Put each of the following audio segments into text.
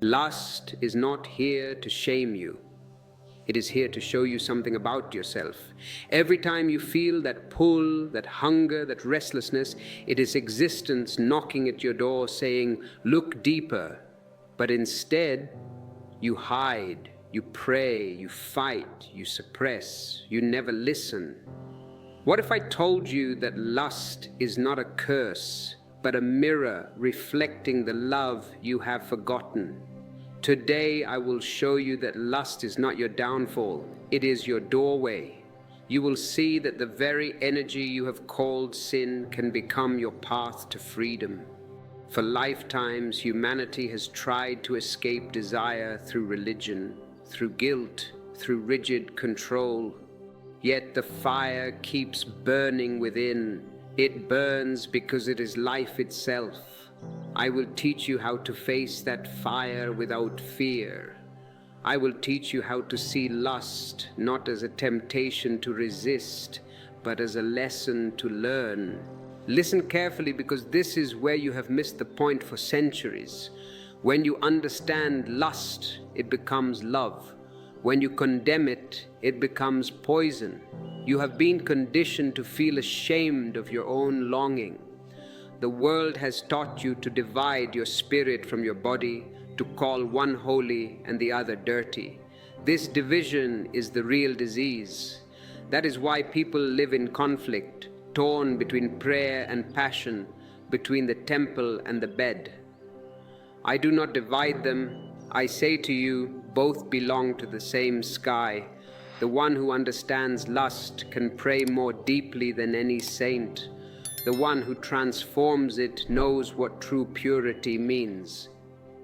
Lust is not here to shame you. It is here to show you something about yourself. Every time you feel that pull, that hunger, that restlessness, it is existence knocking at your door saying, look deeper. But instead, you hide, you pray, you fight, you suppress, you never listen. What if I told you that lust is not a curse, but a mirror reflecting the love you have forgotten? Today I will show you that lust is not your downfall, it is your doorway. You will see that the very energy you have called sin can become your path to freedom. For lifetimes, humanity has tried to escape desire through religion, through guilt, through rigid control. Yet the fire keeps burning within. It burns because it is life itself. I will teach you how to face that fire without fear. I will teach you how to see lust not as a temptation to resist, but as a lesson to learn. Listen carefully, because this is where you have missed the point for centuries. When you understand lust, it becomes love. When you condemn it, it becomes poison. You have been conditioned to feel ashamed of your own longing. The world has taught you to divide your spirit from your body, to call one holy and the other dirty. This division is the real disease. That is why people live in conflict, torn between prayer and passion, between the temple and the bed. I do not divide them. I say to you, both belong to the same sky. The one who understands lust can pray more deeply than any saint. The one who transforms it knows what true purity means.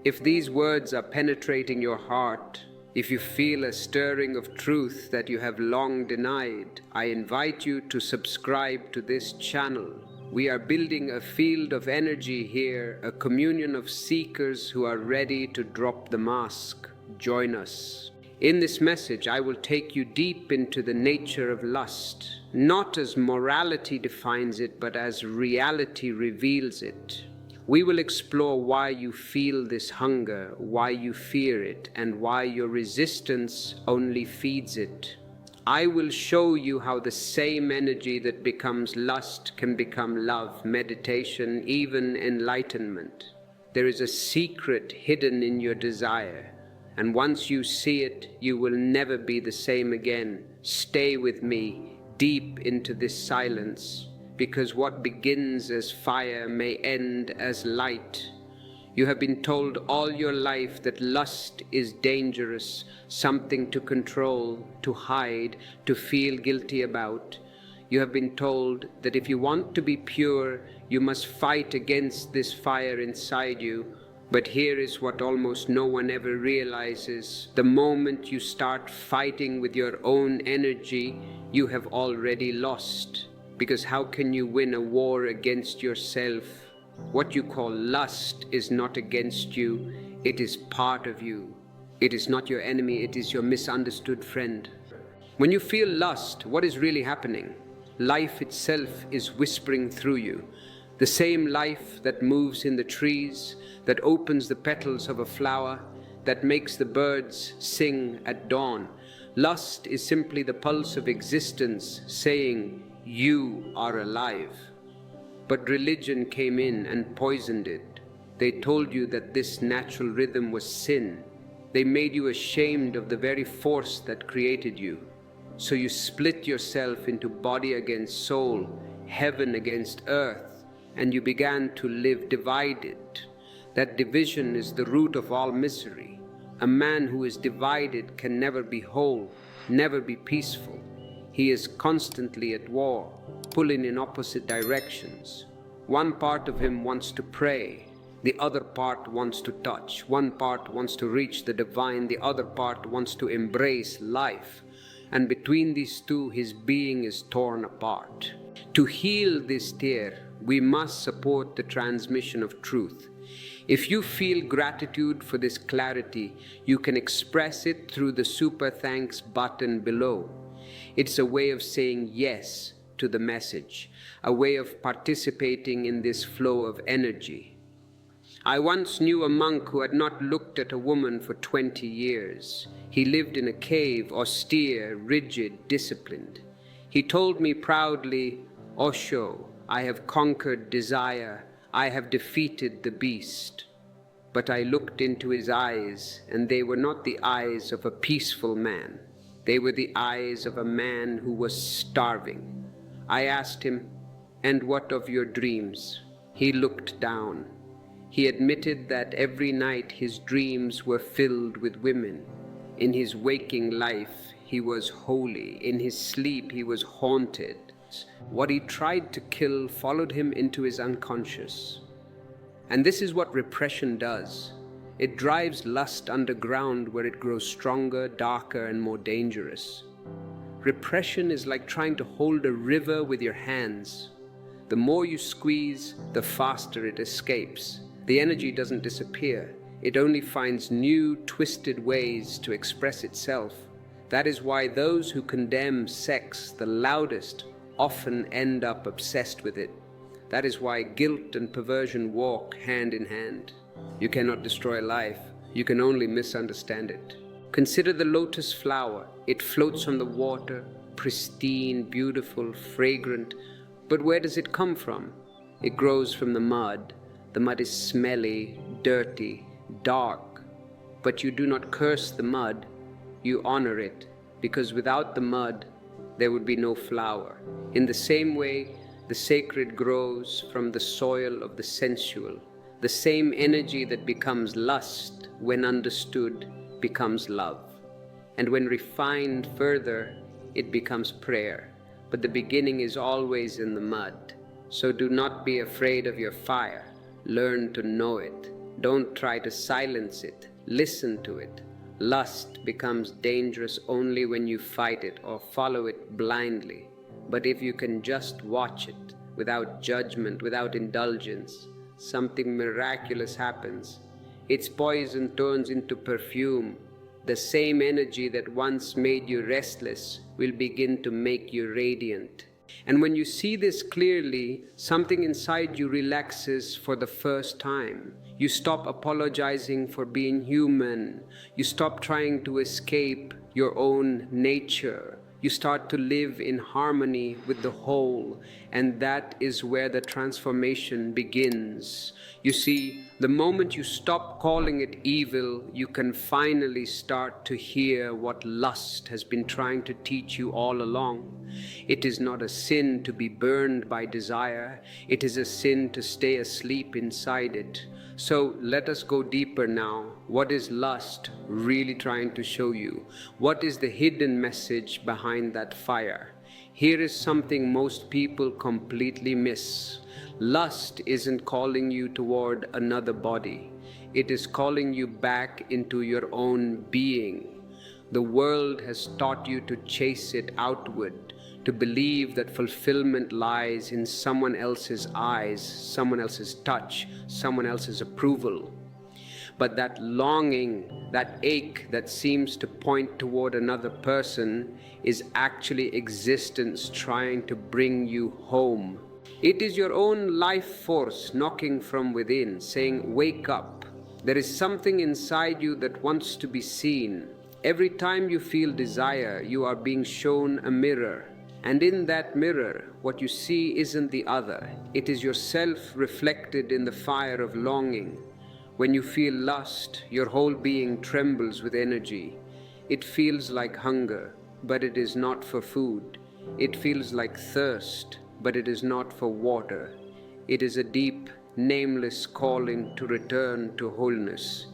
If these words are penetrating your heart, if you feel a stirring of truth that you have long denied, I invite you to subscribe to this channel. We are building a field of energy here, a communion of seekers who are ready to drop the mask. Join us. In this message, I will take you deep into the nature of lust, not as morality defines it, but as reality reveals it. We will explore why you feel this hunger, why you fear it, and why your resistance only feeds it. I will show you how the same energy that becomes lust can become love, meditation, even enlightenment. There is a secret hidden in your desire. And once you see it, you will never be the same again. Stay with me deep into this silence, because what begins as fire may end as light. You have been told all your life that lust is dangerous, something to control, to hide, to feel guilty about. You have been told that if you want to be pure, you must fight against this fire inside you. But here is what almost no one ever realizes. The moment you start fighting with your own energy, you have already lost. Because how can you win a war against yourself? What you call lust is not against you, it is part of you. It is not your enemy, it is your misunderstood friend. When you feel lust, what is really happening? Life itself is whispering through you. The same life that moves in the trees, that opens the petals of a flower, that makes the birds sing at dawn. Lust is simply the pulse of existence saying, you are alive. But religion came in and poisoned it. They told you that this natural rhythm was sin. They made you ashamed of the very force that created you. So you split yourself into body against soul, heaven against earth, and you began to live divided. That division is the root of all misery. A man who is divided can never be whole, never be peaceful. He is constantly at war, pulling in opposite directions. One part of him wants to pray, the other part wants to touch. One part wants to reach the divine, the other part wants to embrace life. And between these two, his being is torn apart. To heal this tear, we must support the transmission of truth. If you feel gratitude for this clarity, you can express it through the super thanks button below. It's a way of saying yes to the message, a way of participating in this flow of energy. I once knew a monk who had not looked at a woman for 20 years. He lived in a cave, austere, rigid, disciplined. He told me proudly, "Osho, I have conquered desire. I have defeated the beast." But I looked into his eyes, and they were not the eyes of a peaceful man. They were the eyes of a man who was starving. I asked him, "And what of your dreams?" He looked down. He admitted that every night his dreams were filled with women. In his waking life, he was holy. In his sleep, he was haunted. What he tried to kill followed him into his unconscious. And this is what repression does. It drives lust underground where it grows stronger, darker, and more dangerous. Repression is like trying to hold a river with your hands. The more you squeeze, the faster it escapes. The energy doesn't disappear. It only finds new, twisted ways to express itself. That is why those who condemn sex the loudest often end up obsessed with it. That is why guilt and perversion walk hand in hand. You cannot destroy life. You can only misunderstand it. Consider the lotus flower. It floats on the water, pristine, beautiful, fragrant. But where does it come from? It grows from the mud. The mud is smelly, dirty, dark. But you do not curse the mud. You honor it, because without the mud, there would be no flower. In the same way, the sacred grows from the soil of the sensual. The same energy that becomes lust, when understood, becomes love. And when refined further, it becomes prayer. But the beginning is always in the mud. So do not be afraid of your fire. Learn to know it. Don't try to silence it. Listen to it. Lust becomes dangerous only when you fight it or follow it blindly. But if you can just watch it, without judgment, without indulgence, something miraculous happens. Its poison turns into perfume. The same energy that once made you restless will begin to make you radiant. And when you see this clearly, something inside you relaxes for the first time. You stop apologizing for being human. You stop trying to escape your own nature. You start to live in harmony with the whole, and that is where the transformation begins. You see, the moment you stop calling it evil, you can finally start to hear what lust has been trying to teach you all along. It is not a sin to be burned by desire. It is a sin to stay asleep inside it. So let us go deeper now. What is lust really trying to show you? What is the hidden message behind that fire? Here is something most people completely miss. Lust isn't calling you toward another body. It is calling you back into your own being. The world has taught you to chase it outward, to believe that fulfillment lies in someone else's eyes, someone else's touch, someone else's approval. But that longing, that ache that seems to point toward another person is actually existence trying to bring you home. It is your own life force knocking from within, saying, "Wake up." There is something inside you that wants to be seen. Every time you feel desire, you are being shown a mirror. And in that mirror, what you see isn't the other. It is yourself reflected in the fire of longing. When you feel lust, your whole being trembles with energy. It feels like hunger, but it is not for food. It feels like thirst, but it is not for water. It is a deep, nameless calling to return to wholeness.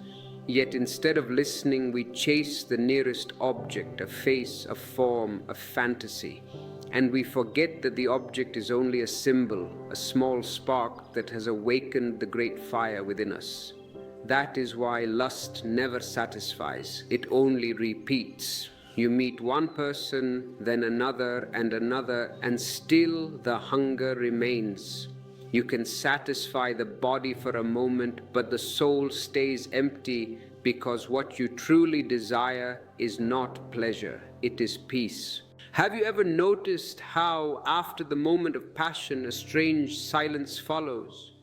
Yet instead of listening, we chase the nearest object, a face, a form, a fantasy. And we forget that the object is only a symbol, a small spark that has awakened the great fire within us. That is why lust never satisfies, it only repeats. You meet one person, then another and another, and still the hunger remains. You can satisfy the body for a moment, but the soul stays empty because what you truly desire is not pleasure, it is peace. Have you ever noticed how, after the moment of passion, a strange silence follows?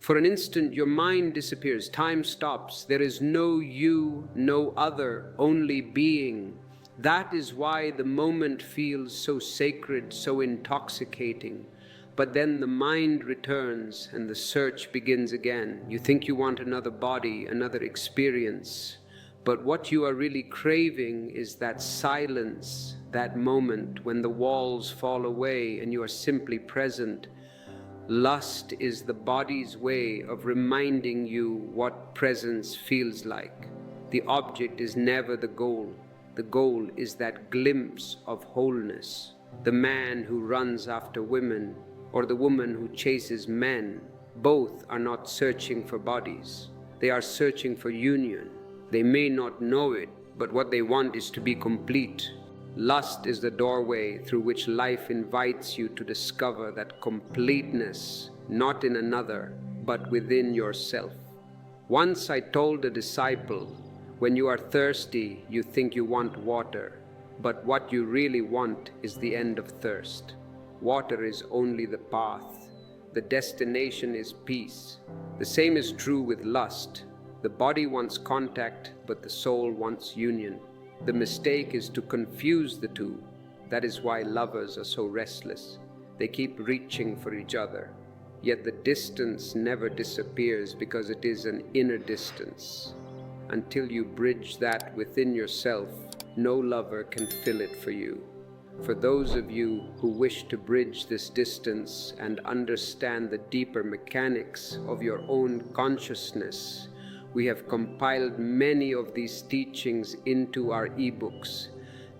For an instant, your mind disappears, time stops. There is no you, no other, only being. That is why the moment feels so sacred, so intoxicating. But then the mind returns and the search begins again. You think you want another body, another experience. But what you are really craving is that silence, that moment when the walls fall away and you are simply present. Lust is the body's way of reminding you what presence feels like. The object is never the goal. The goal is that glimpse of wholeness. The man who runs after women or the woman who chases men, both are not searching for bodies. They are searching for union. They may not know it, but what they want is to be complete. Lust is the doorway through which life invites you to discover that completeness, not in another, but within yourself. Once I told a disciple, when you are thirsty, you think you want water, but what you really want is the end of thirst. Water is only the path. The destination is peace. The same is true with lust. The body wants contact, but the soul wants union. The mistake is to confuse the two. That is why lovers are so restless. They keep reaching for each other. Yet the distance never disappears because it is an inner distance. Until you bridge that within yourself, no lover can fill it for you. For those of you who wish to bridge this distance and understand the deeper mechanics of your own consciousness, we have compiled many of these teachings into our ebooks.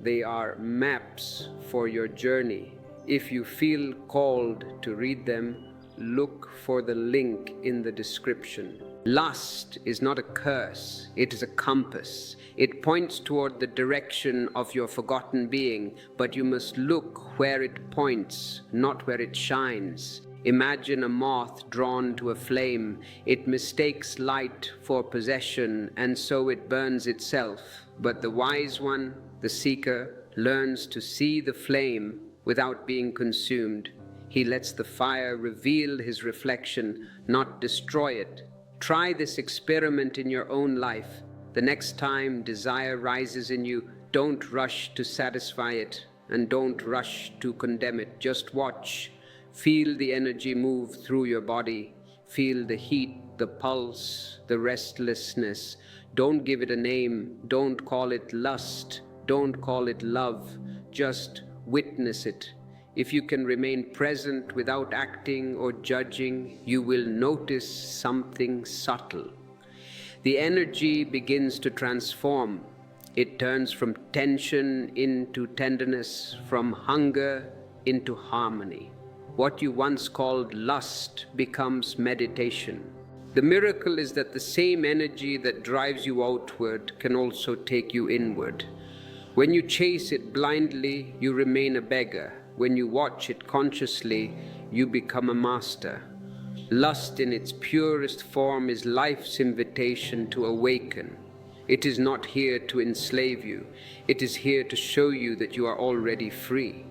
They are maps for your journey. If you feel called to read them, look for the link in the description. Lust is not a curse, it is a compass. It points toward the direction of your forgotten being, but you must look where it points, not where it shines. Imagine a moth drawn to a flame. It mistakes light for possession, and so it burns itself. But the wise one, the seeker, learns to see the flame without being consumed. He lets the fire reveal his reflection, not destroy it. Try this experiment in your own life. The next time desire rises in you, don't rush to satisfy it, and don't rush to condemn it. Just watch. Feel the energy move through your body. Feel the heat, the pulse, the restlessness. Don't give it a name. Don't call it lust. Don't call it love. Just witness it. If you can remain present without acting or judging, you will notice something subtle. The energy begins to transform. It turns from tension into tenderness, from hunger into harmony. What you once called lust becomes meditation. The miracle is that the same energy that drives you outward can also take you inward. When you chase it blindly, you remain a beggar. When you watch it consciously, you become a master. Lust in its purest form is life's invitation to awaken. It is not here to enslave you. It is here to show you that you are already free.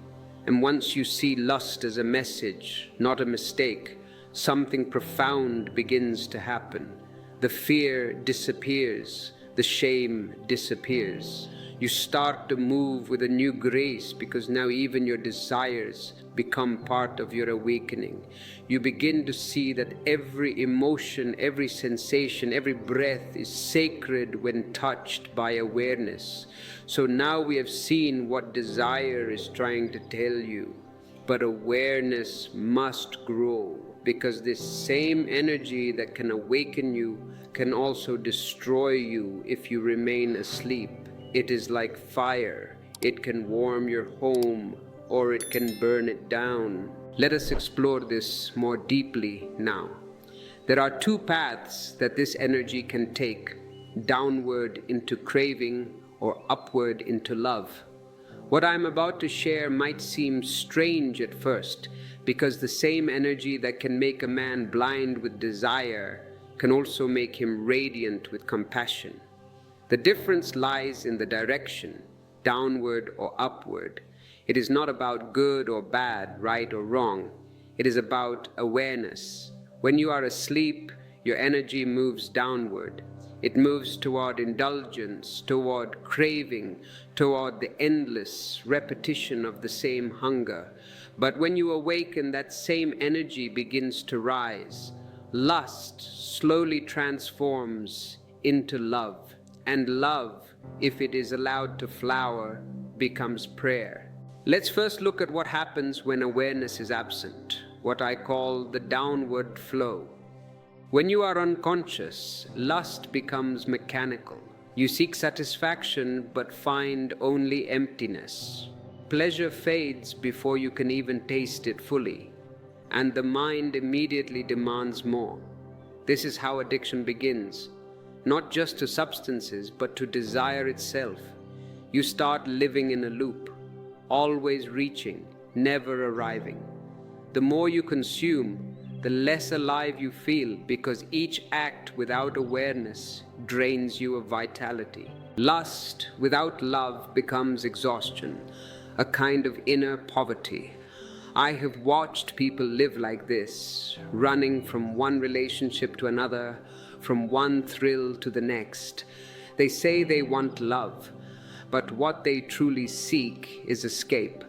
And once you see lust as a message, not a mistake, something profound begins to happen. The fear disappears. The shame disappears. You start to move with a new grace because now even your desires become part of your awakening. You begin to see that every emotion, every sensation, every breath is sacred when touched by awareness. So now we have seen what desire is trying to tell you. But awareness must grow, because this same energy that can awaken you can also destroy you if you remain asleep. It is like fire. It can warm your home or it can burn it down. Let us explore this more deeply now. There are two paths that this energy can take: downward into craving or upward into love. What I am about to share might seem strange at first, because the same energy that can make a man blind with desire can also make him radiant with compassion. The difference lies in the direction, downward or upward. It is not about good or bad, right or wrong. It is about awareness. When you are asleep, your energy moves downward. It moves toward indulgence, toward craving, toward the endless repetition of the same hunger. But when you awaken, that same energy begins to rise. Lust slowly transforms into love, and love, if it is allowed to flower, becomes prayer. Let's first look at what happens when awareness is absent, what I call the downward flow. When you are unconscious, lust becomes mechanical. You seek satisfaction but find only emptiness. Pleasure fades before you can even taste it fully, and the mind immediately demands more. This is how addiction begins, not just to substances but to desire itself. You start living in a loop, always reaching, never arriving. The more you consume, the less alive you feel, because each act without awareness drains you of vitality. Lust without love becomes exhaustion, a kind of inner poverty. I have watched people live like this, running from one relationship to another, from one thrill to the next. They say they want love, but what they truly seek is escape.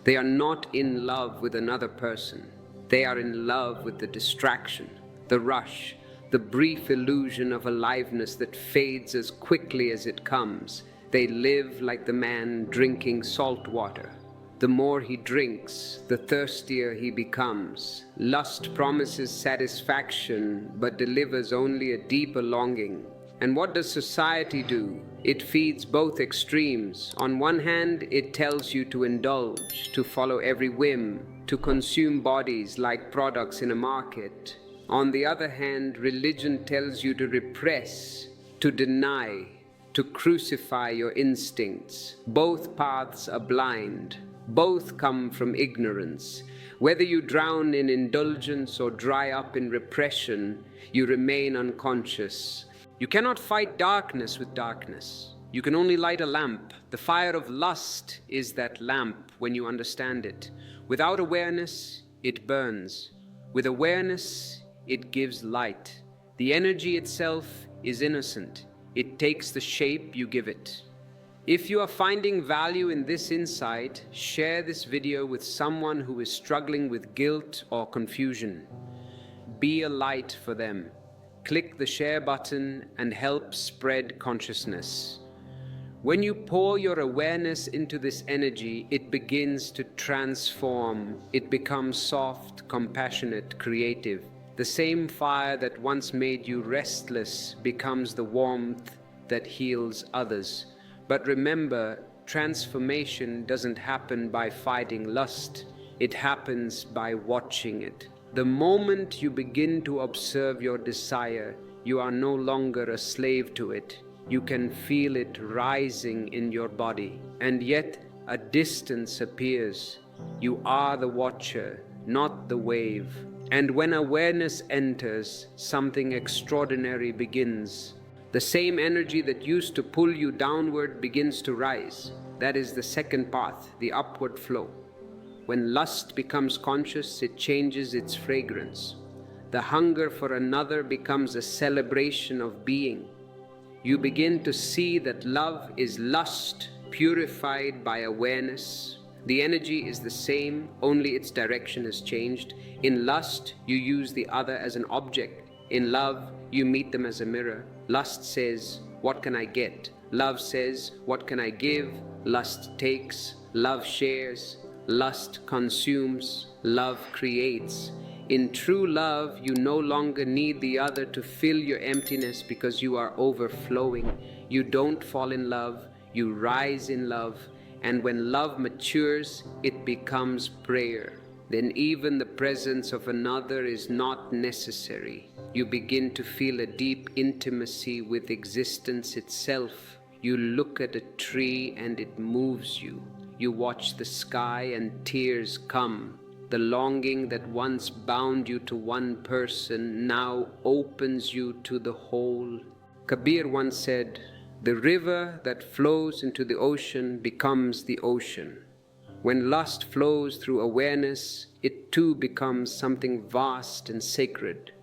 They are not in love with another person. They are in love with the distraction, the rush, the brief illusion of aliveness that fades as quickly as it comes. They live like the man drinking salt water. The more he drinks, the thirstier he becomes. Lust promises satisfaction, but delivers only a deeper longing. And what does society do? It feeds both extremes. On one hand, it tells you to indulge, to follow every whim, to consume bodies like products in a market. On the other hand, religion tells you to repress, to deny, to crucify your instincts. Both paths are blind. Both come from ignorance. Whether you drown in indulgence or dry up in repression, you remain unconscious. You cannot fight darkness with darkness. You can only light a lamp. The fire of lust is that lamp when you understand it. Without awareness, it burns. With awareness, it gives light. The energy itself is innocent. It takes the shape you give it. If you are finding value in this insight, share this video with someone who is struggling with guilt or confusion. Be a light for them. Click the share button and help spread consciousness. When you pour your awareness into this energy, it begins to transform. It becomes soft, compassionate, creative. The same fire that once made you restless becomes the warmth that heals others. But remember, transformation doesn't happen by fighting lust. It happens by watching it. The moment you begin to observe your desire, you are no longer a slave to it. You can feel it rising in your body, and yet a distance appears. You are the watcher, not the wave. And when awareness enters, something extraordinary begins. The same energy that used to pull you downward begins to rise. That is the second path, the upward flow. When lust becomes conscious, it changes its fragrance. The hunger for another becomes a celebration of being. You begin to see that love is lust purified by awareness. The energy is the same, only its direction has changed. In lust, you use the other as an object. In love, you meet them as a mirror. Lust says, "What can I get?" Love says, "What can I give?" Lust takes, love shares. Lust consumes, love creates. In true love, you no longer need the other to fill your emptiness because you are overflowing. You don't fall in love, you rise in love. And when love matures, it becomes prayer. Then even the presence of another is not necessary. You begin to feel a deep intimacy with existence itself. You look at a tree and it moves you. You watch the sky and tears come. The longing that once bound you to one person now opens you to the whole. Kabir once said, "The river that flows into the ocean becomes the ocean. When lust flows through awareness, it too becomes something vast and sacred.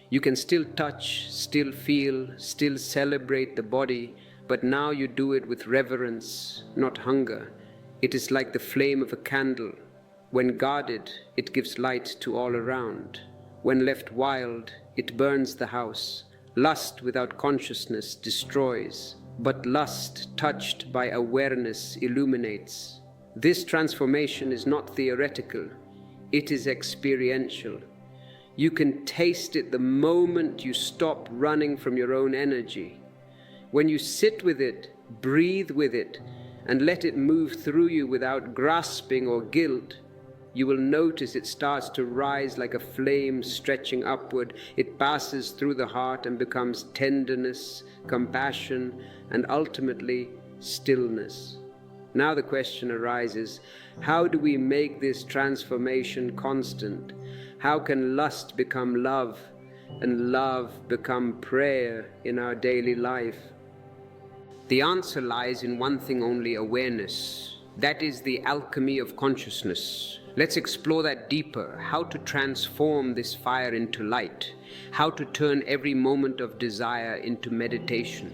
You can still touch, still feel, still celebrate the body, but now you do it with reverence, not hunger. It is like the flame of a candle. When guarded, it gives light to all around. When left wild, it burns the house. Lust without consciousness destroys, but lust touched by awareness illuminates. This transformation is not theoretical, it is experiential. You can taste it the moment you stop running from your own energy. When you sit with it, breathe with it, and let it move through you without grasping or guilt, you will notice it starts to rise like a flame stretching upward. It passes through the heart and becomes tenderness, compassion, and ultimately stillness. Now the question arises, how do we make this transformation constant? How can lust become love and love become prayer in our daily life? The answer lies in one thing only: awareness. That is the alchemy of consciousness. Let's explore that deeper, how to transform this fire into light, how to turn every moment of desire into meditation.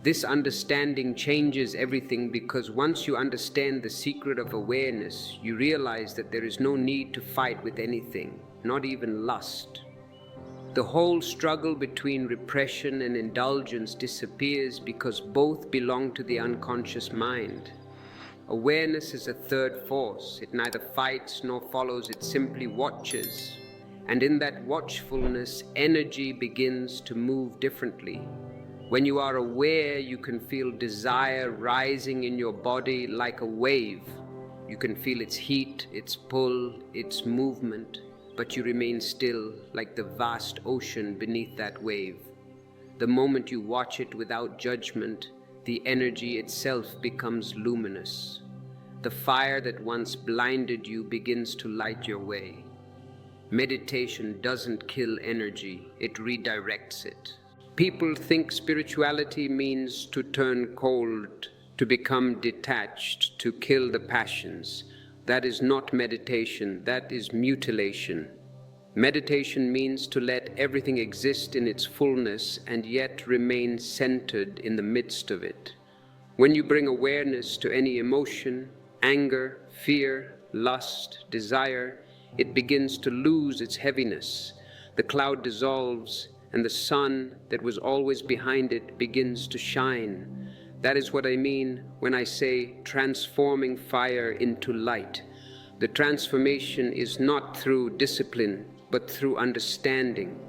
This understanding changes everything, because once you understand the secret of awareness, you realize that there is no need to fight with anything, not even lust. The whole struggle between repression and indulgence disappears because both belong to the unconscious mind. Awareness is a third force. It neither fights nor follows, it simply watches. And in that watchfulness, energy begins to move differently. When you are aware, you can feel desire rising in your body like a wave. You can feel its heat, its pull, its movement, but you remain still like the vast ocean beneath that wave. The moment you watch it without judgment, the energy itself becomes luminous. The fire that once blinded you begins to light your way. Meditation doesn't kill energy, it redirects it. People think spirituality means to turn cold, to become detached, to kill the passions. That is not meditation, that is mutilation. Meditation means to let everything exist in its fullness and yet remain centered in the midst of it. When you bring awareness to any emotion, anger, fear, lust, desire, it begins to lose its heaviness. The cloud dissolves, and the sun that was always behind it begins to shine. That is what I mean when I say transforming fire into light. The transformation is not through discipline, but through understanding.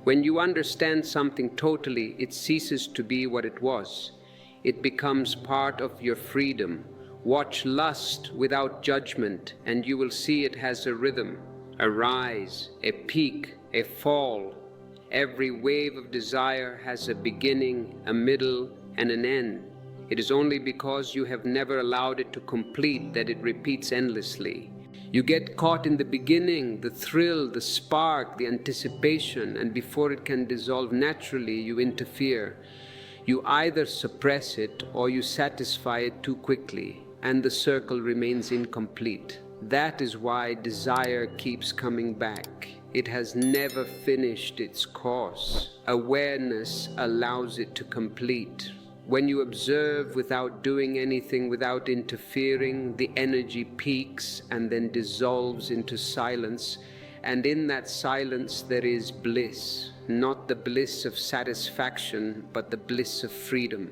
When you understand something totally, it ceases to be what it was. It becomes part of your freedom. Watch lust without judgment, and you will see it has a rhythm, a rise, a peak, a fall. Every wave of desire has a beginning, a middle, and an end. It is only because you have never allowed it to complete that it repeats endlessly. You get caught in the beginning, the thrill, the spark, the anticipation, and before it can dissolve naturally, you interfere. You either suppress it or you satisfy it too quickly, and the circle remains incomplete. That is why desire keeps coming back. It has never finished its course. Awareness allows it to complete. When you observe without doing anything, without interfering, the energy peaks and then dissolves into silence. And in that silence there is bliss, not the bliss of satisfaction, but the bliss of freedom.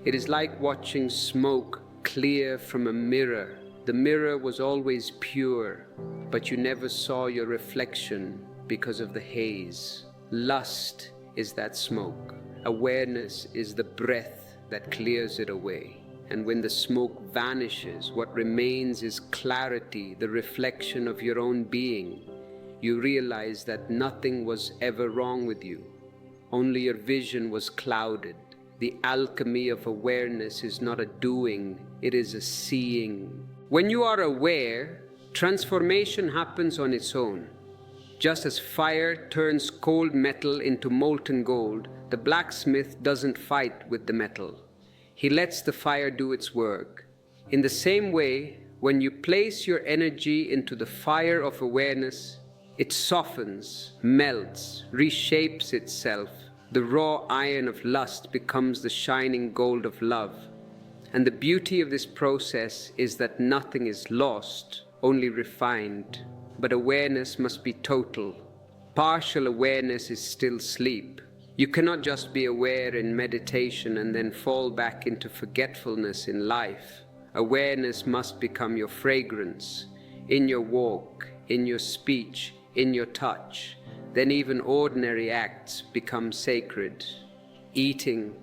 It is like watching smoke clear from a mirror. The mirror was always pure, but you never saw your reflection because of the haze. Lust is that smoke. Awareness is the breath that clears it away. And when the smoke vanishes, what remains is clarity, the reflection of your own being. You realize that nothing was ever wrong with you. Only your vision was clouded. The alchemy of awareness is not a doing, it is a seeing. When you are aware, transformation happens on its own. Just as fire turns cold metal into molten gold, the blacksmith doesn't fight with the metal. He lets the fire do its work. In the same way, When you place your energy into the fire of awareness, it softens, melts, reshapes itself. The raw iron of lust becomes the shining gold of love. And the beauty of this process is that nothing is lost, only refined. But awareness must be total. Partial awareness is still sleep. You cannot just be aware in meditation and then fall back into forgetfulness in life. Awareness must become your fragrance, in your walk, in your speech, in your touch. Then even ordinary acts become sacred. Eating,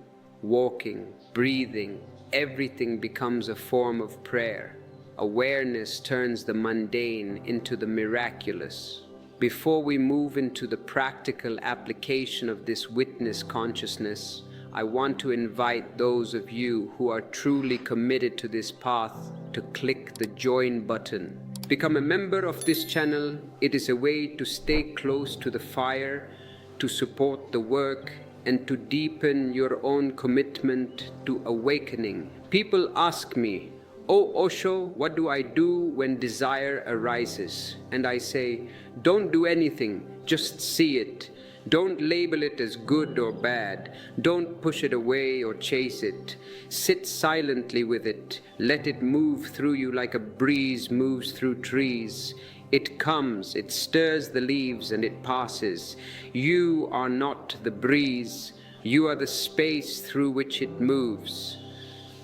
walking, breathing, everything becomes a form of prayer. Awareness turns the mundane into the miraculous. Before we move into the practical application of this witness consciousness, I want to invite those of you who are truly committed to this path to click the join button. Become a member of this channel. It is a way to stay close to the fire, to support the work, and to deepen your own commitment to awakening. People ask me, "Oh Osho, what do I do when desire arises?" And I say, don't do anything, just see it. Don't label it as good or bad. Don't push it away or chase it. Sit silently with it. Let it move through you like a breeze moves through trees. It comes, it stirs the leaves, and it passes. You are not the breeze. You are the space through which it moves.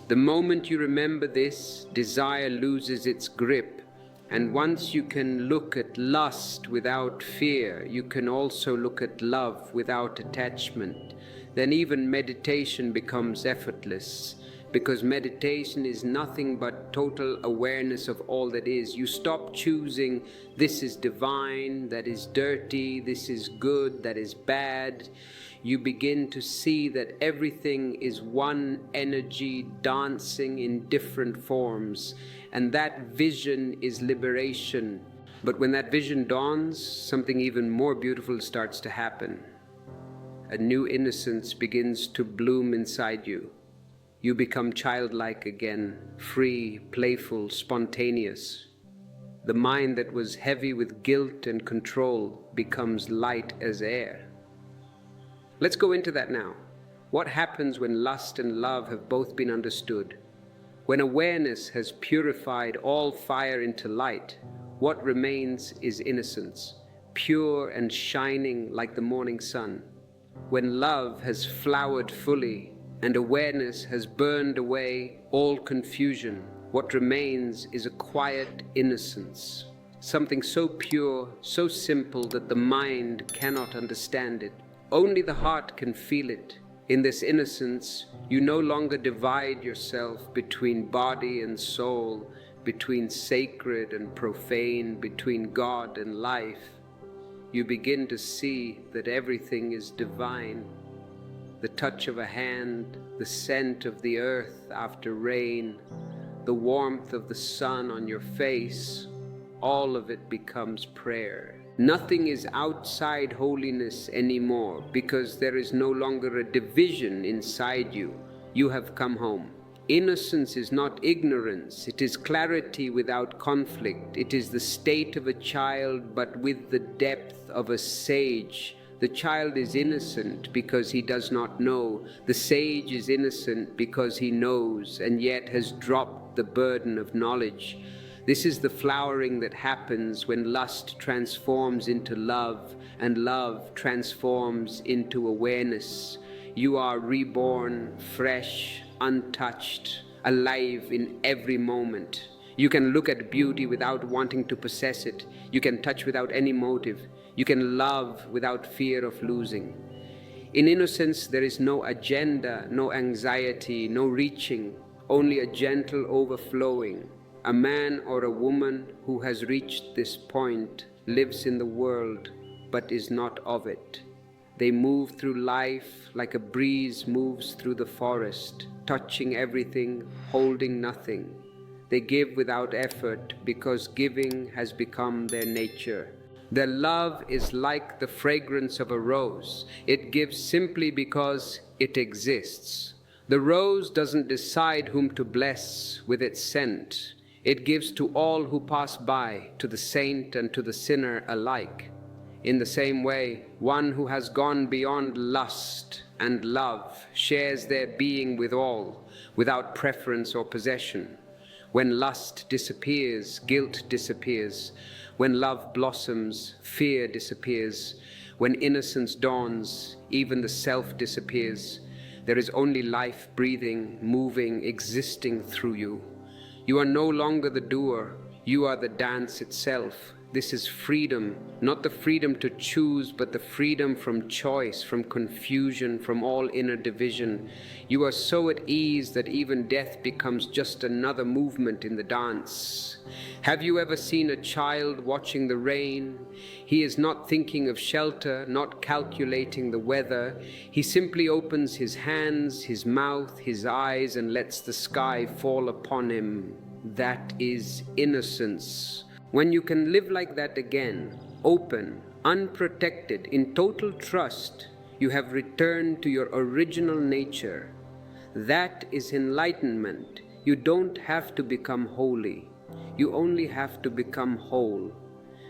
The moment you remember this, desire loses its grip. And once you can look at lust without fear, you can also look at love without attachment. Then even meditation becomes effortless, because meditation is nothing but total awareness of all that is. You stop choosing, this is divine, that is dirty, this is good, that is bad. You begin to see that everything is one energy dancing in different forms, and that vision is liberation. But when that vision dawns, something even more beautiful starts to happen. A new innocence begins to bloom inside you. You become childlike again, free, playful, spontaneous. The mind that was heavy with guilt and control becomes light as air. Let's go into that now. What happens when lust and love have both been understood? When awareness has purified all fire into light, what remains is innocence, pure and shining like the morning sun. When love has flowered fully and awareness has burned away all confusion, what remains is a quiet innocence, something so pure, so simple that the mind cannot understand it. Only the heart can feel it. In this innocence, you no longer divide yourself between body and soul, between sacred and profane, between God and life. You begin to see that everything is divine. The touch of a hand, the scent of the earth after rain, the warmth of the sun on your face, all of it becomes prayer. Nothing is outside holiness anymore, because there is no longer a division inside you. You have come home. Innocence is not ignorance, it is clarity without conflict. It is the state of a child, but with the depth of a sage. The child is innocent because he does not know. The sage is innocent because he knows, and yet has dropped the burden of knowledge. This is the flowering that happens when lust transforms into love, and love transforms into awareness. You are reborn, fresh, untouched, alive in every moment. You can look at beauty without wanting to possess it. You can touch without any motive. You can love without fear of losing. In innocence, there is no agenda, no anxiety, no reaching, only a gentle overflowing. A man or a woman who has reached this point lives in the world, but is not of it. They move through life like a breeze moves through the forest, touching everything, holding nothing. They give without effort because giving has become their nature. Their love is like the fragrance of a rose. It gives simply because it exists. The rose doesn't decide whom to bless with its scent. It gives to all who pass by, to the saint and to the sinner alike. In the same way, one who has gone beyond lust and love shares their being with all, without preference or possession. When lust disappears, guilt disappears. When love blossoms, fear disappears. When innocence dawns, even the self disappears. There is only life breathing, moving, existing through you. You are no longer the doer, you are the dance itself. This is freedom, not the freedom to choose, but the freedom from choice, from confusion, from all inner division. You are so at ease that even death becomes just another movement in the dance. Have you ever seen a child watching the rain? He is not thinking of shelter, not calculating the weather. He simply opens his hands, his mouth, his eyes, and lets the sky fall upon him. That is innocence. When you can live like that again, open, unprotected, in total trust, you have returned to your original nature. That is enlightenment. You don't have to become holy. You only have to become whole.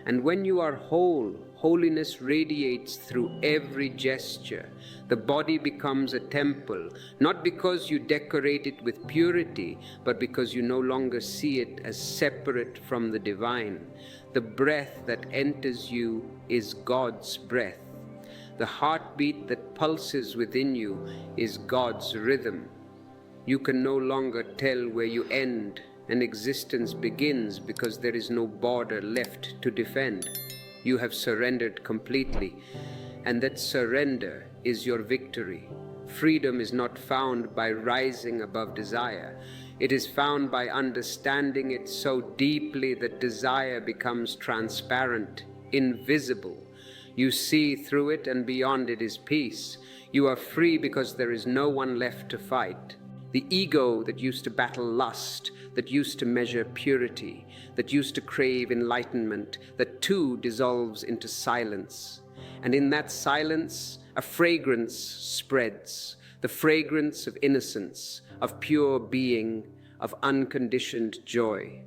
And when you are whole, holiness radiates through every gesture. The body becomes a temple, not because you decorate it with purity, but because you no longer see it as separate from the divine. The breath that enters you is God's breath. The heartbeat that pulses within you is God's rhythm. You can no longer tell where you end and existence begins because there is no border left to defend. You have surrendered completely, and that surrender is your victory. Freedom is not found by rising above desire. It is found by understanding it so deeply that desire becomes transparent, invisible. You see through it, and beyond it is peace. You are free because there is no one left to fight. The ego that used to battle lust, that used to measure purity, that used to crave enlightenment, that too dissolves into silence. And in that silence, a fragrance spreads, the fragrance of innocence, of pure being, of unconditioned joy.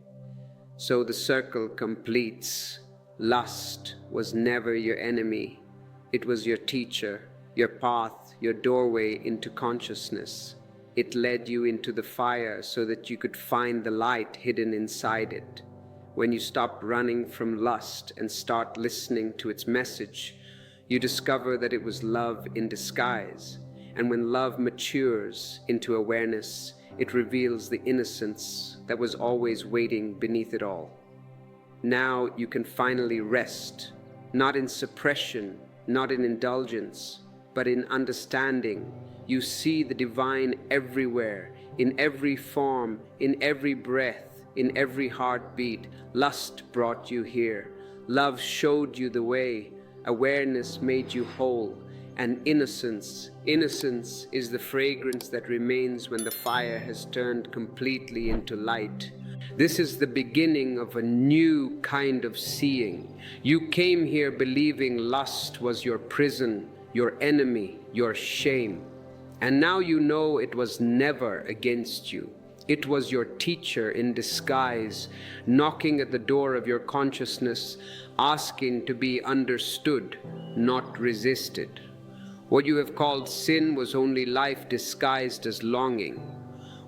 So the circle completes. Lust was never your enemy. It was your teacher, your path, your doorway into consciousness. It led you into the fire so that you could find the light hidden inside it. When you stop running from lust and start listening to its message, you discover that it was love in disguise. And when love matures into awareness, it reveals the innocence that was always waiting beneath it all. Now you can finally rest, not in suppression, not in indulgence, but in understanding. You see the divine everywhere, in every form, in every breath, in every heartbeat. Lust brought you here. Love showed you the way. Awareness made you whole. And innocence is the fragrance that remains when the fire has turned completely into light. This is the beginning of a new kind of seeing. You came here believing lust was your prison, your enemy, your shame. And now you know it was never against you. It was your teacher in disguise, knocking at the door of your consciousness, asking to be understood, not resisted. What you have called sin was only life disguised as longing.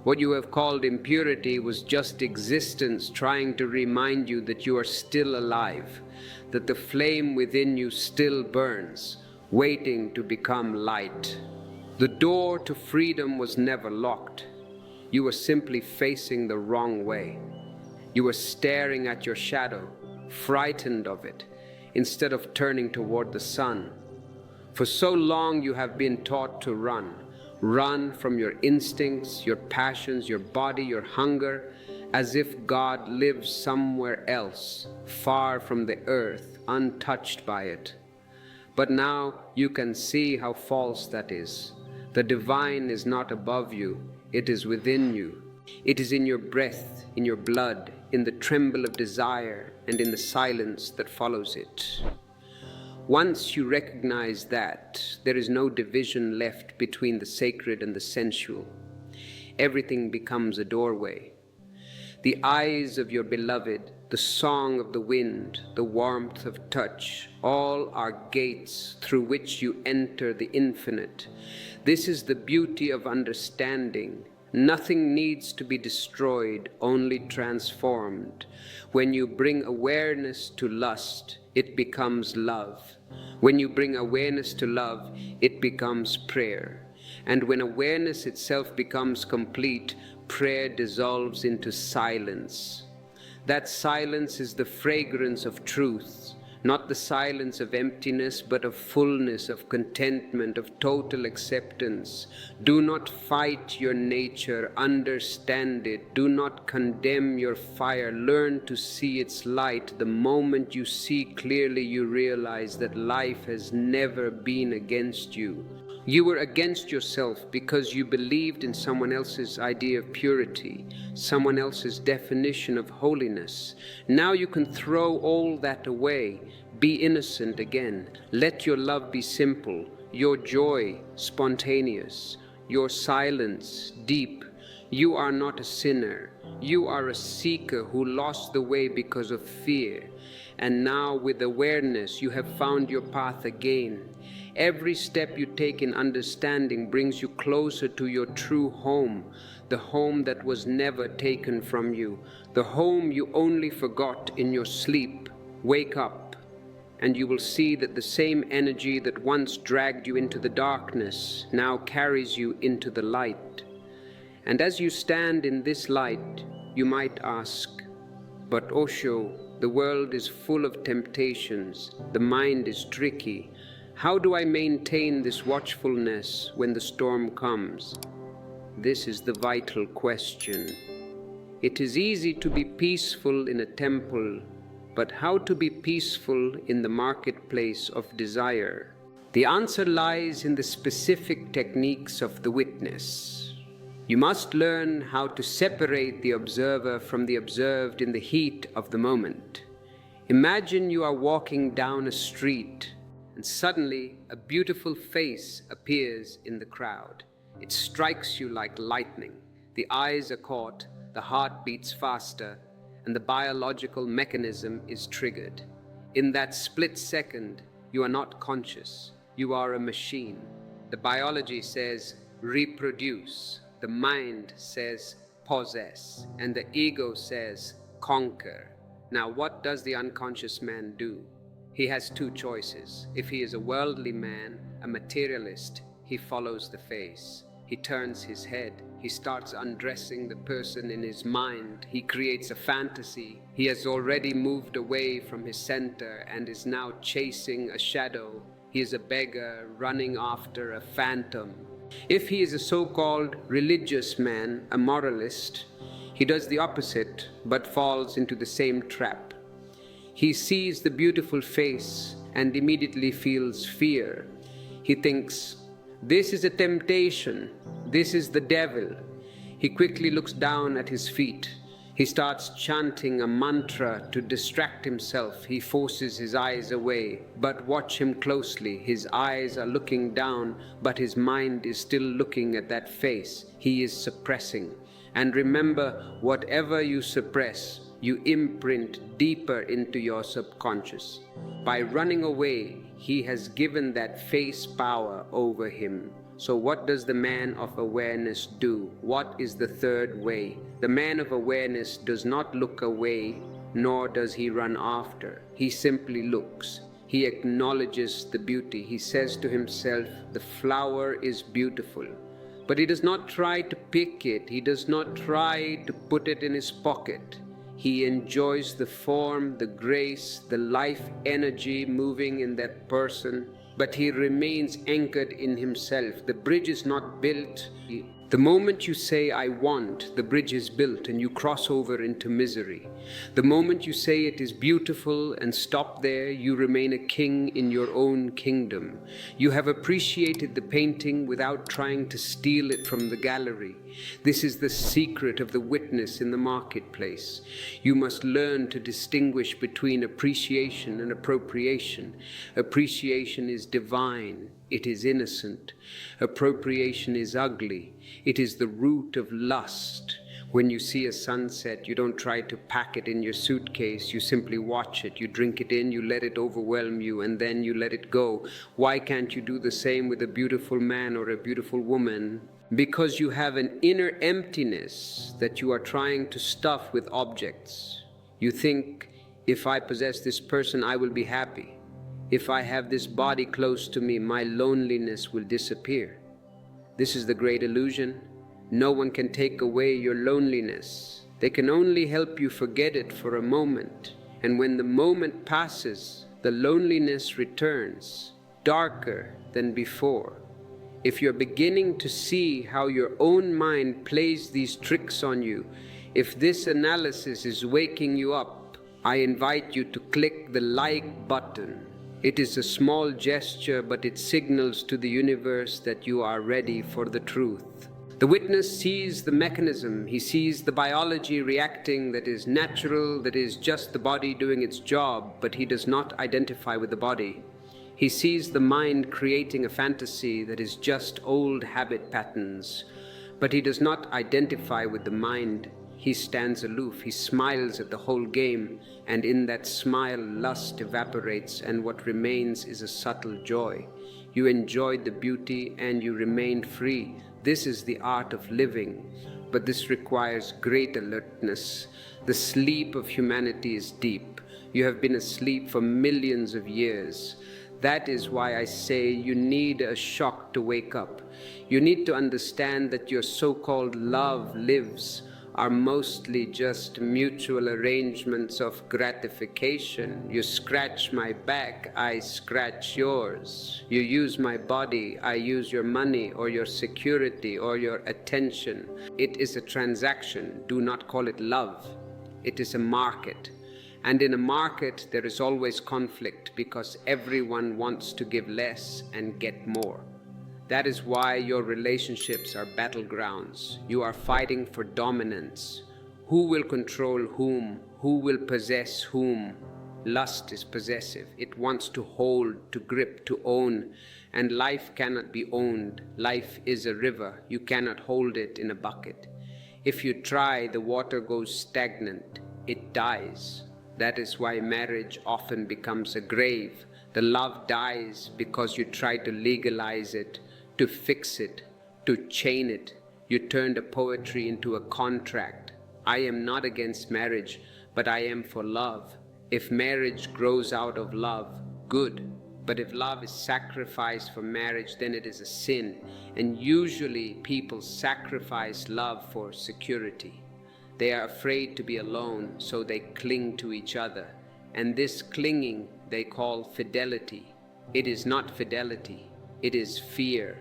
What you have called impurity was just existence trying to remind you that you are still alive, that the flame within you still burns, waiting to become light. The door to freedom was never locked. You were simply facing the wrong way. You were staring at your shadow, frightened of it, instead of turning toward the sun. For so long you have been taught to run from your instincts, your passions, your body, your hunger, as if God lives somewhere else, far from the earth, untouched by it. But now you can see how false that is. The divine is not above you, it is within you. It is in your breath, in your blood, in the tremble of desire, and in the silence that follows it. Once you recognize that, there is no division left between the sacred and the sensual. Everything becomes a doorway. the eyes of your beloved, the song of the wind, the warmth of touch, all are gates through which you enter the infinite. This is the beauty of understanding. Nothing needs to be destroyed, only transformed. When you bring awareness to lust, it becomes love. When you bring awareness to love, it becomes prayer. And when awareness itself becomes complete, prayer dissolves into silence. That silence is the fragrance of truth, not the silence of emptiness, but of fullness, of contentment, of total acceptance. Do not fight your nature, understand it. Do not condemn your fire, learn to see its light. The moment you see clearly, you realize that life has never been against you. You were against yourself because you believed in someone else's idea of purity, someone else's definition of holiness. Now you can throw all that away. Be innocent again. Let your love be simple, your joy spontaneous, your silence deep. You are not a sinner. You are a seeker who lost the way because of fear. And now with awareness, you have found your path again. Every step you take in understanding brings you closer to your true home, the home that was never taken from you, the home you only forgot in your sleep. Wake up, and you will see that the same energy that once dragged you into the darkness now carries you into the light. And as you stand in this light, you might ask, "But Osho, the world is full of temptations, the mind is tricky. How do I maintain this watchfulness when the storm comes?" This is the vital question. It is easy to be peaceful in a temple, but how to be peaceful in the marketplace of desire? The answer lies in the specific techniques of the witness. You must learn how to separate the observer from the observed in the heat of the moment. Imagine you are walking down a street, and suddenly a beautiful face appears in the crowd. It strikes you like lightning. The eyes are caught, the heart beats faster, and the biological mechanism is triggered. In that split second, you are not conscious. You are a machine. The biology says reproduce. The mind says possess. And the ego says conquer. Now, what does the unconscious man do? He has two choices. If he is a worldly man, a materialist, he follows the face. He turns his head. He starts undressing the person in his mind. He creates a fantasy. He has already moved away from his center and is now chasing a shadow. He is a beggar running after a phantom. If he is a so-called religious man, a moralist, he does the opposite but falls into the same trap. He sees the beautiful face and immediately feels fear. He thinks, "This is a temptation. This is the devil." He quickly looks down at his feet. He starts chanting a mantra to distract himself. He forces his eyes away. But watch him closely. His eyes are looking down, but his mind is still looking at that face. He is suppressing. And remember, whatever you suppress, you imprint deeper into your subconscious. By running away, he has given that face power over him. So what does the man of awareness do? What is the third way? The man of awareness does not look away, nor does he run after. He simply looks. He acknowledges the beauty. He says to himself, "The flower is beautiful." But he does not try to pick it. He does not try to put it in his pocket. He enjoys the form, the grace, the life energy moving in that person, but he remains anchored in himself. The bridge is not built. The moment you say, "I want," the bridge is built and you cross over into misery. The moment you say it is beautiful and stop there, you remain a king in your own kingdom. You have appreciated the painting without trying to steal it from the gallery. This is the secret of the witness in the marketplace. You must learn to distinguish between appreciation and appropriation. Appreciation is divine. It is innocent. Appropriation is ugly. It is the root of lust. When you see a sunset, you don't try to pack it in your suitcase. You simply watch it. You drink it in, you let it overwhelm you, and then you let it go. Why can't you do the same with a beautiful man or a beautiful woman? Because you have an inner emptiness that you are trying to stuff with objects. You think, if I possess this person, I will be happy. If I have this body close to me, my loneliness will disappear. This is the great illusion. No one can take away your loneliness. They can only help you forget it for a moment. And when the moment passes, the loneliness returns, darker than before. If you're beginning to see how your own mind plays these tricks on you, if this analysis is waking you up, I invite you to click the like button. It is a small gesture, but it signals to the universe that you are ready for the truth. The witness sees the mechanism, he sees the biology reacting that is natural, that is just the body doing its job, but he does not identify with the body. He sees the mind creating a fantasy that is just old habit patterns, but he does not identify with the mind. He stands aloof, he smiles at the whole game, and in that smile lust evaporates, and what remains is a subtle joy. You enjoyed the beauty and you remained free. This is the art of living, but this requires great alertness. The sleep of humanity is deep. You have been asleep for millions of years. That is why I say you need a shock to wake up. You need to understand that your so-called love lives are mostly just mutual arrangements of gratification. You scratch my back, I scratch yours. You use my body, I use your money or your security or your attention. It is a transaction. Do not call it love. It is a market. And in a market, there is always conflict because everyone wants to give less and get more. That is why your relationships are battlegrounds. You are fighting for dominance. Who will control whom? Who will possess whom? Lust is possessive. It wants to hold, to grip, to own. And life cannot be owned. Life is a river. You cannot hold it in a bucket. If you try, the water goes stagnant. It dies. That is why marriage often becomes a grave. The love dies because you try to legalize it, to fix it, to chain it. You turned a poetry into a contract. I am not against marriage, but I am for love. If marriage grows out of love, good. But if love is sacrificed for marriage, then it is a sin. And usually people sacrifice love for security. They are afraid to be alone, so they cling to each other. And this clinging they call fidelity. It is not fidelity, it is fear.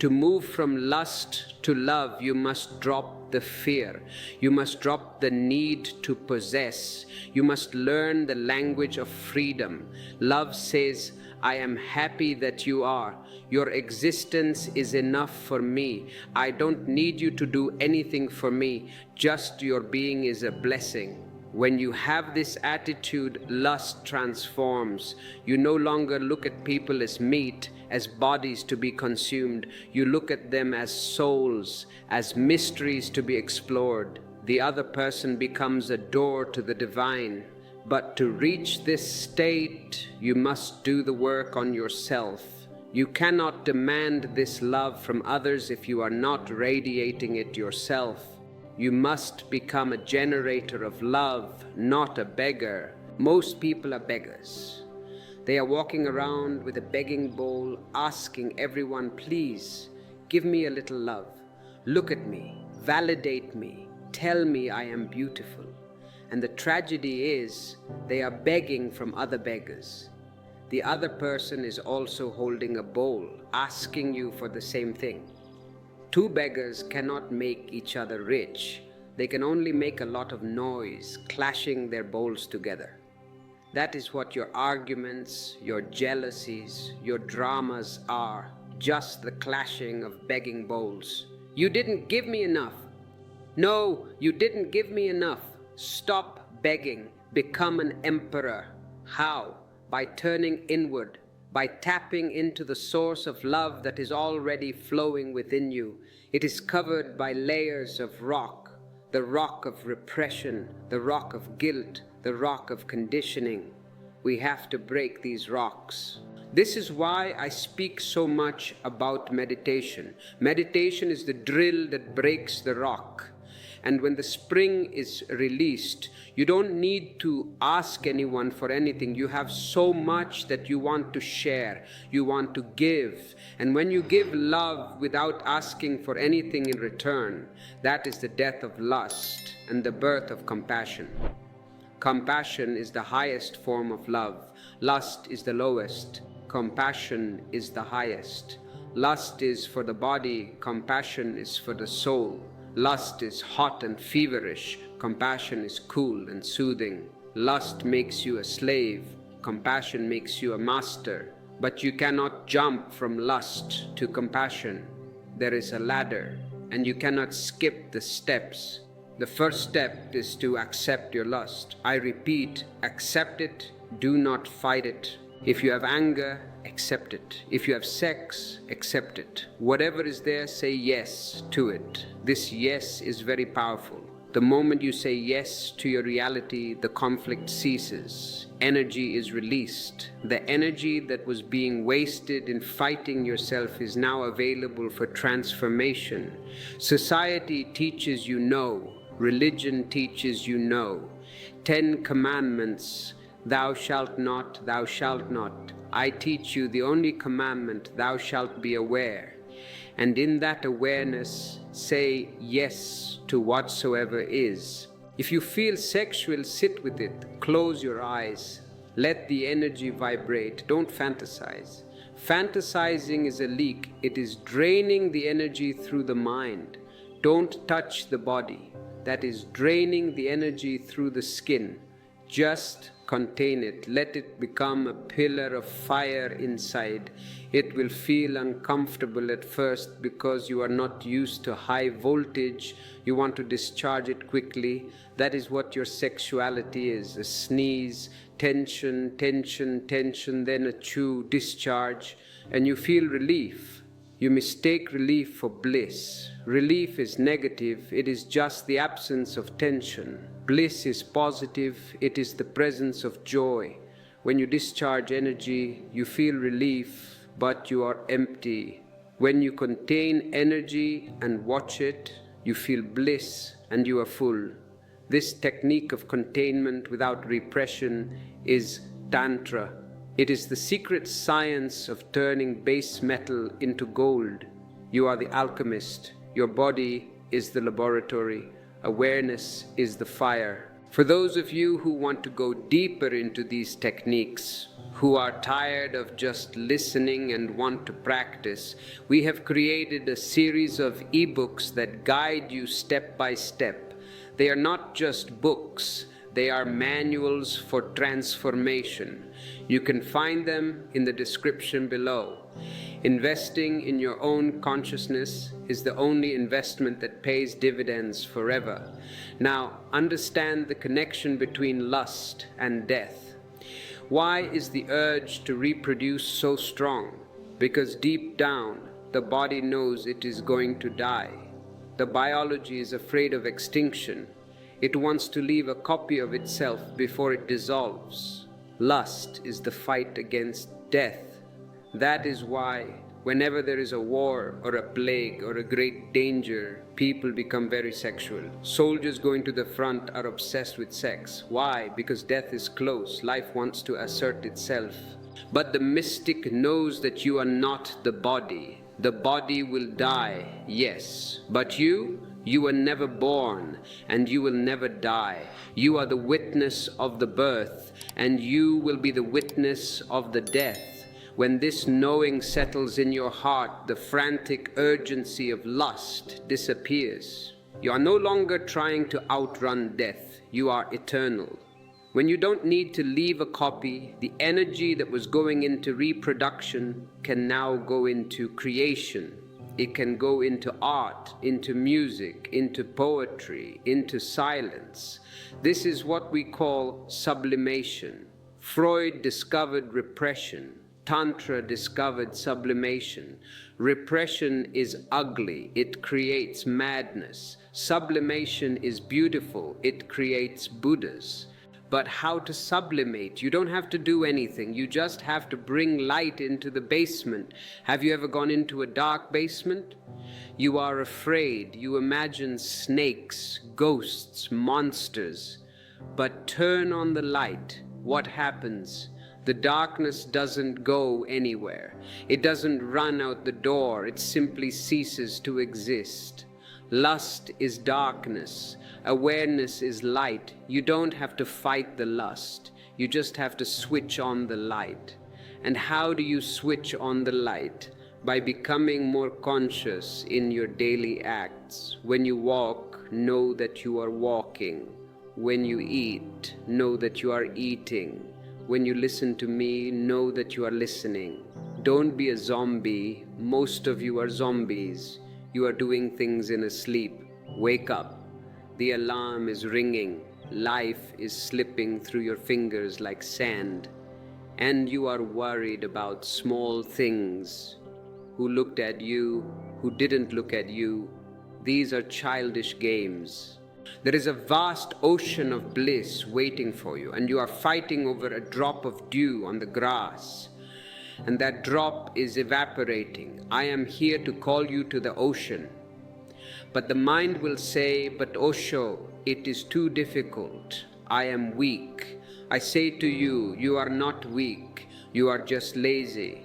To move from lust to love, you must drop the fear. You must drop the need to possess. You must learn the language of freedom. Love says, I am happy that you are. Your existence is enough for me. I don't need you to do anything for me. Just your being is a blessing. When you have this attitude, lust transforms. You no longer look at people as meat, as bodies to be consumed. You look at them as souls, as mysteries to be explored. The other person becomes a door to the divine. But to reach this state, you must do the work on yourself. You cannot demand this love from others if you are not radiating it yourself. You must become a generator of love, not a beggar. Most people are beggars. They are walking around with a begging bowl, asking everyone, please, give me a little love. Look at me, validate me, tell me I am beautiful. And the tragedy is, they are begging from other beggars. The other person is also holding a bowl, asking you for the same thing. Two beggars cannot make each other rich. They can only make a lot of noise, clashing their bowls together. That is what your arguments, your jealousies, your dramas are, just the clashing of begging bowls. You didn't give me enough. No, you didn't give me enough. Stop begging. Become an emperor. How? By turning inward, by tapping into the source of love that is already flowing within you. It is covered by layers of rock. the rock of repression, the rock of guilt, the rock of conditioning. We have to break these rocks. This is why I speak so much about meditation. Meditation is the drill that breaks the rock. And when the spring is released, you don't need to ask anyone for anything. You have so much that you want to share, you want to give. And when you give love without asking for anything in return, that is the death of lust and the birth of compassion. Compassion is the highest form of love. Lust is the lowest. Compassion is the highest. Lust is for the body, compassion is for the soul. Lust is hot and feverish, compassion is cool and soothing. Lust makes you a slave, compassion makes you a master. But you cannot jump from lust to compassion. There is a ladder, and you cannot skip the steps. The first step is to accept your lust. I repeat, accept it, do not fight it. If you have anger, accept it. If you have sex, accept it. Whatever is there, say yes to it. This yes is very powerful. The moment you say yes to your reality, the conflict ceases. Energy is released. The energy that was being wasted in fighting yourself is now available for transformation. Society teaches you no. Religion teaches you no. 10 commandments. Thou shalt not, thou shalt not. I teach you the only commandment, thou shalt be aware. And in that awareness, say yes to whatsoever is. If you feel sexual, sit with it. Close your eyes. Let the energy vibrate. Don't fantasize. Fantasizing is a leak. It is draining the energy through the mind. Don't touch the body. That is draining the energy through the skin. Just contain it. Let it become a pillar of fire inside. It will feel uncomfortable at first because you are not used to high voltage. You want to discharge it quickly. That is what your sexuality is. A sneeze, tension, tension, tension, then a chew, discharge, and you feel relief. You mistake relief for bliss. Relief is negative. It is just the absence of tension. Bliss is positive. It is the presence of joy. When you discharge energy, you feel relief, but you are empty. When you contain energy and watch it, you feel bliss and you are full. This technique of containment without repression is tantra. It is the secret science of turning base metal into gold. You are the alchemist. Your body is the laboratory. Awareness is the fire. For those of you who want to go deeper into these techniques, who are tired of just listening and want to practice, we have created a series of ebooks that guide you step by step. They are not just books. They are manuals for transformation. You can find them in the description below. Investing in your own consciousness is the only investment that pays dividends forever. Now, understand the connection between lust and death. Why is the urge to reproduce so strong? Because deep down, the body knows it is going to die. The biology is afraid of extinction. It wants to leave a copy of itself before it dissolves. Lust is the fight against death. That is why whenever there is a war or a plague or a great danger, people become very sexual. Soldiers going to the front are obsessed with sex. Why? Because death is close. Life wants to assert itself. But the mystic knows that you are not the body. The body will die, yes. But you were never born, and you will never die. You are the witness of the birth, and you will be the witness of the death. When this knowing settles in your heart, the frantic urgency of lust disappears. You are no longer trying to outrun death. You are eternal. When you don't need to leave a copy, the energy that was going into reproduction can now go into creation. It can go into art, into music, into poetry, into silence. This is what we call sublimation. Freud discovered repression. Tantra discovered sublimation. Repression is ugly. It creates madness. Sublimation is beautiful. It creates Buddhas. But how to sublimate? You don't have to do anything. You just have to bring light into the basement. Have you ever gone into a dark basement? You are afraid. You imagine snakes, ghosts, monsters. But turn on the light. What happens? The darkness doesn't go anywhere. It doesn't run out the door. It simply ceases to exist. Lust is darkness. Awareness is light. You don't have to fight the lust. You just have to switch on the light. And how do you switch on the light? By becoming more conscious in your daily acts. When you walk, know that you are walking. When you eat, know that you are eating. When you listen to me, know that you are listening. Don't be a zombie. Most of you are zombies. You are doing things in a sleep. Wake up. The alarm is ringing. Life is slipping through your fingers like sand. And you are worried about small things. Who looked at you, who didn't look at you. These are childish games. There is a vast ocean of bliss waiting for you, and you are fighting over a drop of dew on the grass. And that drop is evaporating. I am here to call you to the ocean. But the mind will say, but Osho, it is too difficult. I am weak. I say to you, you are not weak. You are just lazy.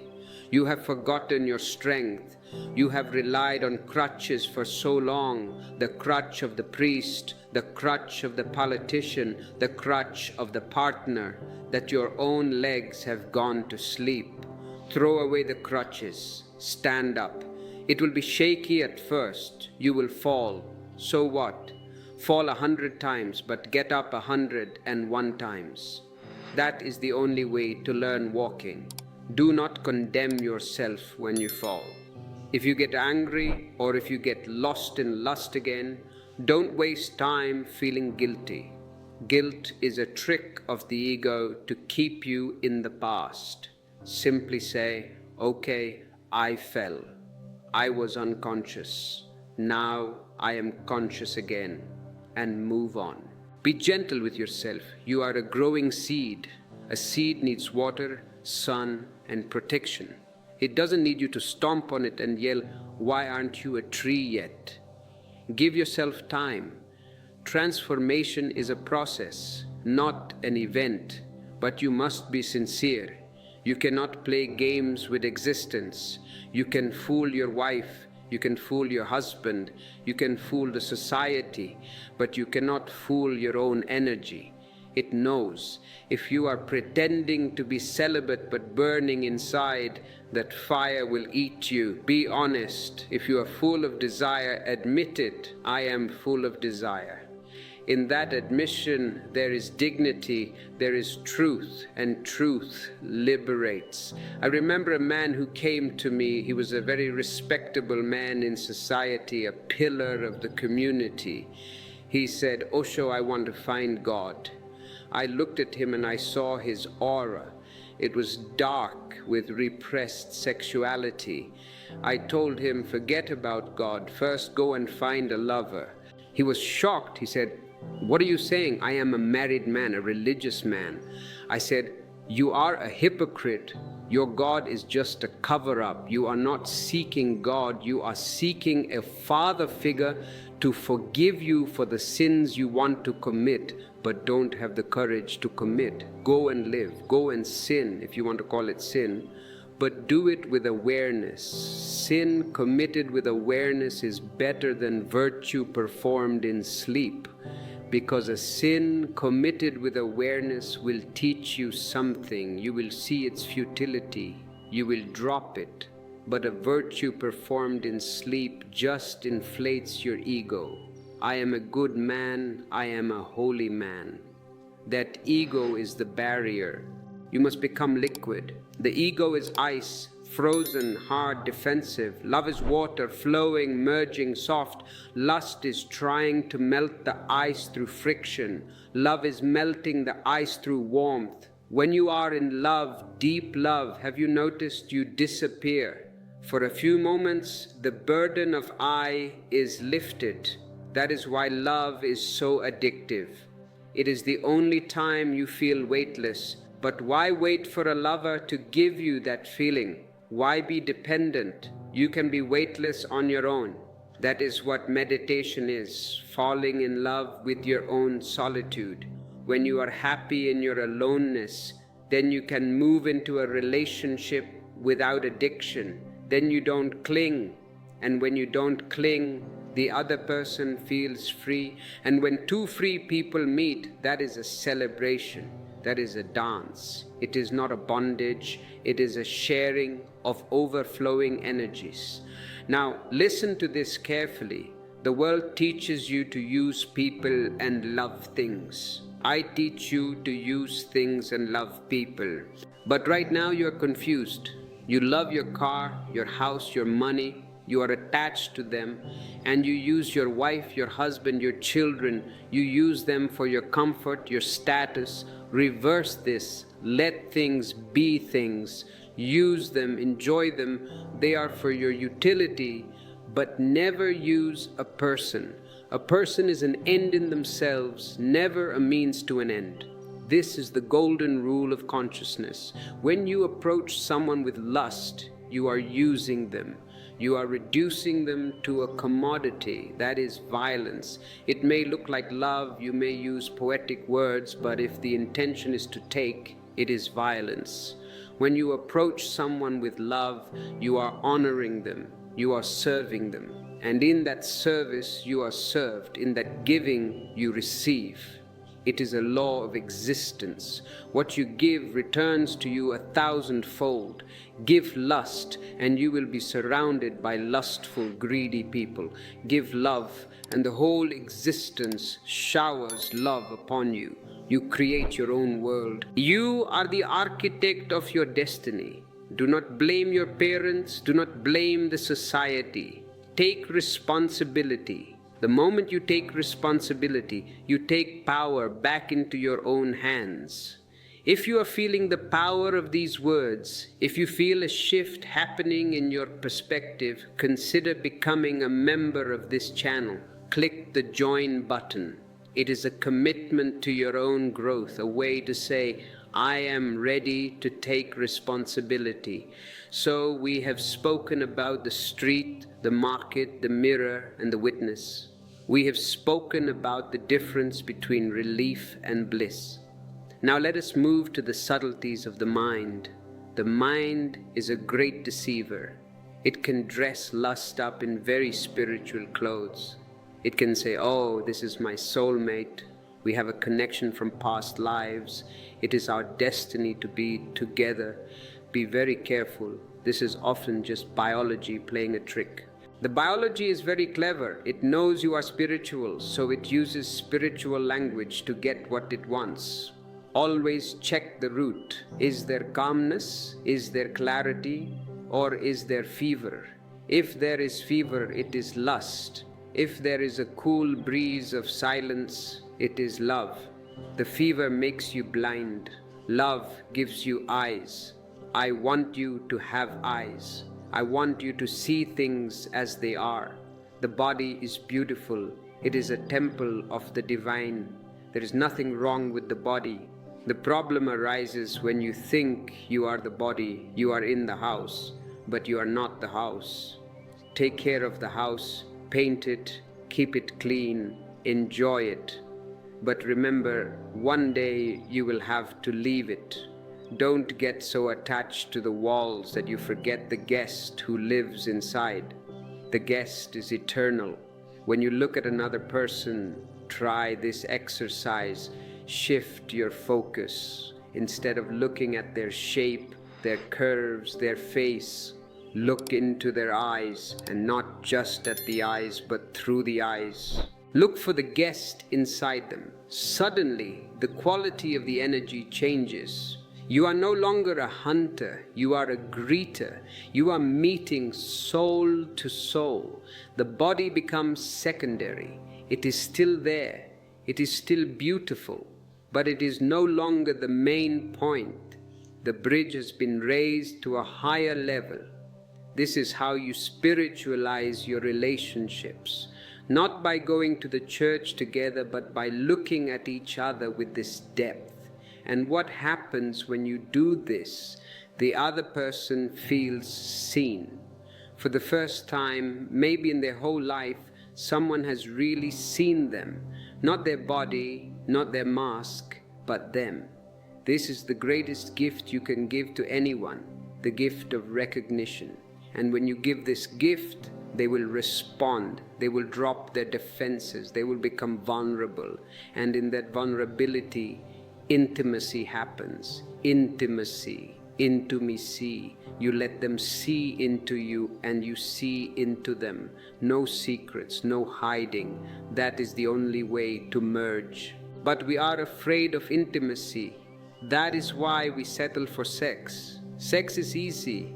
You have forgotten your strength. You have relied on crutches for so long. The crutch of the priest, the crutch of the politician, the crutch of the partner, that your own legs have gone to sleep. Throw away the crutches. Stand up. It will be shaky at first. You will fall. So what? Fall 100 times, but get up 101 times. That is the only way to learn walking. Do not condemn yourself when you fall. If you get angry or if you get lost in lust again, don't waste time feeling guilty. Guilt is a trick of the ego to keep you in the past. Simply say, okay, I fell. I was unconscious. Now I am conscious again, and move on. Be gentle with yourself. You are a growing seed. A seed needs water, sun, and protection. It doesn't need you to stomp on it and yell, why aren't you a tree yet? Give yourself time. Transformation is a process, not an event, but you must be sincere. You cannot play games with existence. You can fool your wife, you can fool your husband, you can fool the society, but you cannot fool your own energy. It knows. If you are pretending to be celibate but burning inside, that fire will eat you. Be honest. If you are full of desire, admit it. I am full of desire. In that admission, there is dignity, there is truth, and truth liberates. I remember a man who came to me. He was a very respectable man in society, a pillar of the community. He said, Osho, I want to find God. I looked at him and I saw his aura. It was dark with repressed sexuality. I told him, forget about God. First go and find a lover. He was shocked. He said, what are you saying? I am a married man, a religious man. I said, you are a hypocrite. Your God is just a cover-up. You are not seeking God. You are seeking a father figure to forgive you for the sins you want to commit, but don't have the courage to commit. Go and live. Go and sin, if you want to call it sin, but do it with awareness. Sin committed with awareness is better than virtue performed in sleep, because a sin committed with awareness will teach you something. You will see its futility. You will drop it. But a virtue performed in sleep just inflates your ego. I am a good man. I am a holy man. That ego is the barrier. You must become liquid. The ego is ice, frozen, hard, defensive. Love is water, flowing, merging, soft. Lust is trying to melt the ice through friction. Love is melting the ice through warmth. When you are in love, deep love, have you noticed you disappear? For a few moments, the burden of I is lifted. That is why love is so addictive. It is the only time you feel weightless. But why wait for a lover to give you that feeling? Why be dependent? You can be weightless on your own. That is what meditation is, falling in love with your own solitude. When you are happy in your aloneness, then you can move into a relationship without addiction. Then you don't cling. And when you don't cling, the other person feels free. And when two free people meet, that is a celebration. That is a dance. It is not a bondage. It is a sharing of overflowing energies. Now, listen to this carefully. The world teaches you to use people and love things. I teach you to use things and love people. But right now you're confused. You love your car, your house, your money. You are attached to them, and you use your wife, your husband, your children. You use them for your comfort, your status. Reverse this. Let things be things. Use them, enjoy them. They are for your utility, but never use a person. A person is an end in themselves, never a means to an end. This is the golden rule of consciousness. When you approach someone with lust, you are using them. You are reducing them to a commodity, that is violence. It may look like love, you may use poetic words, but if the intention is to take, it is violence. When you approach someone with love, you are honoring them, you are serving them. And in that service, you are served. In that giving, you receive. It is a law of existence. What you give returns to you 1,000-fold. Give lust, and you will be surrounded by lustful, greedy people. Give love, and the whole existence showers love upon you. You create your own world. You are the architect of your destiny. Do not blame your parents. Do not blame the society. Take responsibility. The moment you take responsibility, you take power back into your own hands. If you are feeling the power of these words, if you feel a shift happening in your perspective, consider becoming a member of this channel. Click the join button. It is a commitment to your own growth, a way to say, I am ready to take responsibility. So we have spoken about the street, the market, the mirror, and the witness. We have spoken about the difference between relief and bliss. Now let us move to the subtleties of the mind. The mind is a great deceiver. It can dress lust up in very spiritual clothes. It can say, oh, this is my soulmate. We have a connection from past lives. It is our destiny to be together. Be very careful. This is often just biology playing a trick. The biology is very clever. It knows you are spiritual, so it uses spiritual language to get what it wants. Always check the root. Is there calmness? Is there clarity? Or is there fever? If there is fever, it is lust. If there is a cool breeze of silence, it is love. The fever makes you blind. Love gives you eyes. I want you to have eyes. I want you to see things as they are. The body is beautiful. It is a temple of the divine. There is nothing wrong with the body. The problem arises when you think you are the body, you are in the house, but you are not the house. Take care of the house, paint it, keep it clean, enjoy it. But remember, one day you will have to leave it. Don't get so attached to the walls that you forget the guest who lives inside. The guest is eternal. When you look at another person, try this exercise. Shift your focus. Instead of looking at their shape, their curves, their face, look into their eyes, and not just at the eyes, but through the eyes. Look for the guest inside them. Suddenly, the quality of the energy changes. You are no longer a hunter, you are a greeter. You are meeting soul to soul. The body becomes secondary. It is still there. It is still beautiful, but it is no longer the main point. The bridge has been raised to a higher level. This is how you spiritualize your relationships. not by going to the church together, but by looking at each other with this depth. And what happens when you do this? The other person feels seen. For the first time, maybe in their whole life, someone has really seen them. Not their body, not their mask, but them. This is the greatest gift you can give to anyone, the gift of recognition. And when you give this gift, they will respond, they will drop their defenses, they will become vulnerable. And in that vulnerability, intimacy happens. Intimacy. You let them see into you and you see into them. No secrets, no hiding. That is the only way to merge. But we are afraid of intimacy. That is why we settle for sex. Sex is easy.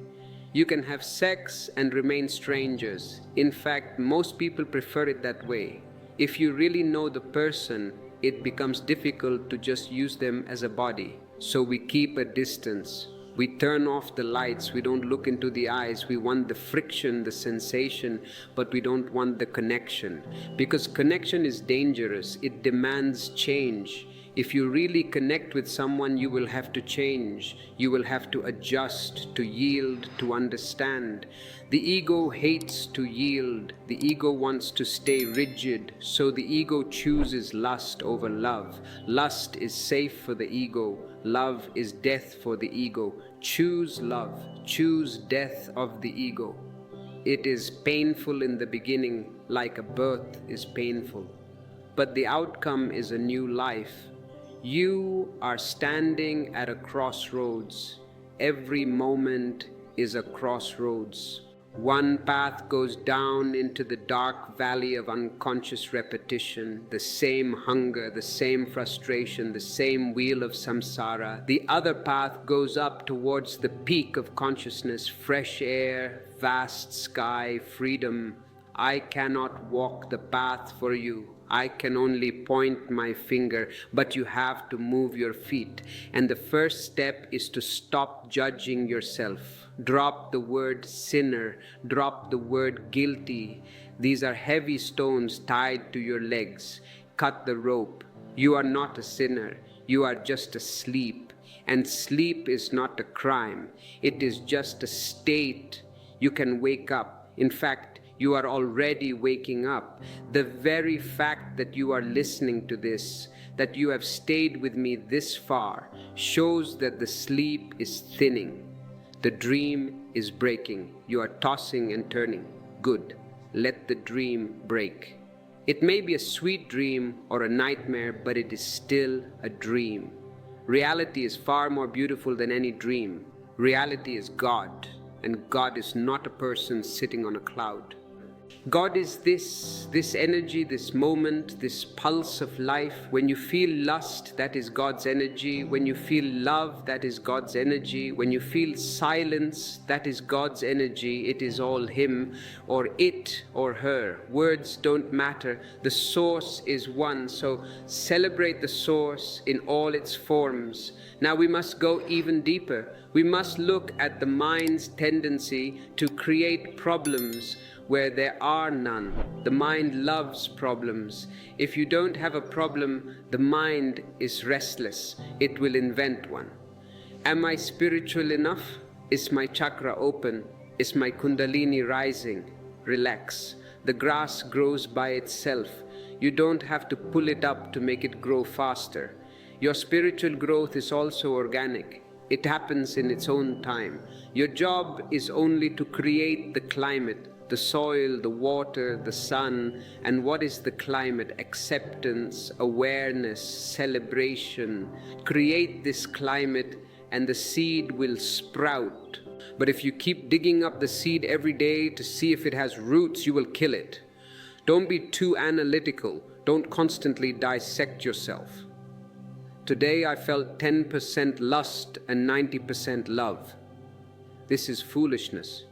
You can have sex and remain strangers. In fact, most people prefer it that way. If you really know the person, it becomes difficult to just use them as a body. So we keep a distance. We turn off the lights, we don't look into the eyes, we want the friction, the sensation, but we don't want the connection. Because connection is dangerous, it demands change. If you really connect with someone, you will have to change. You will have to adjust, to yield, to understand. The ego hates to yield. The ego wants to stay rigid. So the ego chooses lust over love. Lust is safe for the ego. Love is death for the ego. Choose love. Choose death of the ego. It is painful in the beginning, like a birth is painful. But the outcome is a new life. You are standing at a crossroads. Every moment is a crossroads. One path goes down into the dark valley of unconscious repetition, the same hunger, the same frustration, the same wheel of samsara. The other path goes up towards the peak of consciousness, fresh air, vast sky, freedom. I cannot walk the path for you. I can only point my finger, but you have to move your feet. And the first step is to stop judging yourself. Drop the word sinner, drop the word guilty. These are heavy stones tied to your legs. Cut the rope. You are not a sinner, you are just asleep. And sleep is not a crime, it is just a state. You can wake up. In fact, you are already waking up. The very fact that you are listening to this, that you have stayed with me this far, shows that the sleep is thinning. The dream is breaking. You are tossing and turning. Good. Let the dream break. It may be a sweet dream or a nightmare, but it is still a dream. Reality is far more beautiful than any dream. Reality is God, and God is not a person sitting on a cloud. God is this energy, this moment, this pulse of life. When you feel lust, that is God's energy. When you feel love, that is God's energy. When you feel silence, that is God's energy. It is all Him or it or her. Words don't matter. The source is one. So celebrate the source in all its forms. Now we must go even deeper. We must look at the mind's tendency to create problems where there are none. The mind loves problems. If you don't have a problem, the mind is restless. It will invent one. Am I spiritual enough? Is my chakra open? Is my kundalini rising? Relax. The grass grows by itself. You don't have to pull it up to make it grow faster. Your spiritual growth is also organic. It happens in its own time. Your job is only to create the climate, the soil, the water, the sun. And what is the climate? Acceptance, awareness, celebration. Create this climate and the seed will sprout. But if you keep digging up the seed every day to see if it has roots, you will kill it. Don't be too analytical. Don't constantly dissect yourself. Today I felt 10% lust and 90% love. This is foolishness.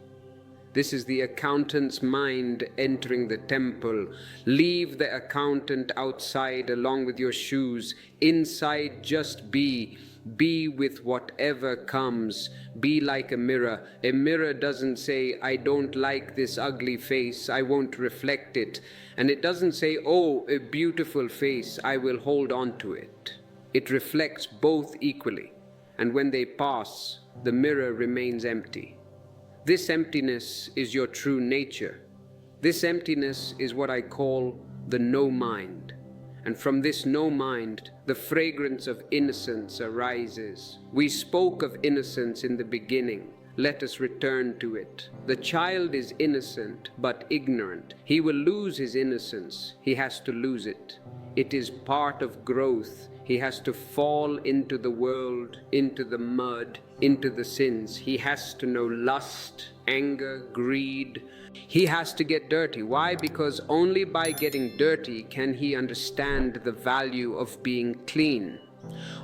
This is the accountant's mind entering the temple. Leave the accountant outside along with your shoes. Inside, just be. Be with whatever comes. Be like a mirror. A mirror doesn't say, I don't like this ugly face, I won't reflect it. And it doesn't say, oh, a beautiful face, I will hold on to it. It reflects both equally. And when they pass, the mirror remains empty. This emptiness is your true nature. This emptiness is what I call the no mind. And from this no mind, the fragrance of innocence arises. We spoke of innocence in the beginning. Let us return to it. The child is innocent but ignorant. He will lose his innocence. He has to lose it. It is part of growth. He has to fall into the world, into the mud, into the sins. He has to know lust, anger, greed. He has to get dirty. Why? Because only by getting dirty can he understand the value of being clean.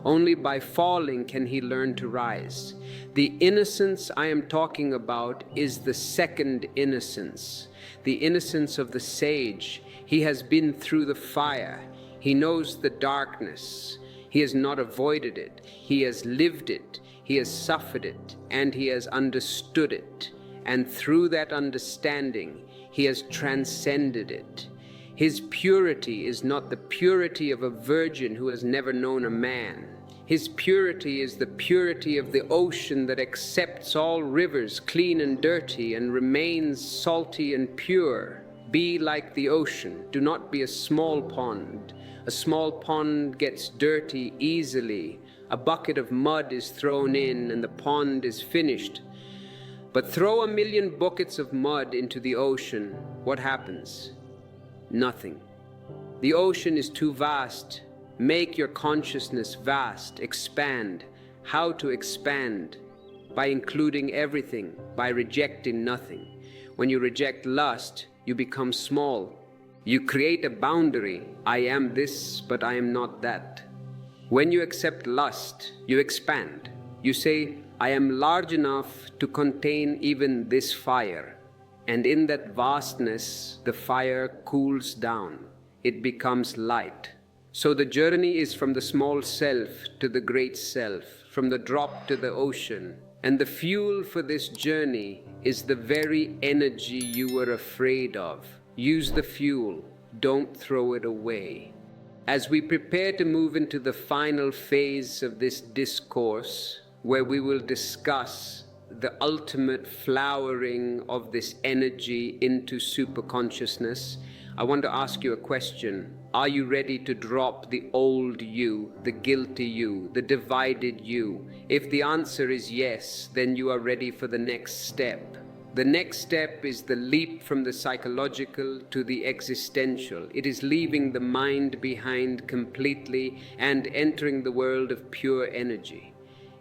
Only by falling can he learn to rise. The innocence I am talking about is the second innocence, the innocence of the sage. He has been through the fire. He knows the darkness. He has not avoided it. He has lived it. He has suffered it, and he has understood it. And through that understanding, he has transcended it. His purity is not the purity of a virgin who has never known a man. His purity is the purity of the ocean that accepts all rivers, clean and dirty, and remains salty and pure. Be like the ocean. Do not be a small pond. A small pond gets dirty easily. A bucket of mud is thrown in and the pond is finished. But throw 1,000,000 buckets of mud into the ocean, what happens? Nothing. The ocean is too vast. Make your consciousness vast, expand. How to expand? By including everything, by rejecting nothing. When you reject lust, you become small. You create a boundary. I am this, but I am not that. When you accept lust, you expand. You say, I am large enough to contain even this fire. And in that vastness, the fire cools down. It becomes light. So the journey is from the small self to the great self, from the drop to the ocean. And the fuel for this journey is the very energy you were afraid of. Use the fuel. Don't throw it away. As we prepare to move into the final phase of this discourse, where we will discuss the ultimate flowering of this energy into superconsciousness, I want to ask you a question. Are you ready to drop the old you, the guilty you, the divided you? If the answer is yes, then you are ready for the next step. The next step is the leap from the psychological to the existential. It is leaving the mind behind completely and entering the world of pure energy.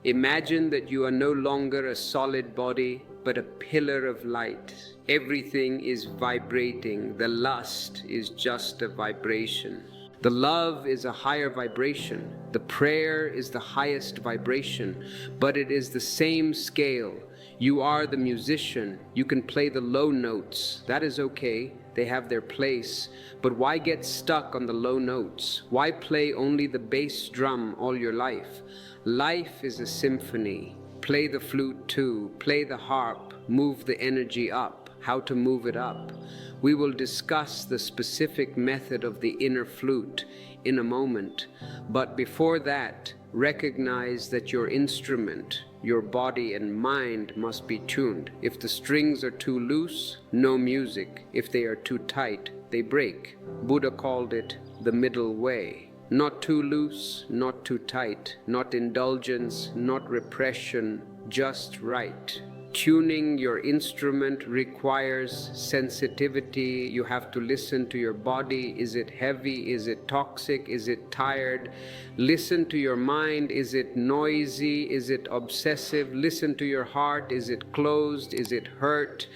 Imagine that you are no longer a solid body, but a pillar of light. Everything is vibrating. The lust is just a vibration. The love is a higher vibration. The prayer is the highest vibration, but it is the same scale. You are the musician. You can play the low notes. That is okay. They have their place. But why get stuck on the low notes? Why play only the bass drum all your life? Life is a symphony. Play the flute too. Play the harp. Move the energy up. How to move it up. We will discuss the specific method of the inner flute in a moment. But before that, recognize that your instrument, your body and mind must be tuned. If the strings are too loose, no music. If they are too tight, they break. Buddha called it the middle way. Not too loose, not too tight, not indulgence, not repression, just right. Tuning your instrument requires sensitivity. You have to listen to your body. Is it heavy? Is it toxic? Is it tired? Listen to your mind. Is it noisy? Is it obsessive? Listen to your heart. Is it closed? Is it hurt?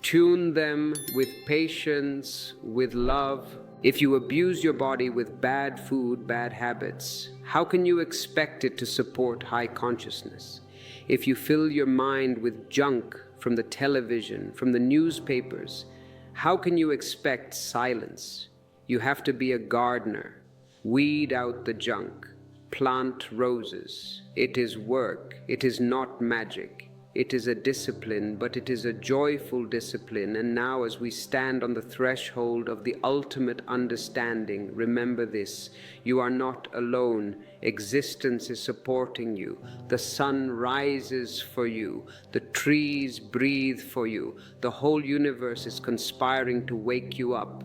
Tune them with patience, with love. If you abuse your body with bad food, bad habits, how can you expect it to support high consciousness? If you fill your mind with junk, from the television, from the newspapers. How can you expect silence? You have to be a gardener. Weed out the junk. Plant roses. It is work. It is not magic. It is a discipline, but it is a joyful discipline. And now, as we stand on the threshold of the ultimate understanding, remember this: you are not alone. Existence is supporting you. The sun rises for you. The trees breathe for you. The whole universe is conspiring to wake you up.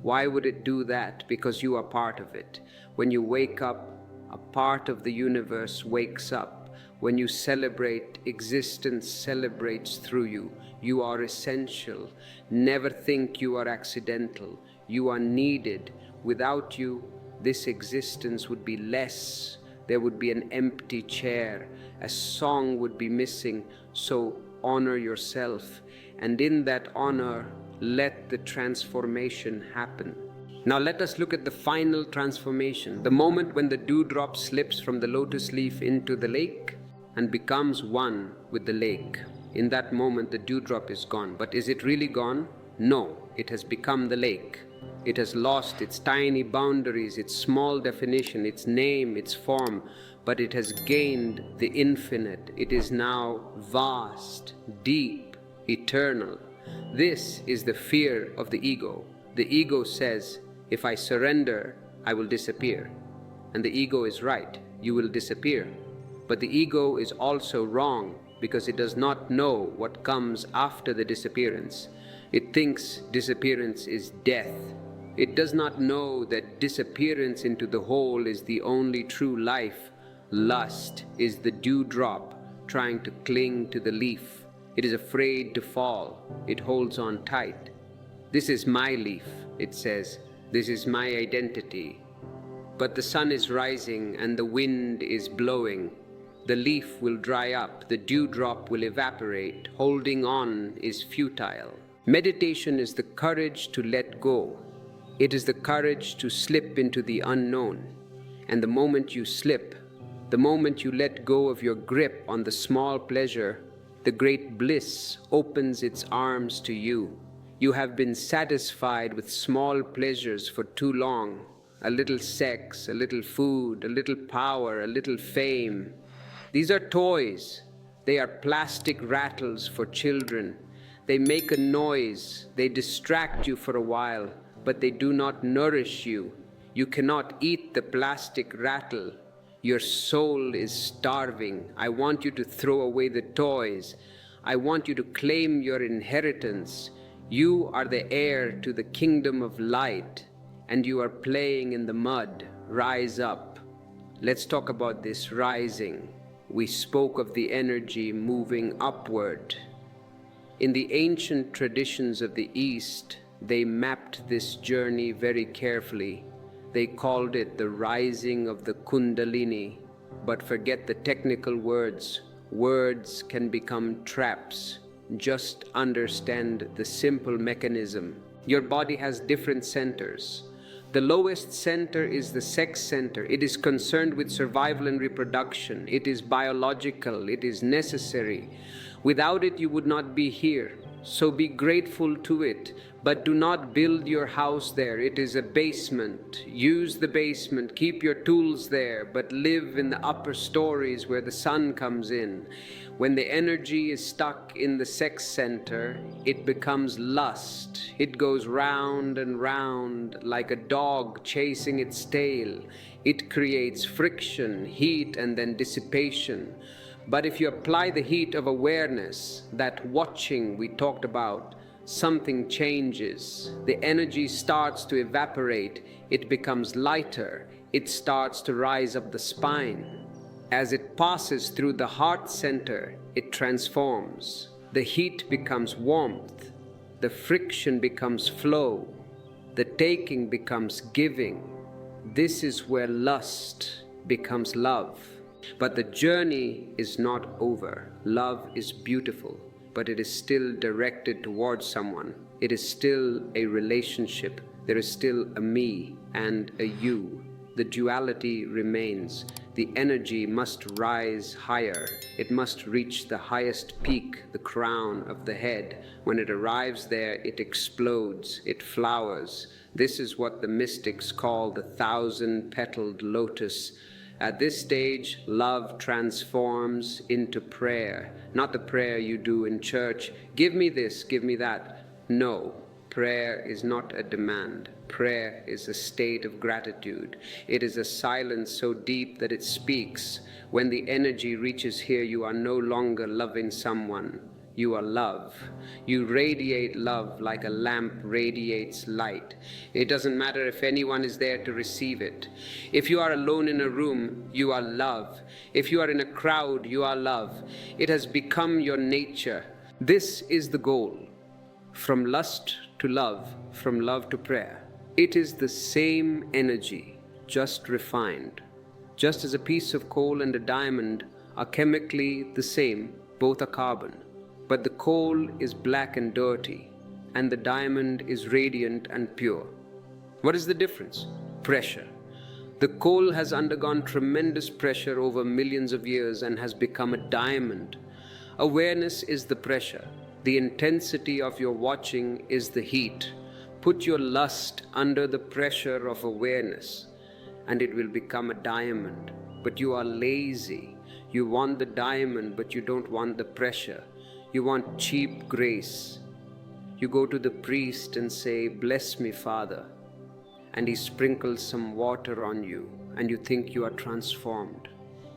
Why would it do that? Because you are part of it. When you wake up, a part of the universe wakes up. When you celebrate, existence celebrates through you. You are essential. Never think you are accidental. You are needed. Without you, this existence would be less. There would be an empty chair. A song would be missing. So honor yourself. And in that honor, let the transformation happen. Now let us look at the final transformation, the moment when the dewdrop slips from the lotus leaf into the lake and becomes one with the lake. In that moment, the dewdrop is gone. But is it really gone? No, it has become the lake. It has lost its tiny boundaries, its small definition, its name, its form, but it has gained the infinite. It is now vast, deep, eternal. This is the fear of the ego. The ego says, if I surrender, I will disappear. And the ego is right, you will disappear. But the ego is also wrong because it does not know what comes after the disappearance. It thinks disappearance is death. It does not know that disappearance into the whole is the only true life. Lust is the dewdrop trying to cling to the leaf. It is afraid to fall. It holds on tight. This is my leaf, it says. This is my identity. But the sun is rising and the wind is blowing. The leaf will dry up, the dewdrop will evaporate. Holding on is futile. Meditation is the courage to let go. It is the courage to slip into the unknown. And the moment you slip, the moment you let go of your grip on the small pleasure, the great bliss opens its arms to you. You have been satisfied with small pleasures for too long. A little sex, a little food, a little power, a little fame. These are toys. They are plastic rattles for children. They make a noise. They distract you for a while, but they do not nourish you. You cannot eat the plastic rattle. Your soul is starving. I want you to throw away the toys. I want you to claim your inheritance. You are the heir to the kingdom of light, and you are playing in the mud. Rise up. Let's talk about this rising. We spoke of the energy moving upward. In the ancient traditions of the East, they mapped this journey very carefully. They called it the rising of the Kundalini. But forget the technical words. Words can become traps. Just understand the simple mechanism. Your body has different centers. The lowest center is the sex center. It is concerned with survival and reproduction. It is biological. It is necessary. Without it, you would not be here. So be grateful to it, but do not build your house there. It is a basement. Use the basement. Keep your tools there, but live in the upper stories where the sun comes in. When the energy is stuck in the sex center, it becomes lust. It goes round and round like a dog chasing its tail. It creates friction, heat, and then dissipation. But if you apply the heat of awareness, that watching we talked about, something changes. The energy starts to evaporate. It becomes lighter. It starts to rise up the spine. As it passes through the heart center, it transforms. The heat becomes warmth. The friction becomes flow. The taking becomes giving. This is where lust becomes love. But the journey is not over. Love is beautiful, but it is still directed towards someone. It is still a relationship. There is still a me and a you. The duality remains. the energy must rise higher. It must reach the highest peak, the crown of the head. When it arrives there, it explodes, it flowers. This is what the mystics call the 1,000-petaled lotus. At this stage, love transforms into prayer. Not the prayer you do in church, give me this, give me that. No, prayer is not a demand. Prayer is a state of gratitude. It is a silence so deep that it speaks. When the energy reaches here, you are no longer loving someone. You are love. You radiate love like a lamp radiates light. It doesn't matter if anyone is there to receive it. If you are alone in a room, you are love. If you are in a crowd, you are love. It has become your nature. This is the goal. From lust to love, from love to prayer. It is the same energy, just refined. Just as a piece of coal and a diamond are chemically the same, both are carbon. But the coal is black and dirty, and the diamond is radiant and pure. What is the difference? Pressure. The coal has undergone tremendous pressure over millions of years and has become a diamond. Awareness is the pressure. The intensity of your watching is the heat. Put your lust under the pressure of awareness, and it will become a diamond. But you are lazy. You want the diamond, but you don't want the pressure. You want cheap grace. You go to the priest and say, "Bless me, Father," and he sprinkles some water on you, and you think you are transformed.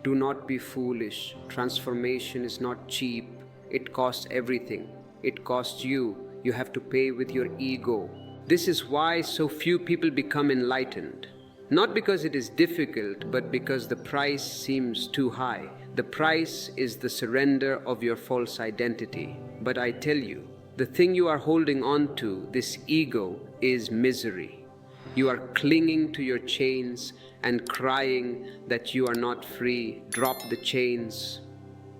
Do not be foolish. Transformation is not cheap. It costs everything. It costs you. You have to pay with your ego. This is why so few people become enlightened. Not because it is difficult, but because the price seems too high. The price is the surrender of your false identity. But I tell you, the thing you are holding on to, this ego, is misery. You are clinging to your chains and crying that you are not free. Drop the chains.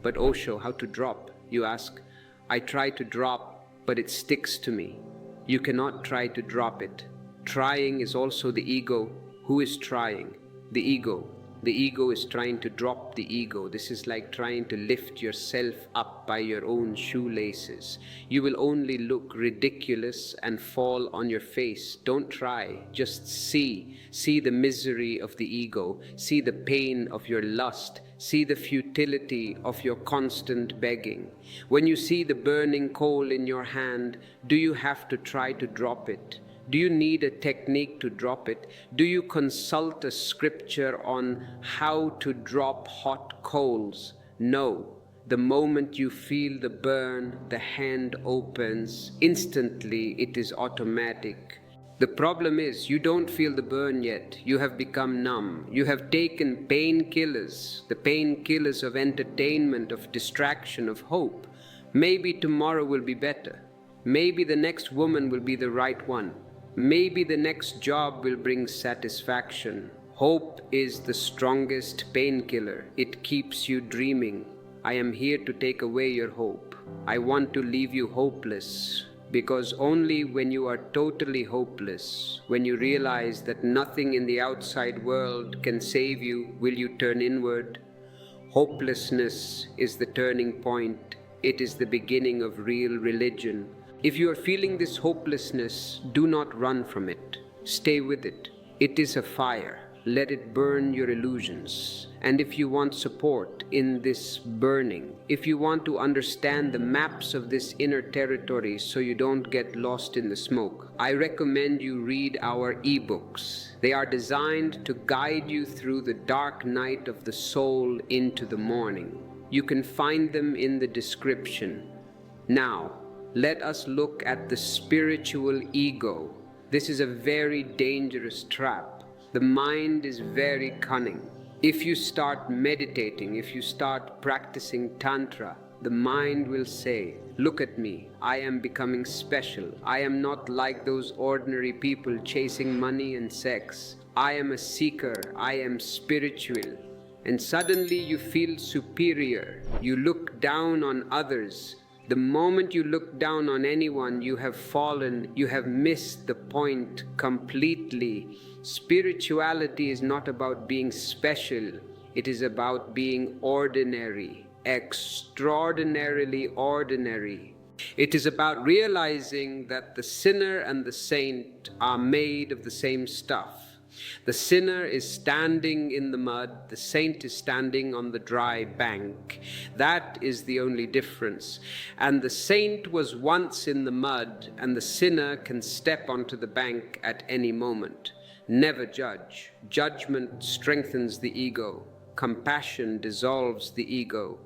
But Osho, how to drop? You ask. I try to drop, but it sticks to me. You cannot try to drop it. Trying is also the ego. Who is trying? The ego. The ego is trying to drop the ego. This is like trying to lift yourself up by your own shoelaces. You will only look ridiculous and fall on your face. Don't try. Just see. See the misery of the ego. See the pain of your lust. See the futility of your constant begging. When you see the burning coal in your hand, do you have to try to drop it? Do you need a technique to drop it? Do you consult a scripture on how to drop hot coals? No. The moment you feel the burn, the hand opens. Instantly, it is automatic. The problem is, you don't feel the burn yet. You have become numb. You have taken painkillers, the painkillers of entertainment, of distraction, of hope. Maybe tomorrow will be better. Maybe the next woman will be the right one. Maybe the next job will bring satisfaction. Hope is the strongest painkiller. It keeps you dreaming. I am here to take away your hope. I want to leave you hopeless. Because only when you are totally hopeless, when you realize that nothing in the outside world can save you, will you turn inward. Hopelessness is the turning point. It is the beginning of real religion. If you are feeling this hopelessness, do not run from it. Stay with it. It is a fire. Let it burn your illusions. And if you want support in this burning, if you want to understand the maps of this inner territory so you don't get lost in the smoke, I recommend you read our ebooks. They are designed to guide you through the dark night of the soul into the morning. You can find them in the description. Now, let us look at the spiritual ego. This is a very dangerous trap. The mind is very cunning. If you start meditating, if you start practicing tantra, the mind will say, "Look at me, I am becoming special. I am not like those ordinary people chasing money and sex. I am a seeker, I am spiritual." And suddenly you feel superior. You look down on others. The moment you look down on anyone, you have fallen, you have missed the point completely. Spirituality is not about being special. It is about being ordinary, extraordinarily ordinary. It is about realizing that the sinner and the saint are made of the same stuff. The sinner is standing in the mud, the saint is standing on the dry bank. That is the only difference. And the saint was once in the mud, and the sinner can step onto the bank at any moment. Never judge. Judgment strengthens the ego. Compassion dissolves the ego.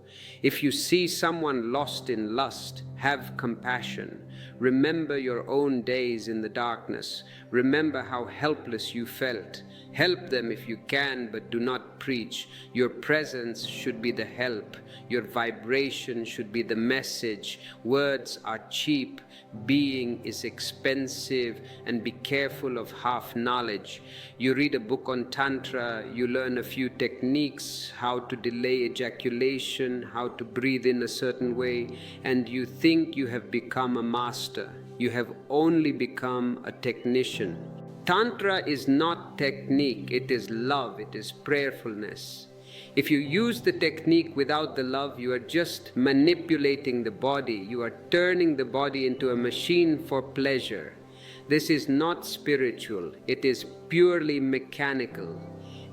If you see someone lost in lust, have compassion. Remember your own days in the darkness. Remember how helpless you felt. Help them if you can, but do not preach. Your presence should be the help. Your vibration should be the message. Words are cheap. Being is expensive, and be careful of half knowledge. You read a book on tantra, you learn a few techniques, how to delay ejaculation, how to breathe in a certain way, and you think you have become a master. You have only become a technician. Tantra is not technique, it is love, it is prayerfulness. If you use the technique without the love, you are just manipulating the body. You are turning the body into a machine for pleasure. This is not spiritual. It is purely mechanical,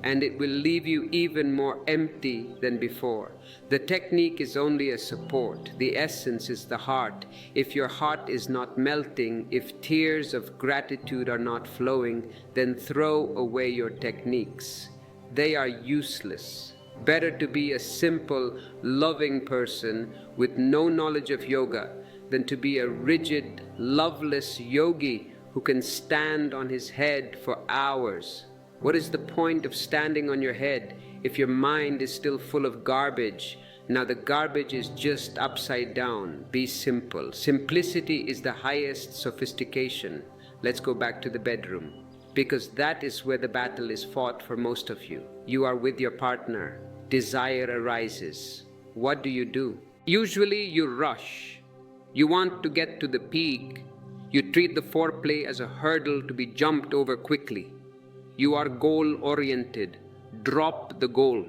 and it will leave you even more empty than before. The technique is only a support. The essence is the heart. If your heart is not melting, if tears of gratitude are not flowing, then throw away your techniques. They are useless. Better to be a simple, loving person with no knowledge of yoga than to be a rigid, loveless yogi who can stand on his head for hours. What is the point of standing on your head if your mind is still full of garbage? Now the garbage is just upside down. Be simple. Simplicity is the highest sophistication. Let's go back to the bedroom, because that is where the battle is fought for most of you. You are with your partner. Desire arises. What do? Usually you rush. You want to get to the peak. You treat the foreplay as a hurdle to be jumped over quickly. You are goal-oriented. Drop the goal.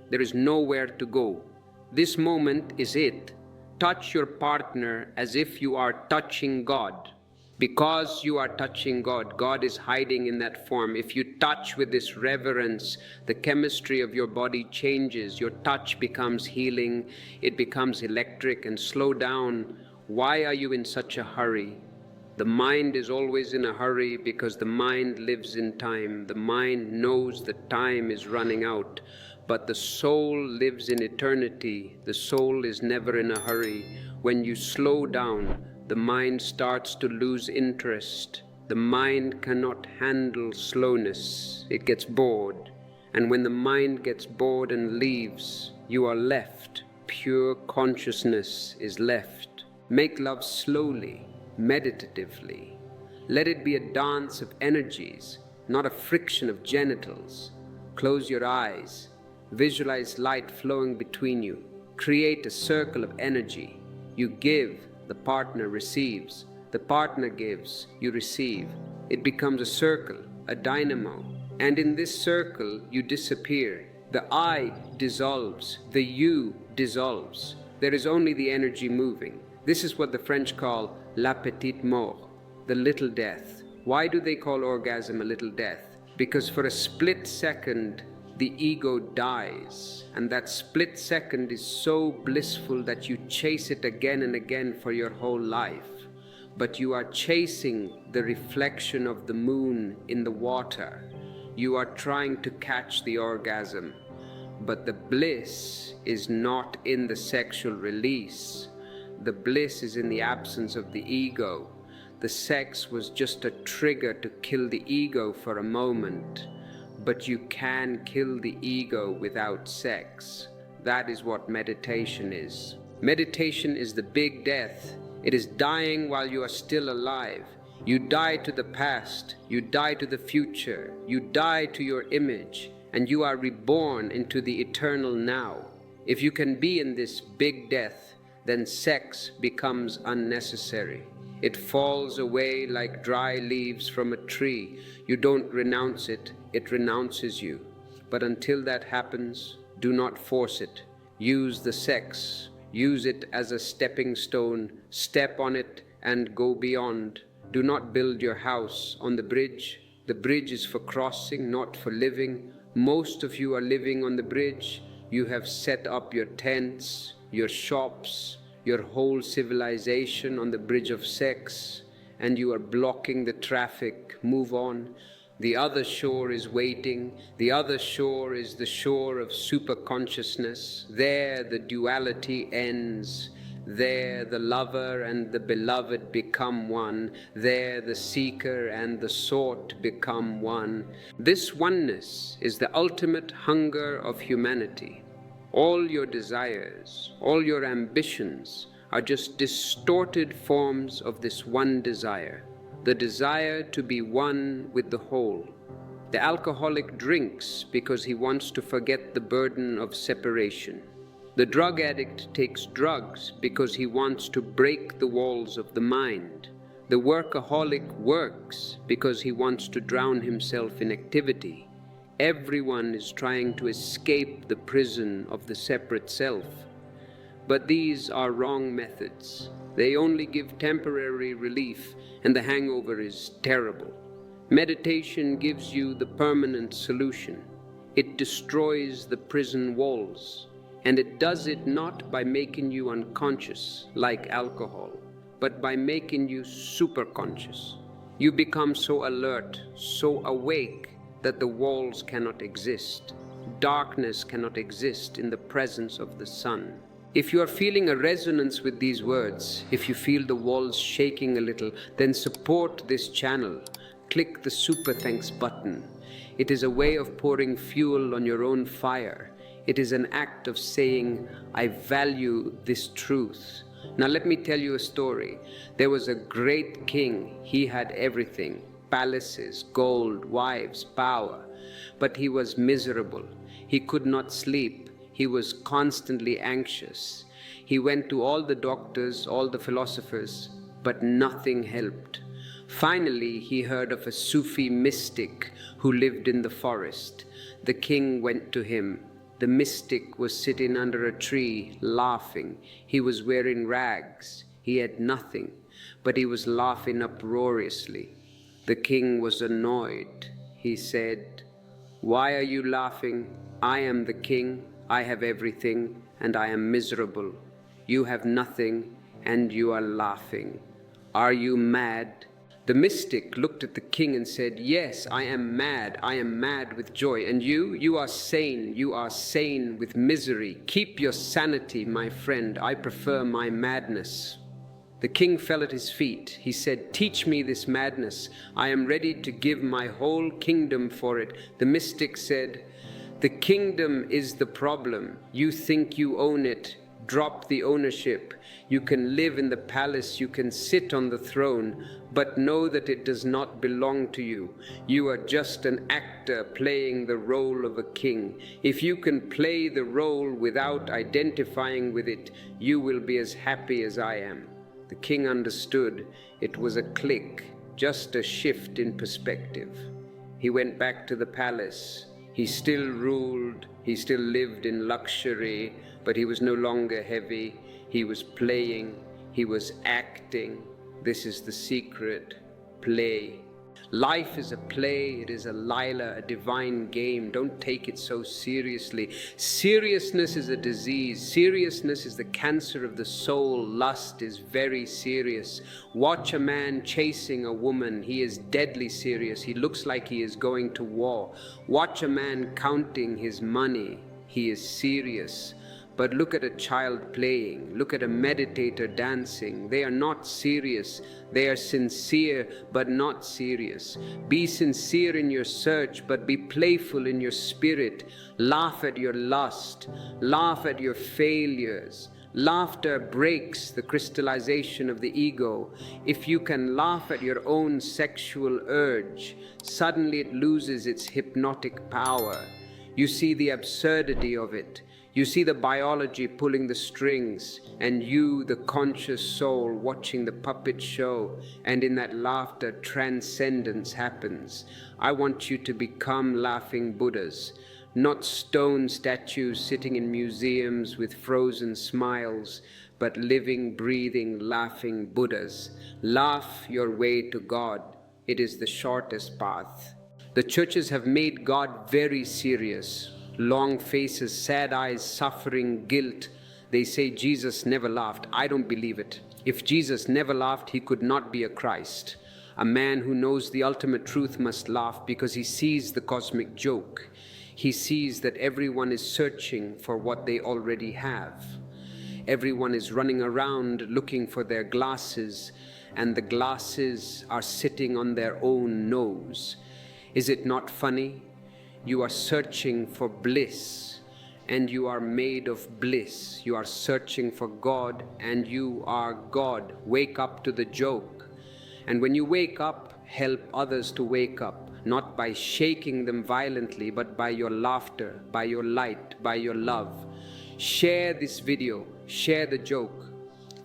There is nowhere to go. This moment is it. Touch your partner as if you are touching God. Because you are touching God, God is hiding in that form. If you touch with this reverence, the chemistry of your body changes. Your touch becomes healing. It becomes electric. And slow down. Why are you in such a hurry? The mind is always in a hurry because the mind lives in time. The mind knows that time is running out. But the soul lives in eternity. The soul is never in a hurry. When you slow down, the mind starts to lose interest. The mind cannot handle slowness. It gets bored. And when the mind gets bored and leaves, you are left. Pure consciousness is left. Make love slowly, meditatively. Let it be a dance of energies, not a friction of genitals. Close your eyes. Visualize light flowing between you. Create a circle of energy. You give. The partner receives. The partner gives. You receive. It becomes a circle, a dynamo. And in this circle, you disappear. The I dissolves. The you dissolves. There is only the energy moving. This is what the French call la petite mort, the little death. Why do they call orgasm a little death? Because for a split second, the ego dies, and that split second is so blissful that you chase it again and again for your whole life. But you are chasing the reflection of the moon in the water. You are trying to catch the orgasm. But the bliss is not in the sexual release. The bliss is in the absence of the ego. The sex was just a trigger to kill the ego for a moment. But you can kill the ego without sex. That is what meditation is. Meditation is the big death. It is dying while you are still alive. You die to the past. You die to the future. You die to your image. And you are reborn into the eternal now. If you can be in this big death, then sex becomes unnecessary. It falls away like dry leaves from a tree. You don't renounce it, it renounces you. But until that happens, Do not force it. Use the sex. Use it as a stepping stone. Step on it and go beyond. Do not build your house on the bridge. The bridge is for crossing, not for living. Most of you are living on the bridge. You have set up your tents, your shops, your whole civilization on the bridge of sex, and you are blocking the traffic. Move on. The other shore is waiting. The other shore is the shore of superconsciousness. There the duality ends. There the lover and the beloved become one. There the seeker and the sought become one. This oneness is the ultimate hunger of humanity. All your desires, all your ambitions are just distorted forms of this one desire, the desire to be one with the whole. The alcoholic drinks because he wants to forget the burden of separation. The drug addict takes drugs because he wants to break the walls of the mind. The workaholic works because he wants to drown himself in activity. Everyone is trying to escape the prison of the separate self. But these are wrong methods. They only give temporary relief, and the hangover is terrible. Meditation gives you the permanent solution. It destroys the prison walls, and it does it not by making you unconscious like alcohol, but by making you superconscious. You become so alert, so awake, that the walls cannot exist. Darkness cannot exist in the presence of the sun. If you are feeling a resonance with these words, if you feel the walls shaking a little, then support this channel. Click the super thanks button. It is a way of pouring fuel on your own fire. It is an act of saying, I value this truth. Now let me tell you a story. There was a great king. He had everything. Palaces, gold, wives, power. But he was miserable. He could not sleep. He was constantly anxious. He went to all the doctors, all the philosophers, but nothing helped. Finally, he heard of a Sufi mystic who lived in the forest. The king went to him. The mystic was sitting under a tree, laughing. He was wearing rags. He had nothing, but he was laughing uproariously. The king was annoyed. He said, "Why are you laughing? I am the king. I have everything, and I am miserable. You have nothing, and you are laughing. Are you mad?" The mystic looked at the king and said, "Yes, I am mad. I am mad with joy. And you are sane. You are sane with misery. Keep your sanity, my friend. I prefer my madness." The king fell at his feet. He said, "Teach me this madness. I am ready to give my whole kingdom for it." The mystic said, "The kingdom is the problem. You think you own it. Drop the ownership. You can live in the palace, you can sit on the throne, but know that it does not belong to you. You are just an actor playing the role of a king. If you can play the role without identifying with it, you will be as happy as I am." The king understood. It was a click, just a shift in perspective. He went back to the palace. He still ruled, he still lived in luxury, but he was no longer heavy. He was playing, he was acting. This is the secret. Play. Life is a play, it is a lila, a divine game. Don't take it so seriously. Seriousness is a disease. Seriousness is the cancer of the soul. Lust is very serious. Watch a man chasing a woman. He is deadly serious. He looks like he is going to war. Watch a man counting his money. He is serious. But look at a child playing, look at a meditator dancing. They are not serious. They are sincere, but not serious. Be sincere in your search, but be playful in your spirit. Laugh at your lust. Laugh at your failures. Laughter breaks the crystallization of the ego. If you can laugh at your own sexual urge, suddenly it loses its hypnotic power. You see the absurdity of it. You see the biology pulling the strings, and you, the conscious soul, watching the puppet show, and in that laughter, transcendence happens. I want you to become laughing Buddhas. not stone statues sitting in museums with frozen smiles, but living, breathing, laughing Buddhas. Laugh your way to God. It is the shortest path. The churches have made God very serious. Long faces, sad eyes, suffering, guilt. They say Jesus never laughed. I don't believe it. If Jesus never laughed, he could not be a Christ. A man who knows the ultimate truth must laugh because he sees the cosmic joke. He sees that everyone is searching for what they already have. Everyone is running around looking for their glasses, and the glasses are sitting on their own nose. Is it not funny? You are searching for bliss, and you are made of bliss. You are searching for God, and you are God. Wake up to the joke. And when you wake up, help others to wake up, not by shaking them violently, but by your laughter, by your light, by your love. Share this video, share the joke.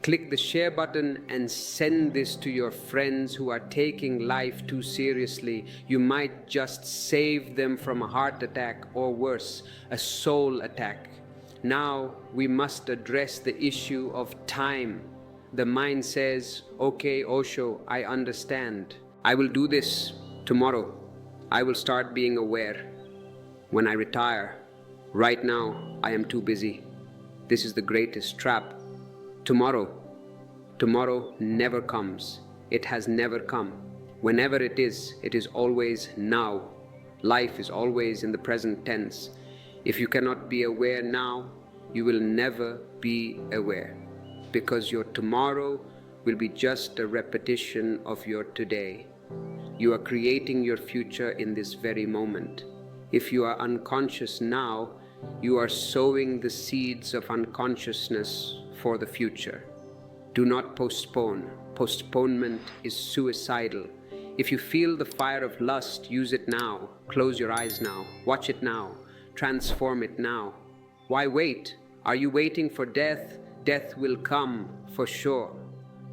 Click the share button and send this to your friends who are taking life too seriously. You might just save them from a heart attack, or worse, a soul attack. Now we must address the issue of time. The mind says, okay, Osho, I understand. I will do this tomorrow. I will start being aware when I retire. Right now, I am too busy. This is the greatest trap. Tomorrow never comes. It has never come. Whenever it is always now. Life is always in the present tense. If you cannot be aware now, you will never be aware, because your tomorrow will be just a repetition of your today. You are creating your future in this very moment. If you are unconscious now, you are sowing the seeds of unconsciousness for the future. Do not postpone. Postponement is suicidal. If you feel the fire of lust, use it now. Close your eyes now. Watch it now. Transform it now. Why wait? Are you waiting for death? Death will come for sure.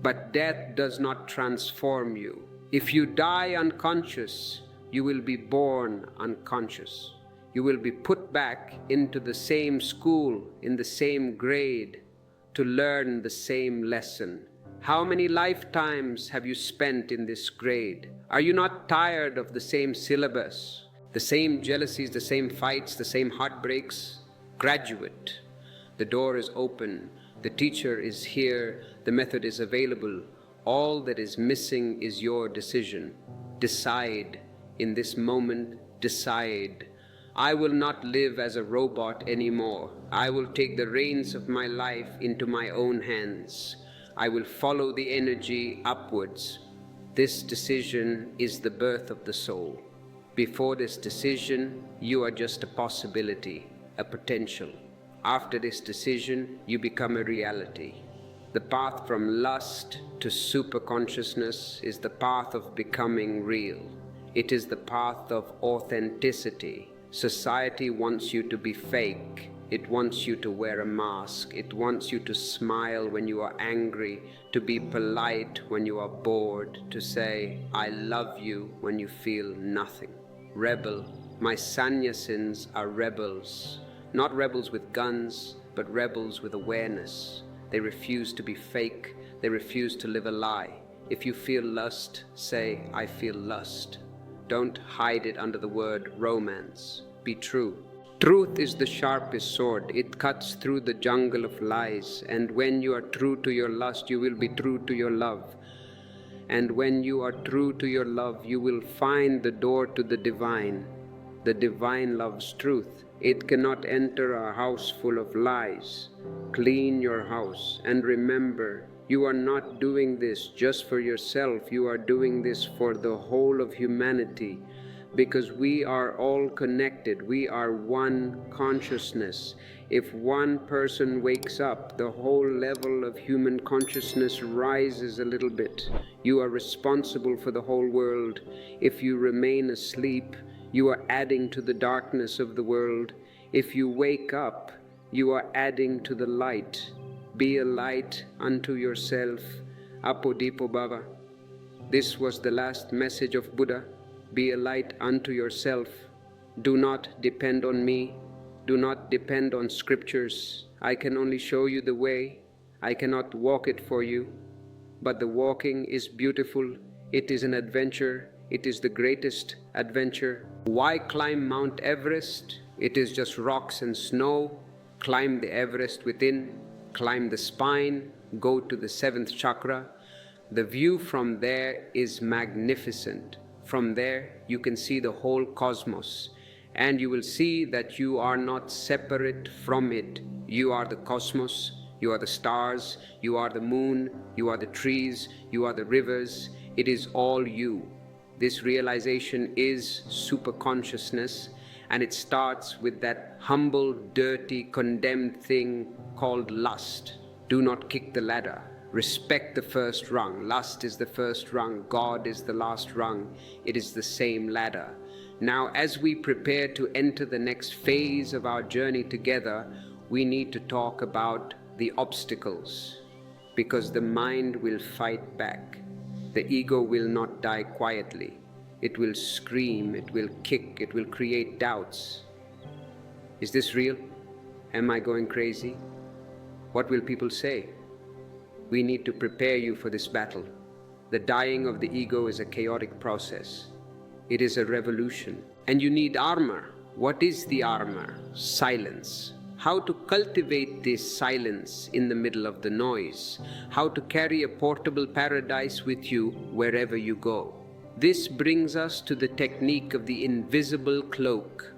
But death does not transform you. If you die unconscious, you will be born unconscious. You will be put back into the same school, in the same grade, to learn the same lesson. How many lifetimes have you spent in this grade? Are you not tired of the same syllabus, the same jealousies, the same fights, the same heartbreaks? Graduate, the door is open, the teacher is here, the method is available. All that is missing is your decision. Decide in this moment, decide. I will not live as a robot anymore. I will take the reins of my life into my own hands. I will follow the energy upwards. This decision is the birth of the soul. Before this decision, you are just a possibility, a potential. After this decision, you become a reality. The path from lust to superconsciousness is the path of becoming real. It is the path of authenticity. Society wants you to be fake. It wants you to wear a mask. It wants you to smile when you are angry, to be polite when you are bored, to say, I love you when you feel nothing. Rebel. My sannyasins are rebels. Not rebels with guns, but rebels with awareness. They refuse to be fake. They refuse to live a lie. If you feel lust, say, I feel lust. Don't hide it under the word romance. Be true. Truth is the sharpest sword. It cuts through the jungle of lies. And when you are true to your lust, you will be true to your love. And when you are true to your love, you will find the door to the divine. The divine loves truth. It cannot enter a house full of lies. Clean your house and remember, you are not doing this just for yourself. You are doing this for the whole of humanity, because we are all connected. We are one consciousness. If one person wakes up, the whole level of human consciousness rises a little bit. You are responsible for the whole world. If you remain asleep, you are adding to the darkness of the world. If you wake up, you are adding to the light. Be a light unto yourself. Apodipo Bhava. This was the last message of Buddha. Be a light unto yourself. Do not depend on me. Do not depend on scriptures. I can only show you the way. I cannot walk it for you. But the walking is beautiful. It is an adventure. It is the greatest adventure. Why climb Mount Everest? It is just rocks and snow. Climb the Everest within. Climb the spine. Go to the seventh chakra. The view from there is magnificent. From there you can see the whole cosmos. And you will see that you are not separate from it. You are the cosmos, you are the stars, you are the moon, you are the trees, you are the rivers. It is all you. This realization is super consciousness, and it starts with that humble, dirty, condemned thing called lust. Do not kick the ladder. Respect the first rung. Lust is the first rung. God is the last rung. It is the same ladder. Now, as we prepare to enter the next phase of our journey together, we need to talk about the obstacles, because the mind will fight back. The ego will not die quietly. It will scream, it will kick, it will create doubts. Is this real? Am I going crazy? What will people say? We need to prepare you for this battle. The dying of the ego is a chaotic process. It is a revolution. And you need armor. What is the armor? Silence. How to cultivate this silence in the middle of the noise. How to carry a portable paradise with you wherever you go. This brings us to the technique of the invisible cloak.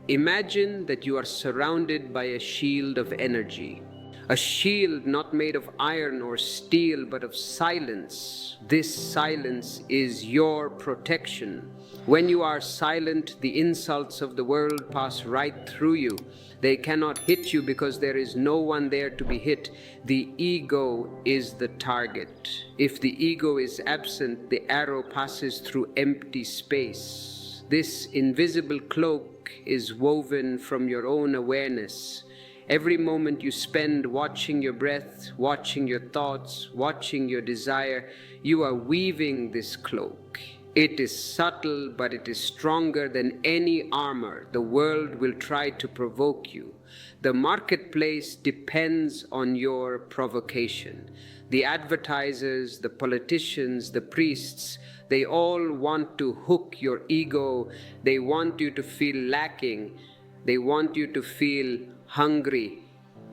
Imagine that you are surrounded by a shield of energy. A shield not made of iron or steel, but of silence. This silence is your protection. When you are silent, the insults of the world pass right through you. They cannot hit you because there is no one there to be hit. The ego is the target. If the ego is absent, the arrow passes through empty space. This invisible cloak is woven from your own awareness. Every moment you spend watching your breath, watching your thoughts, watching your desire, you are weaving this cloak. It is subtle, but it is stronger than any armor the world will try to provoke you. The marketplace depends on your provocation. The advertisers, the politicians, the priests, they all want to hook your ego. They want you to feel lacking. They want you to feel hungry.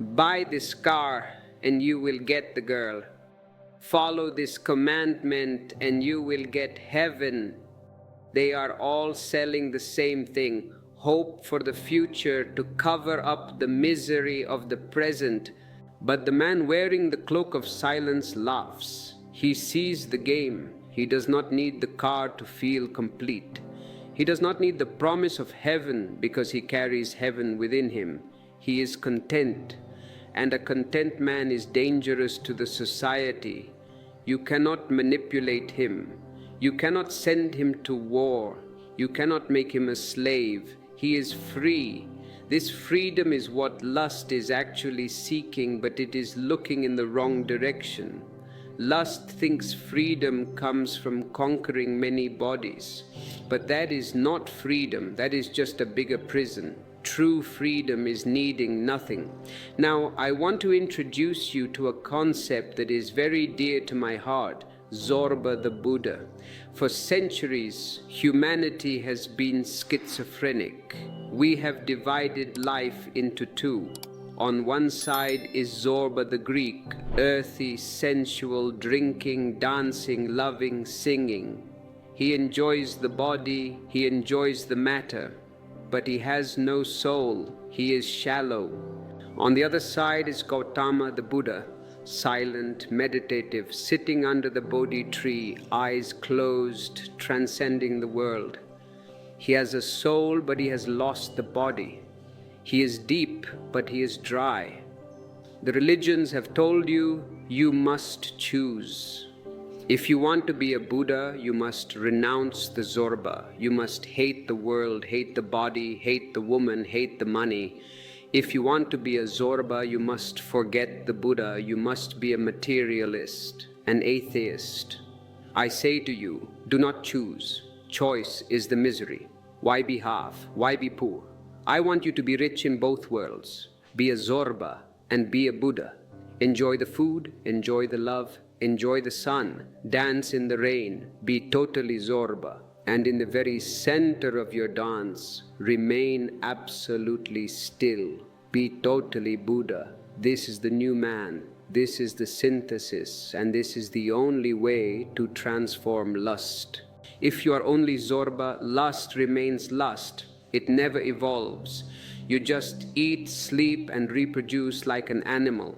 Buy this car and you will get the girl. Follow this commandment and you will get heaven. They are all selling the same thing. Hope for the future to cover up the misery of the present. But the man wearing the cloak of silence laughs. He sees the game. He does not need the car to feel complete. He does not need the promise of heaven because he carries heaven within him. He is content, and a content man is dangerous to the society. You cannot manipulate him. You cannot send him to war. You cannot make him a slave. He is free. This freedom is what lust is actually seeking, but it is looking in the wrong direction. Lust thinks freedom comes from conquering many bodies, but that is not freedom. That is just a bigger prison. True freedom is needing nothing. Now, I want to introduce you to a concept that is very dear to my heart, Zorba the Buddha. For centuries, humanity has been schizophrenic. We have divided life into two. On one side is Zorba the Greek, earthy, sensual, drinking, dancing, loving, singing. He enjoys the body, he enjoys the matter, but he has no soul, he is shallow. On the other side is Gautama the Buddha, silent, meditative, sitting under the Bodhi tree, eyes closed, transcending the world. He has a soul, but he has lost the body. He is deep, but he is dry. The religions have told you, you must choose. If you want to be a Buddha, you must renounce the Zorba. You must hate the world, hate the body, hate the woman, hate the money. If you want to be a Zorba, you must forget the Buddha. You must be a materialist, an atheist. I say to you, do not choose. Choice is the misery. Why be half? Why be poor? I want you to be rich in both worlds. Be a Zorba and be a Buddha. Enjoy the food, enjoy the love, enjoy the sun, dance in the rain, be totally Zorba. And in the very center of your dance, remain absolutely still. Be totally Buddha. This is the new man. This is the synthesis, and this is the only way to transform lust. If you are only Zorba, lust remains lust. It never evolves. You just eat, sleep, and reproduce like an animal.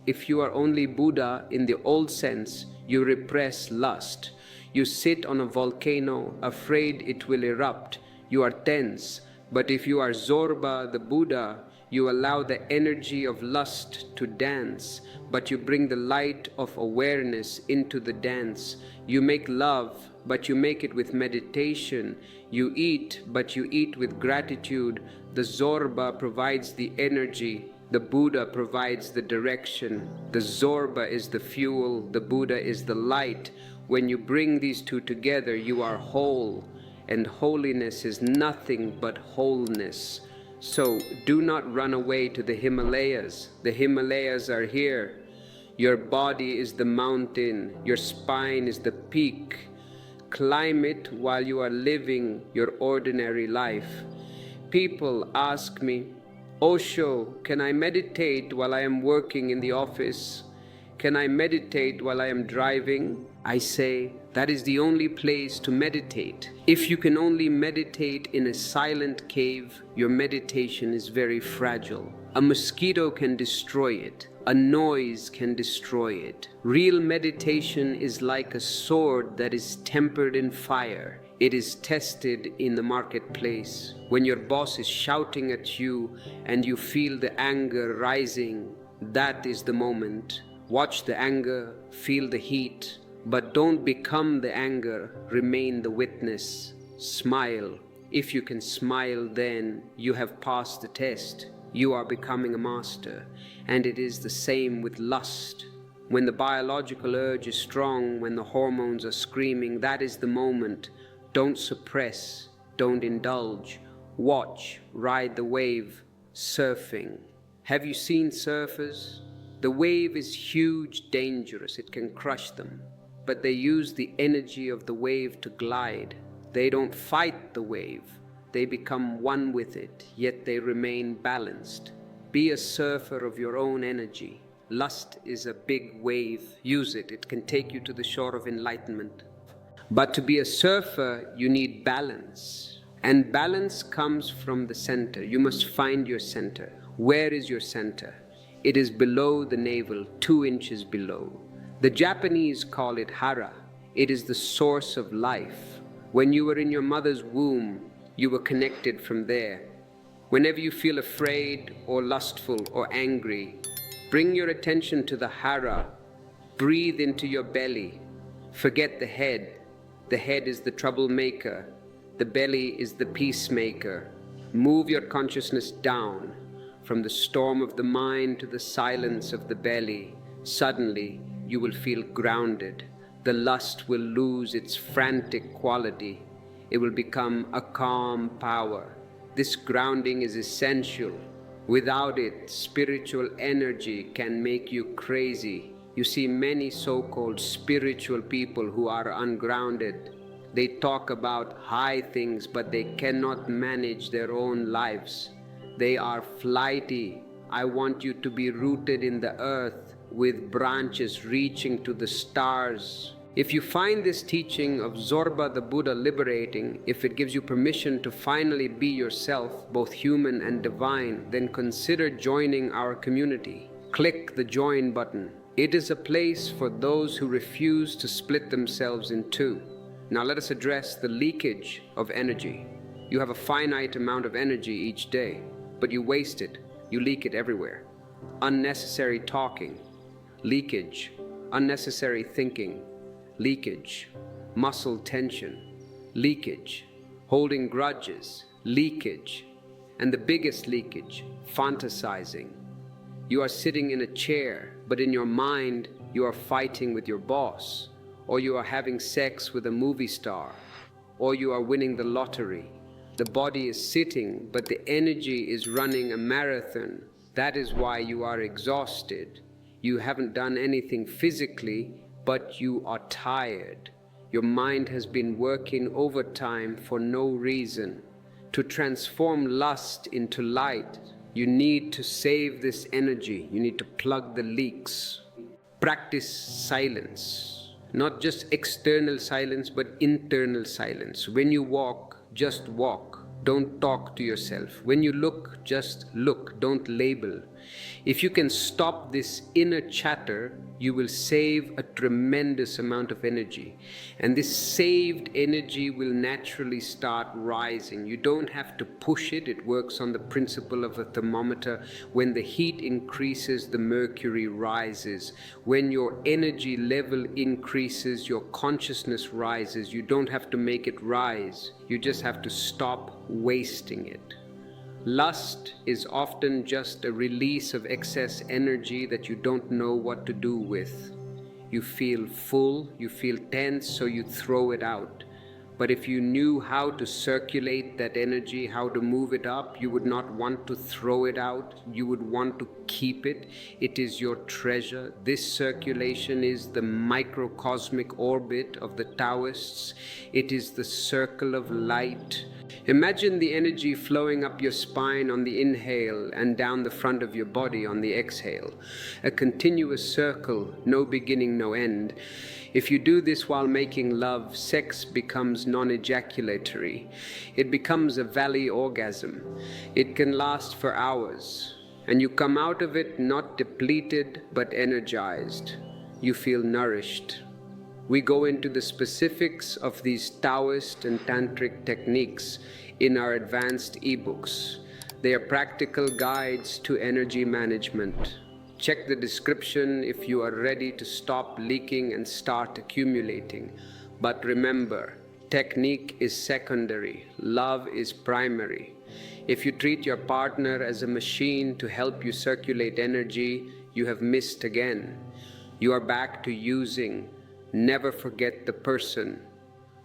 If you are only Buddha in the old sense, you repress lust. You sit on a volcano, afraid it will erupt. You are tense. But if you are Zorba, the Buddha, you allow the energy of lust to dance, but you bring the light of awareness into the dance. You make love, but you make it with meditation. You eat, but you eat with gratitude. The Zorba provides the energy. The Buddha provides the direction. The Zorba is the fuel. The Buddha is the light. When you bring these two together, you are whole. And holiness is nothing but wholeness. So do not run away to the Himalayas. The Himalayas are here. Your body is the mountain. Your spine is the peak. Climb it while you are living your ordinary life. People ask me, Osho, can I meditate while I am working in the office? Can I meditate while I am driving? I say, that is the only place to meditate. If you can only meditate in a silent cave, your meditation is very fragile. A mosquito can destroy it. A noise can destroy it. Real meditation is like a sword that is tempered in fire. It is tested in the marketplace. When your boss is shouting at you and you feel the anger rising, that is the moment. Watch the anger, feel the heat, but don't become the anger, remain the witness. Smile. If you can smile, then you have passed the test. You are becoming a master. And it is the same with lust. When the biological urge is strong, when the hormones are screaming, that is the moment. Don't suppress, don't indulge. Watch, ride the wave, surfing. Have you seen surfers? The wave is huge, dangerous, it can crush them. But they use the energy of the wave to glide. They don't fight the wave. They become one with it, yet they remain balanced. Be a surfer of your own energy. Lust is a big wave. Use it. It can take you to the shore of enlightenment. But to be a surfer, you need balance. And balance comes from the center. You must find your center. Where is your center? It is below the navel, 2 inches below. The Japanese call it hara. It is the source of life. When you were in your mother's womb, you were connected from there. Whenever you feel afraid or lustful or angry, bring your attention to the hara. Breathe into your belly. Forget the head. The head is the troublemaker. The belly is the peacemaker. Move your consciousness down from the storm of the mind to the silence of the belly. Suddenly, you will feel grounded. The lust will lose its frantic quality. It will become a calm power. This grounding is essential. Without it, spiritual energy can make you crazy. You see many so-called spiritual people who are ungrounded. They talk about high things, but they cannot manage their own lives. They are flighty. I want you to be rooted in the earth with branches reaching to the stars. If you find this teaching of Zorba the Buddha liberating, if it gives you permission to finally be yourself, both human and divine, then consider joining our community. Click the join button. It is a place for those who refuse to split themselves in two. Now let us address the leakage of energy. You have a finite amount of energy each day, but you waste it. You leak it everywhere. Unnecessary talking, leakage, unnecessary thinking, leakage, muscle tension, leakage, holding grudges, leakage, and the biggest leakage, fantasizing. You are sitting in a chair, but in your mind you are fighting with your boss, or you are having sex with a movie star, or you are winning the lottery, The body is sitting, but the energy is running a marathon. That is why you are exhausted. You haven't done anything physically, but you are tired. Your mind has been working overtime for no reason. To transform lust into light, you need to save this energy. You need to plug the leaks. Practice silence. Not just external silence, but internal silence. When you walk, just walk. Don't talk to yourself. When you look, just look. Don't label. If you can stop this inner chatter, you will save a tremendous amount of energy. And this saved energy will naturally start rising. You don't have to push it. It works on the principle of a thermometer. When the heat increases, the mercury rises. When your energy level increases, your consciousness rises. You don't have to make it rise. You just have to stop wasting it. Lust is often just a release of excess energy that you don't know what to do with. You feel full, you feel tense, so you throw it out. But if you knew how to circulate that energy, how to move it up, you would not want to throw it out. You would want to keep it. It is your treasure. This circulation is the microcosmic orbit of the Taoists. It is the circle of light. Imagine the energy flowing up your spine on the inhale and down the front of your body on the exhale. A continuous circle, no beginning, no end. If you do this while making love, sex becomes non-ejaculatory. It becomes a valley orgasm. It can last for hours, and you come out of it not depleted but energized. You feel nourished. We go into the specifics of these Taoist and Tantric techniques in our advanced ebooks. They are practical guides to energy management. Check the description if you are ready to stop leaking and start accumulating. But remember, technique is secondary, love is primary. If you treat your partner as a machine to help you circulate energy, you have missed again. You are back to using. Never forget the person.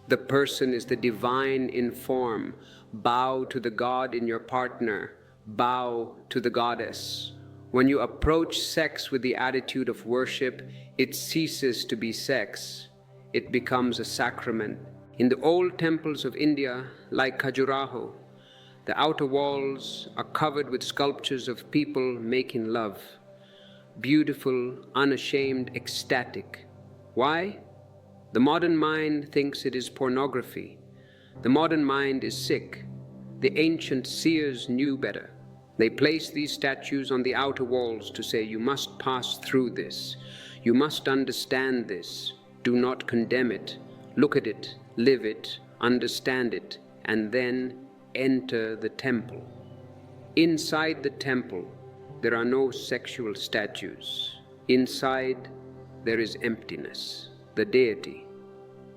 The person is the divine in form. Bow to the God in your partner. Bow to the goddess. When you approach sex with the attitude of worship, it ceases to be sex. It becomes a sacrament. In the old temples of India, like Khajuraho, the outer walls are covered with sculptures of people making love. Beautiful, unashamed, ecstatic. Why? The modern mind thinks it is pornography. The modern mind is sick. The ancient seers knew better. They placed these statues on the outer walls to say, you must pass through this. You must understand this. Do not condemn it. Look at it, live it, understand it, and then enter the temple. Inside the temple, there are no sexual statues. Inside, there is emptiness, the deity.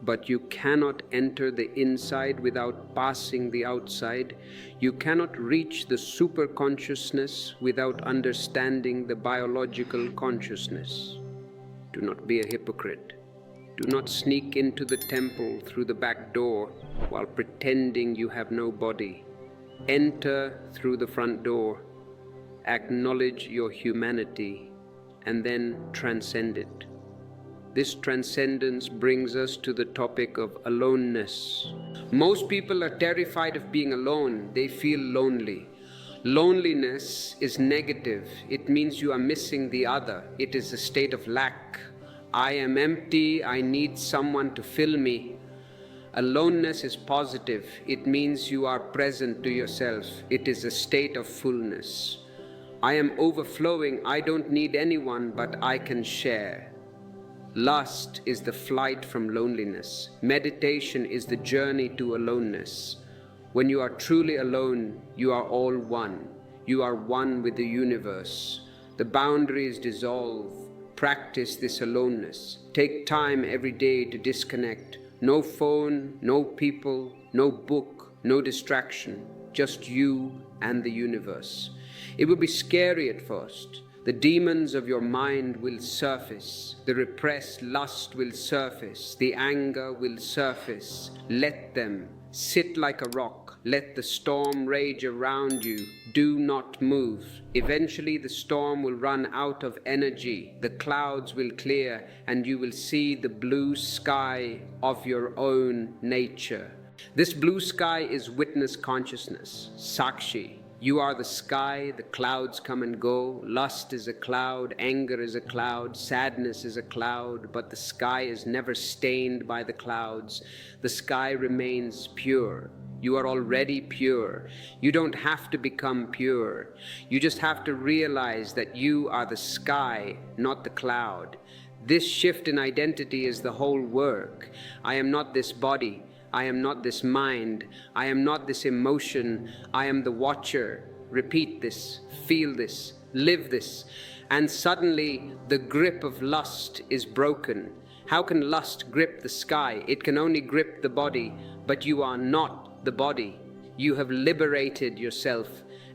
But you cannot enter the inside without passing the outside. You cannot reach the super consciousness without understanding the biological consciousness. Do not be a hypocrite. Do not sneak into the temple through the back door while pretending you have no body. Enter through the front door. Acknowledge your humanity and then transcend it. This transcendence brings us to the topic of aloneness. Most people are terrified of being alone. They feel lonely. Loneliness is negative. It means you are missing the other. It is a state of lack. I am empty. I need someone to fill me. Aloneness is positive. It means you are present to yourself. It is a state of fullness. I am overflowing. I don't need anyone, but I can share. Lust is the flight from loneliness. Meditation is the journey to aloneness. When you are truly alone, you are all one. You are one with the universe. The boundaries dissolve. Practice this aloneness. Take time every day to disconnect. No phone, no people, no book, no distraction. Just you and the universe. It will be scary at first. The demons of your mind will surface. The repressed lust will surface. The anger will surface. Let them. Sit like a rock. Let the storm rage around you. Do not move. Eventually the storm will run out of energy. The clouds will clear and you will see the blue sky of your own nature. This blue sky is witness consciousness, Sakshi. You are the sky, the clouds come and go. Lust is a cloud, anger is a cloud, sadness is a cloud, but the sky is never stained by the clouds. The sky remains pure. You are already pure. You don't have to become pure. You just have to realize that you are the sky, not the cloud. This shift in identity is the whole work. I am not this body. I am not this mind. I am not this emotion. I am the watcher. Repeat this, feel this, live this. And suddenly the grip of lust is broken. How can lust grip the sky? It can only grip the body, but you are not the body. You have liberated yourself.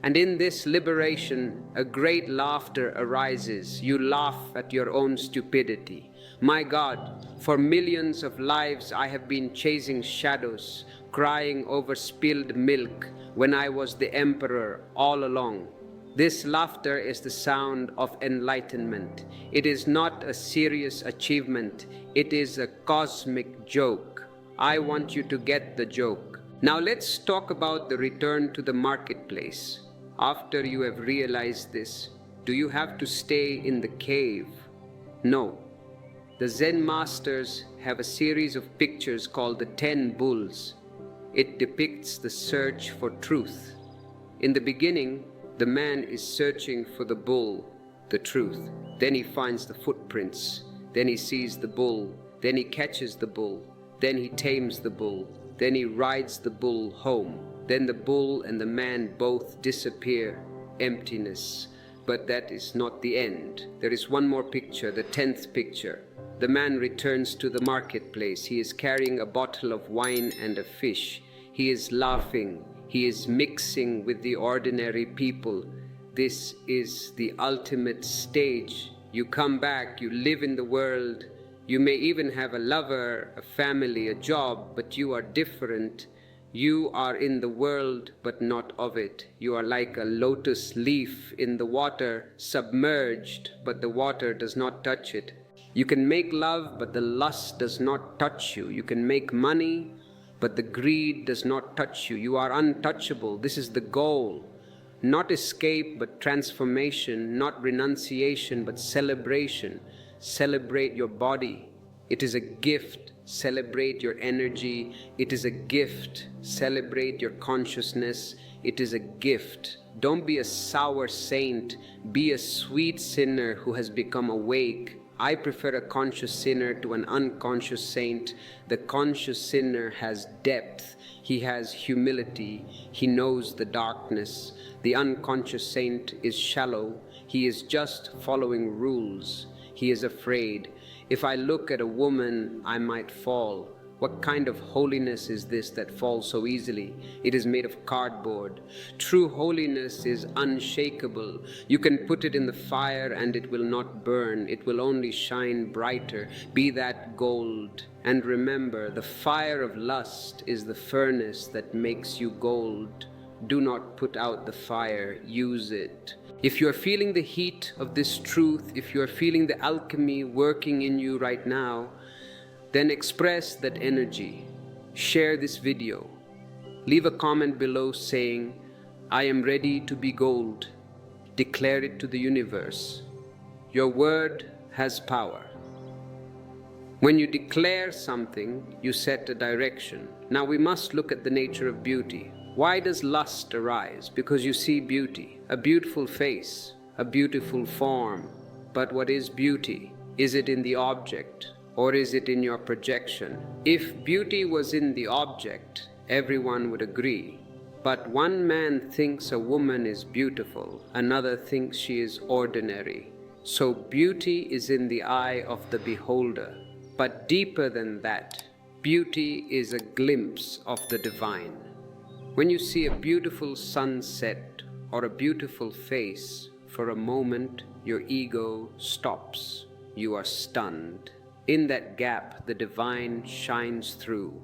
And in this liberation, a great laughter arises. You laugh at your own stupidity. My God, for millions of lives I have been chasing shadows, crying over spilled milk when I was the emperor all along. This laughter is the sound of enlightenment. It is not a serious achievement. It is a cosmic joke. I want you to get the joke. Now let's talk about the return to the marketplace. After you have realized this, do you have to stay in the cave? No. The Zen masters have a series of pictures called the 10 Bulls. It depicts the search for truth. In the beginning, the man is searching for the bull, the truth. Then he finds the footprints. Then he sees the bull. Then he catches the bull. Then he tames the bull. Then he rides the bull home. Then the bull and the man both disappear. Emptiness. But that is not the end. There is one more picture, the 10th picture. The man returns to the marketplace. He is carrying a bottle of wine and a fish. He is laughing. He is mixing with the ordinary people. This is the ultimate stage. You come back, you live in the world. You may even have a lover, a family, a job, but you are different. You are in the world, but not of it. You are like a lotus leaf in the water, submerged, but the water does not touch it. You can make love, but the lust does not touch you. You can make money, but the greed does not touch you. You are untouchable. This is the goal. Not escape, but transformation. Not renunciation, but celebration. Celebrate your body. It is a gift. Celebrate your energy. It is a gift. Celebrate your consciousness. It is a gift. Don't be a sour saint. Be a sweet sinner who has become awake. I prefer a conscious sinner to an unconscious saint. The conscious sinner has depth. He has humility. He knows the darkness. The unconscious saint is shallow. He is just following rules. He is afraid. If I look at a woman, I might fall. What kind of holiness is this that falls so easily? It is made of cardboard. True holiness is unshakable. You can put it in the fire and it will not burn. It will only shine brighter. Be that gold. And remember, the fire of lust is the furnace that makes you gold. Do not put out the fire. Use it. If you are feeling the heat of this truth, if you are feeling the alchemy working in you right now, then express that energy. Share this video. Leave a comment below saying, I am ready to be gold. Declare it to the universe. Your word has power. When you declare something, you set a direction. Now we must look at the nature of beauty. Why does lust arise? Because you see beauty, a beautiful face, a beautiful form. But what is beauty? Is it in the object? Or is it in your projection? If beauty was in the object, everyone would agree. But one man thinks a woman is beautiful, another thinks she is ordinary. So beauty is in the eye of the beholder. But deeper than that, beauty is a glimpse of the divine. When you see a beautiful sunset or a beautiful face, for a moment your ego stops. You are stunned. In that gap, the divine shines through.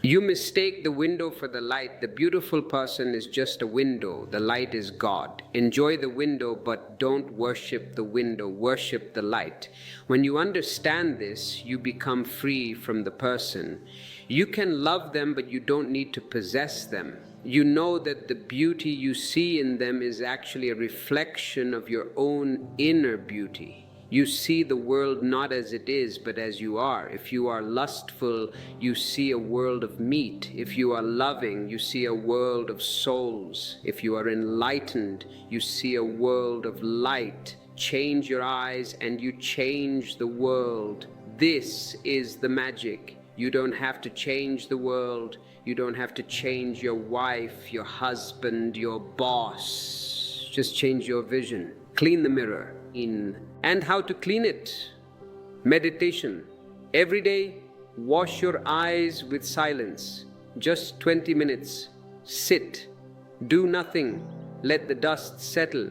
You mistake the window for the light. The beautiful person is just a window. The light is God. Enjoy the window, but don't worship the window. Worship the light. When you understand this, you become free from the person. You can love them, but you don't need to possess them. You know that the beauty you see in them is actually a reflection of your own inner beauty. You see the world not as it is, but as you are. If you are lustful, you see a world of meat. If you are loving, you see a world of souls. If you are enlightened, you see a world of light. Change your eyes and you change the world. This is the magic. You don't have to change the world. You don't have to change your wife, your husband, your boss. Just change your vision. Clean the mirror. And how to clean it? Meditation. Every day, wash your eyes with silence. Just 20 minutes. Sit. Do nothing. Let the dust settle.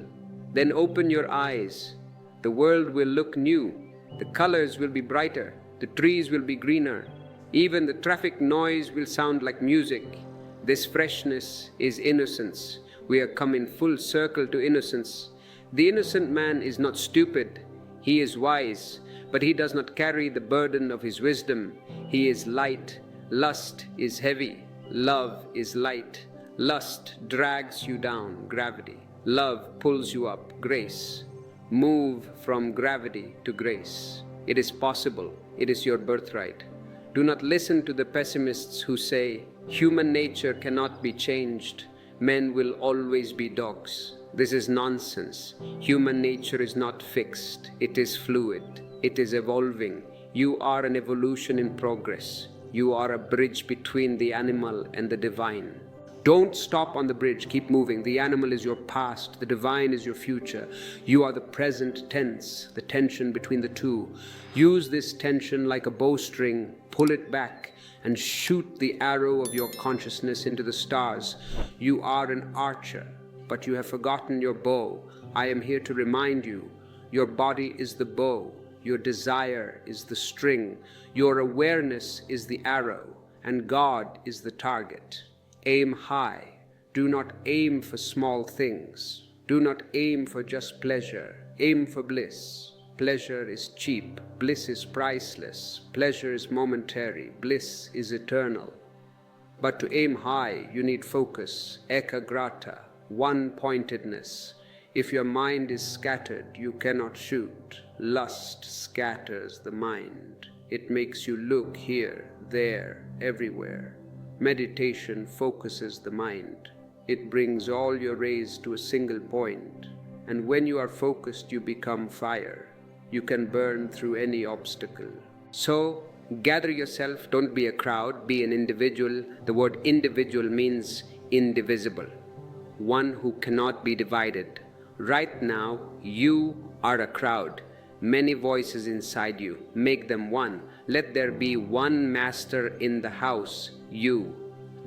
Then open your eyes. The world will look new. The colors will be brighter. The trees will be greener. Even the traffic noise will sound like music. This freshness is innocence. We are coming full circle to innocence. The innocent man is not stupid. He is wise, but he does not carry the burden of his wisdom. He is light. Lust is heavy. Love is light. Lust drags you down, gravity. Love pulls you up, grace. Move from gravity to grace. It is possible. It is your birthright. Do not listen to the pessimists who say, human nature cannot be changed. Men will always be dogs. This is nonsense. Human nature is not fixed. It is fluid. It is evolving. You are an evolution in progress. You are a bridge between the animal and the divine. Don't stop on the bridge. Keep moving. The animal is your past. The divine is your future. You are the present tense, the tension between the two. Use this tension like a bowstring. Pull it back and shoot the arrow of your consciousness into the stars. You are an archer, but you have forgotten your bow. I am here to remind you, your body is the bow, your desire is the string, your awareness is the arrow, and God is the target. Aim high. Do not aim for small things. Do not aim for just pleasure. Aim for bliss. Pleasure is cheap. Bliss is priceless. Pleasure is momentary. Bliss is eternal. But to aim high, you need focus, ekagrata, one-pointedness. If your mind is scattered, you cannot shoot. Lust scatters the mind. It makes you look here, there, everywhere. Meditation focuses the mind. It brings all your rays to a single point. And when you are focused, you become fire. You can burn through any obstacle. So, gather yourself, don't be a crowd, be an individual. The word individual means indivisible. One who cannot be divided. Right now, you are a crowd. Many voices inside you. Make them one. Let there be one master in the house. You,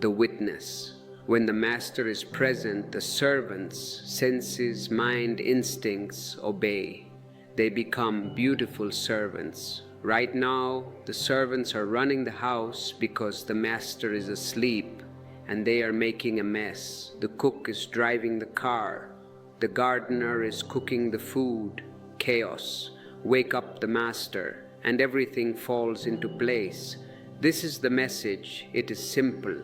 the witness. When the master is present, the servants, senses, mind, instincts obey. They become beautiful servants. Right now, the servants are running the house because the master is asleep and they are making a mess. The cook is driving the car. The gardener is cooking the food. Chaos. Wake up the master and everything falls into place. This is the message. It is simple.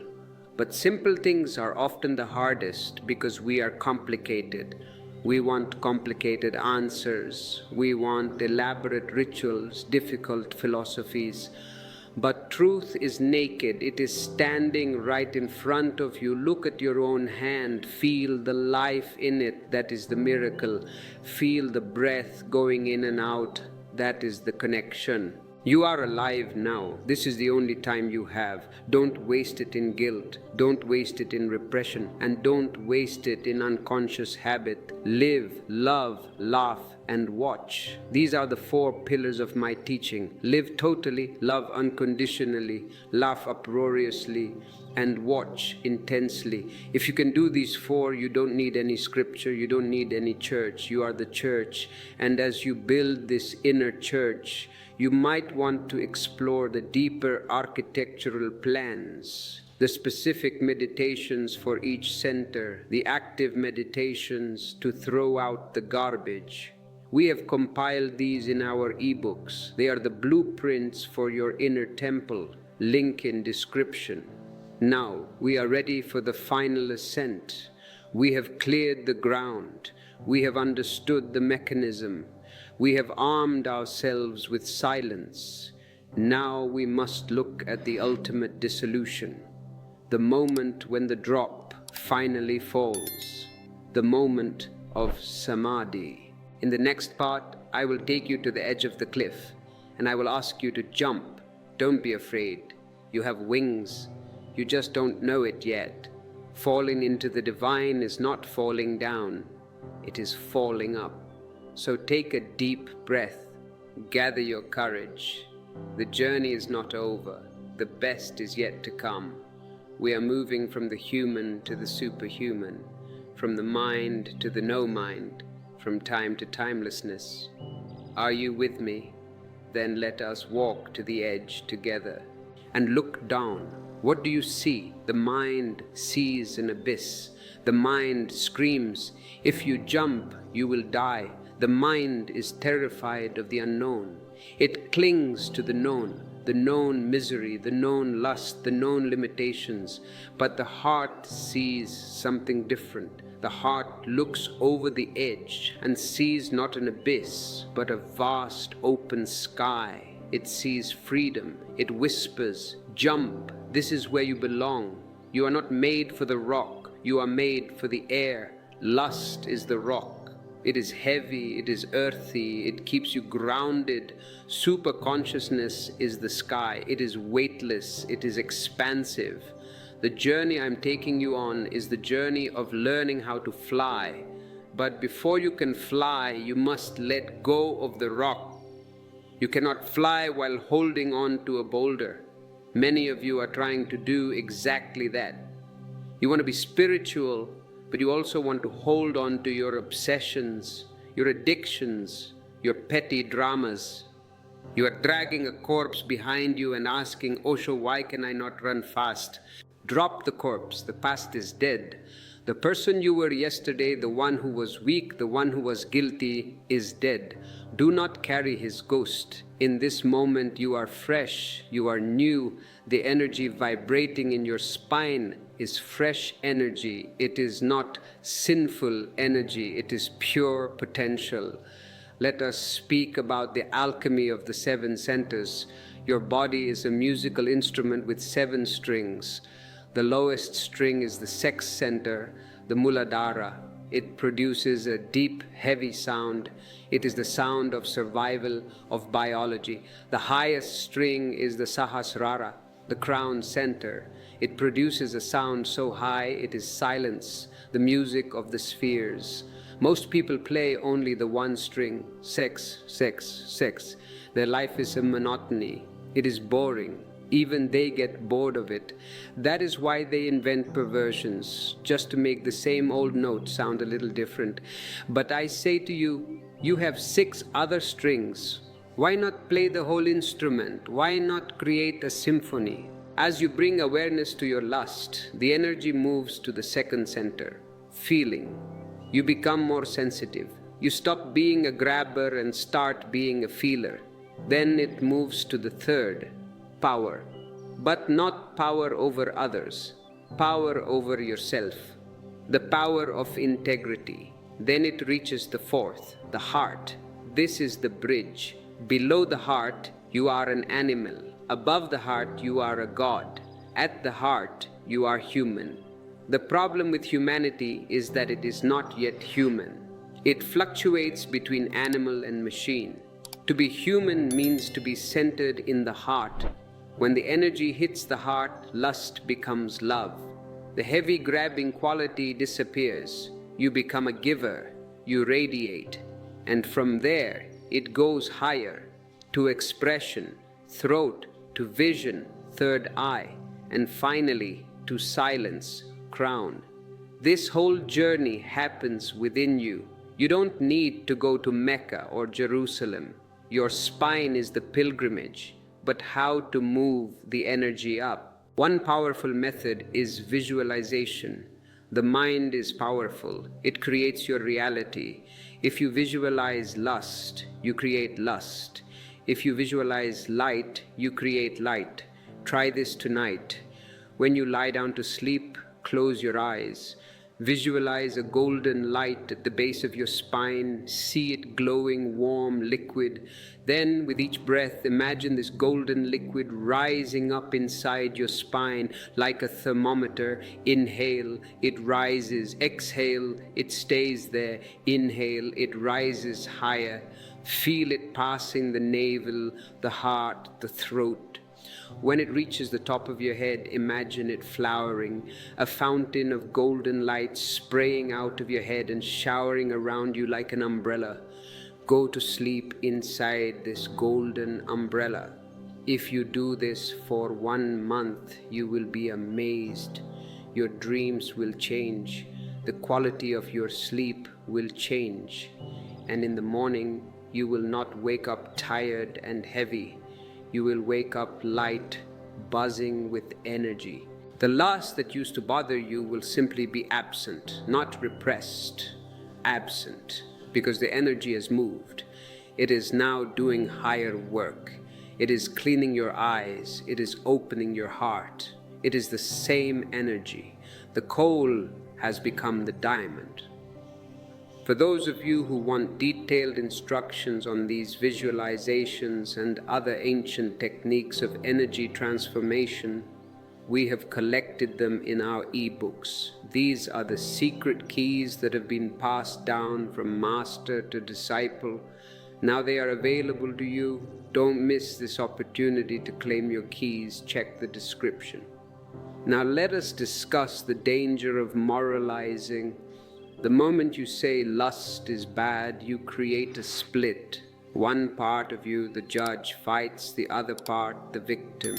But simple things are often the hardest because we are complicated. We want complicated answers. We want elaborate rituals, difficult philosophies. But truth is naked. It is standing right in front of you. Look at your own hand. Feel the life in it. That is the miracle. Feel the breath going in and out. That is the connection. You are alive now. This is the only time you have. Don't waste it in guilt. Don't waste it in repression. And don't waste it in unconscious habit. Live, love, laugh, and watch. These are the 4 pillars of my teaching. Live totally, love unconditionally, laugh uproariously, and watch intensely. If you can do these 4, you don't need any scripture, you don't need any church. You are the church. And as you build this inner church, you might want to explore the deeper architectural plans, the specific meditations for each center, the active meditations to throw out the garbage. We have compiled these in our ebooks. They are the blueprints for your inner temple. Link in description. Now we are ready for the final ascent. We have cleared the ground. We have understood the mechanism. We have armed ourselves with silence. Now we must look at the ultimate dissolution. The moment when the drop finally falls. The moment of samadhi. In the next part, I will take you to the edge of the cliff and I will ask you to jump. Don't be afraid. You have wings. You just don't know it yet. Falling into the divine is not falling down. It is falling up. So take a deep breath. Gather your courage. The journey is not over. The best is yet to come. We are moving from the human to the superhuman, from the mind to the no mind, from time to timelessness. Are you with me? Then let us walk to the edge together and look down. What do you see? The mind sees an abyss. The mind screams, if you jump, you will die. The mind is terrified of the unknown. It clings to the known misery, the known lust, the known limitations. But the heart sees something different. The heart looks over the edge and sees not an abyss, but a vast open sky. It sees freedom. It whispers, jump, this is where you belong. You are not made for the rock, you are made for the air. Lust is the rock. It is heavy, it is earthy, it keeps you grounded. Super consciousness is the sky. It is weightless, it is expansive. The journey I'm taking you on is the journey of learning how to fly. But before you can fly, you must let go of the rock. You cannot fly while holding on to a boulder. Many of you are trying to do exactly that. You want to be spiritual, but you also want to hold on to your obsessions, your addictions, your petty dramas. You are dragging a corpse behind you and asking, Osho, why can I not run fast? Drop the corpse. The past is dead. The person you were yesterday, the one who was weak, the one who was guilty, is dead. Do not carry his ghost. In this moment, you are fresh, you are new. The energy vibrating in your spine is fresh energy. It is not sinful energy. It is pure potential. Let us speak about the alchemy of the 7 centers. Your body is a musical instrument with 7 strings. The lowest string is the sex center, the Muladhara. It produces a deep, heavy sound. It is the sound of survival, of biology. The highest string is the Sahasrara, the crown center. It produces a sound so high it is silence, the music of the spheres. Most people play only the 1 string, sex, sex, sex. Their life is a monotony. It is boring. Even they get bored of it. That is why they invent perversions, just to make the same old note sound a little different. But I say to you, you have 6 other strings. Why not play the whole instrument? Why not create a symphony? As you bring awareness to your lust, the energy moves to the 2nd center, feeling. You become more sensitive. You stop being a grabber and start being a feeler. Then it moves to the 3rd, power. But not power over others, power over yourself, the power of integrity. Then it reaches the 4th, the heart. This is the bridge. Below the heart, you are an animal. Above the heart, you are a god. At the heart, you are human. The problem with humanity is that it is not yet human. It fluctuates between animal and machine. To be human means to be centered in the heart. When the energy hits the heart, lust becomes love. The heavy grabbing quality disappears. You become a giver. You radiate. And from there, it goes higher to expression, throat, to vision, third eye, and finally to silence, crown. This whole journey happens within you. You don't need to go to Mecca or Jerusalem. Your spine is the pilgrimage, but how to move the energy up? One powerful method is visualization. The mind is powerful. It creates your reality. If you visualize lust, you create lust. If you visualize light, you create light. Try this tonight. When you lie down to sleep, close your eyes. Visualize a golden light at the base of your spine. See it glowing, warm, liquid. Then, with each breath, imagine this golden liquid rising up inside your spine like a thermometer. Inhale, it rises. Exhale, it stays there. Inhale, it rises higher. Feel it passing the navel, the heart, the throat. When it reaches the top of your head, imagine it flowering, a fountain of golden light spraying out of your head and showering around you like an umbrella. Go to sleep inside this golden umbrella. If you do this for 1 month, you will be amazed. Your dreams will change. The quality of your sleep will change. And in the morning, you will not wake up tired and heavy. You will wake up light, buzzing with energy. The lust that used to bother you will simply be absent, not repressed, absent, because the energy has moved. It is now doing higher work. It is cleaning your eyes. It is opening your heart. It is the same energy. The coal has become the diamond. For those of you who want detailed instructions on these visualizations and other ancient techniques of energy transformation, we have collected them in our ebooks. These are the secret keys that have been passed down from master to disciple. Now they are available to you. Don't miss this opportunity to claim your keys. Check the description. Now let us discuss the danger of moralizing. The moment you say lust is bad, you create a split. One part of you, the judge, fights the other part, the victim.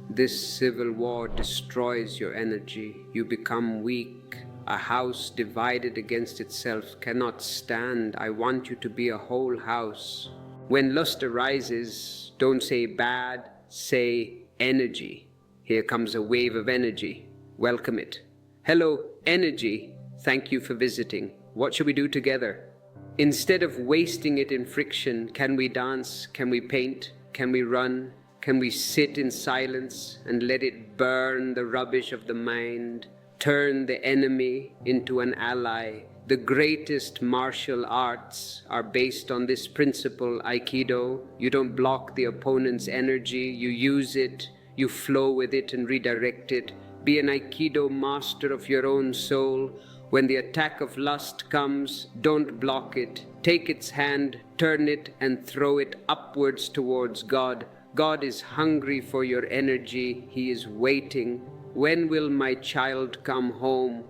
This civil war destroys your energy. You become weak. A house divided against itself cannot stand. I want you to be a whole house. When lust arises, don't say bad, say energy. Here comes a wave of energy. Welcome it. Hello, energy. Thank you for visiting. What should we do together? Instead of wasting it in friction, can we dance? Can we paint? Can we run? Can we sit in silence and let it burn the rubbish of the mind? Turn the enemy into an ally. The greatest martial arts are based on this principle, Aikido. You don't block the opponent's energy, you use it, you flow with it and redirect it. Be an Aikido master of your own soul. When the attack of lust comes, don't block it. Take its hand, turn it, and throw it upwards towards God. God is hungry for your energy. He is waiting. When will my child come home?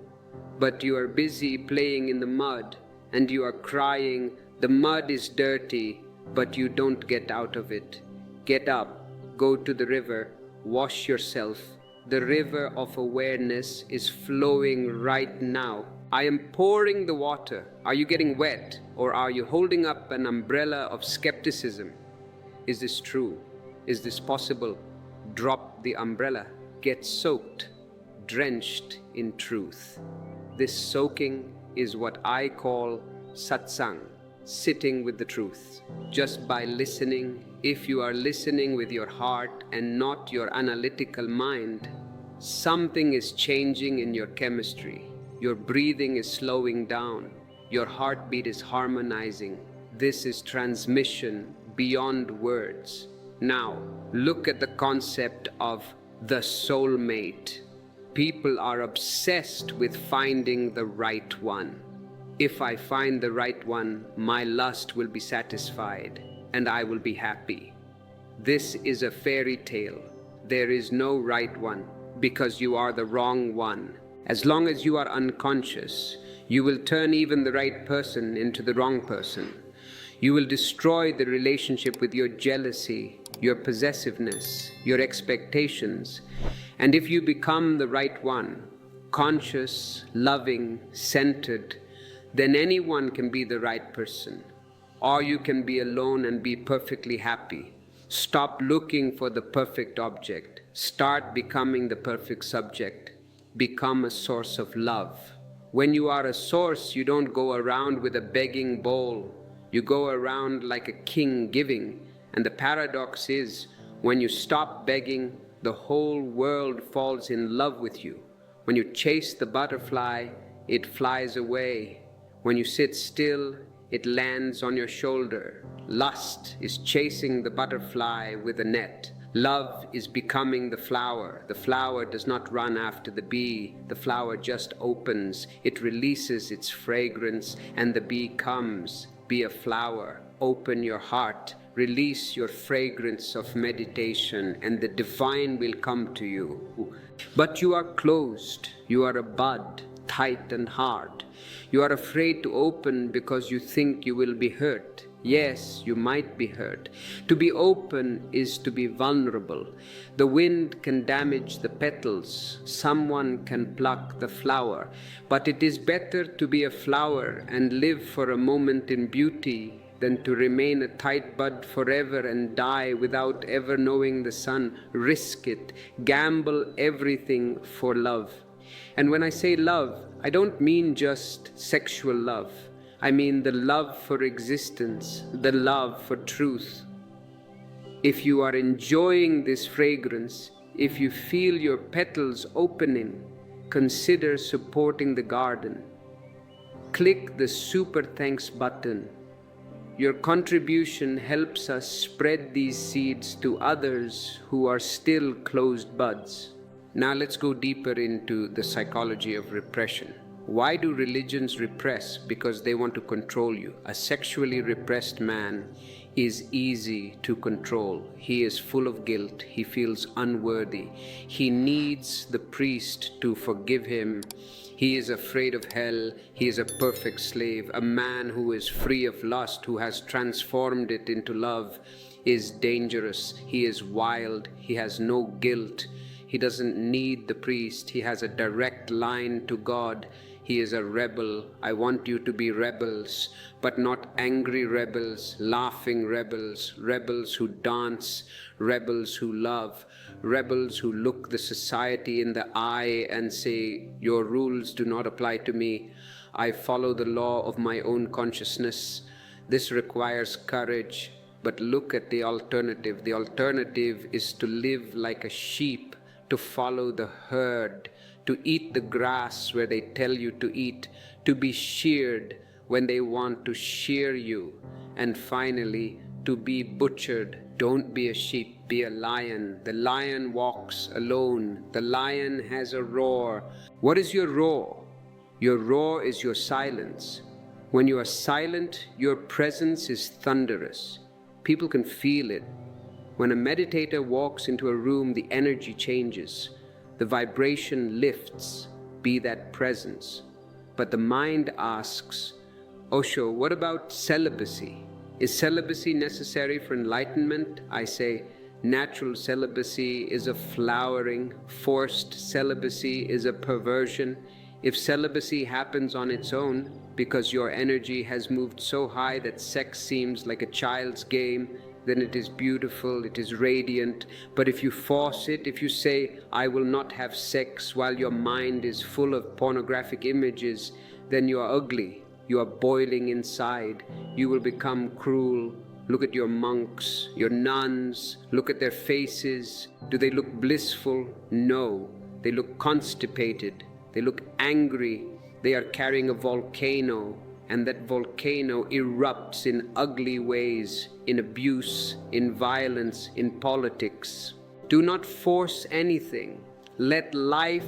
But you are busy playing in the mud, and you are crying. The mud is dirty, but you don't get out of it. Get up, go to the river, wash yourself. The river of awareness is flowing right now. I am pouring the water. Are you getting wet, or are you holding up an umbrella of skepticism? Is this true? Is this possible? Drop the umbrella. Get soaked, drenched in truth. This soaking is what I call satsang, sitting with the truth. Just by listening, if you are listening with your heart and not your analytical mind, something is changing in your chemistry. Your breathing is slowing down. Your heartbeat is harmonizing. This is transmission beyond words. Now, look at the concept of the soulmate. People are obsessed with finding the right one. If I find the right one, my lust will be satisfied and I will be happy. This is a fairy tale. There is no right one because you are the wrong one. As long as you are unconscious, you will turn even the right person into the wrong person. You will destroy the relationship with your jealousy, your possessiveness, your expectations. And if you become the right one, conscious, loving, centered, then anyone can be the right person. Or you can be alone and be perfectly happy. Stop looking for the perfect object. Start becoming the perfect subject. Become a source of love. When you are a source, you don't go around with a begging bowl. You go around like a king giving. And the paradox is, when you stop begging, the whole world falls in love with you. When you chase the butterfly, it flies away. When you sit still, it lands on your shoulder. Lust is chasing the butterfly with a net. Love is becoming the flower. The flower does not run after the bee. The flower just opens. It releases its fragrance, and the bee comes. Be a flower. Open your heart. Release your fragrance of meditation, and the divine will come to you. But you are closed. You are a bud, tight and hard. You are afraid to open because you think you will be hurt. Yes, you might be hurt. To be open is to be vulnerable. The wind can damage the petals. Someone can pluck the flower. But it is better to be a flower and live for a moment in beauty than to remain a tight bud forever and die without ever knowing the sun. Risk it. Gamble everything for love. And when I say love, I don't mean just sexual love. I mean the love for existence, the love for truth. If you are enjoying this fragrance, if you feel your petals opening, consider supporting the garden. Click the super thanks button. Your contribution helps us spread these seeds to others who are still closed buds. Now let's go deeper into the psychology of repression. Why do religions repress? Because they want to control you. A sexually repressed man is easy to control. He is full of guilt. He feels unworthy. He needs the priest to forgive him. He is afraid of hell. He is a perfect slave. A man who is free of lust, who has transformed it into love, is dangerous. He is wild. He has no guilt. He doesn't need the priest. He has a direct line to God. He is a rebel. I want you to be rebels, but not angry rebels, laughing rebels, rebels who dance, rebels who love, rebels who look the society in the eye and say, your rules do not apply to me. I follow the law of my own consciousness. This requires courage, but look at the alternative. The alternative is to live like a sheep, to follow the herd, to eat the grass where they tell you to eat, to be sheared when they want to shear you, and finally, to be butchered. Don't be a sheep, be a lion. The lion walks alone. The lion has a roar. What is your roar? Your roar is your silence. When you are silent, your presence is thunderous. People can feel it. When a meditator walks into a room, the energy changes. The vibration lifts, be that presence. But the mind asks, Osho, what about celibacy? Is celibacy necessary for enlightenment? I say, natural celibacy is a flowering, forced celibacy is a perversion. If celibacy happens on its own, because your energy has moved so high that sex seems like a child's game, then it is beautiful, it is radiant. But if you force it, if you say, I will not have sex while your mind is full of pornographic images, then you are ugly, you are boiling inside, you will become cruel. Look at your monks, your nuns, look at their faces. Do they look blissful? No, they look constipated, they look angry, they are carrying a volcano. And that volcano erupts in ugly ways, in abuse, in violence, in politics. Do not force anything. Let life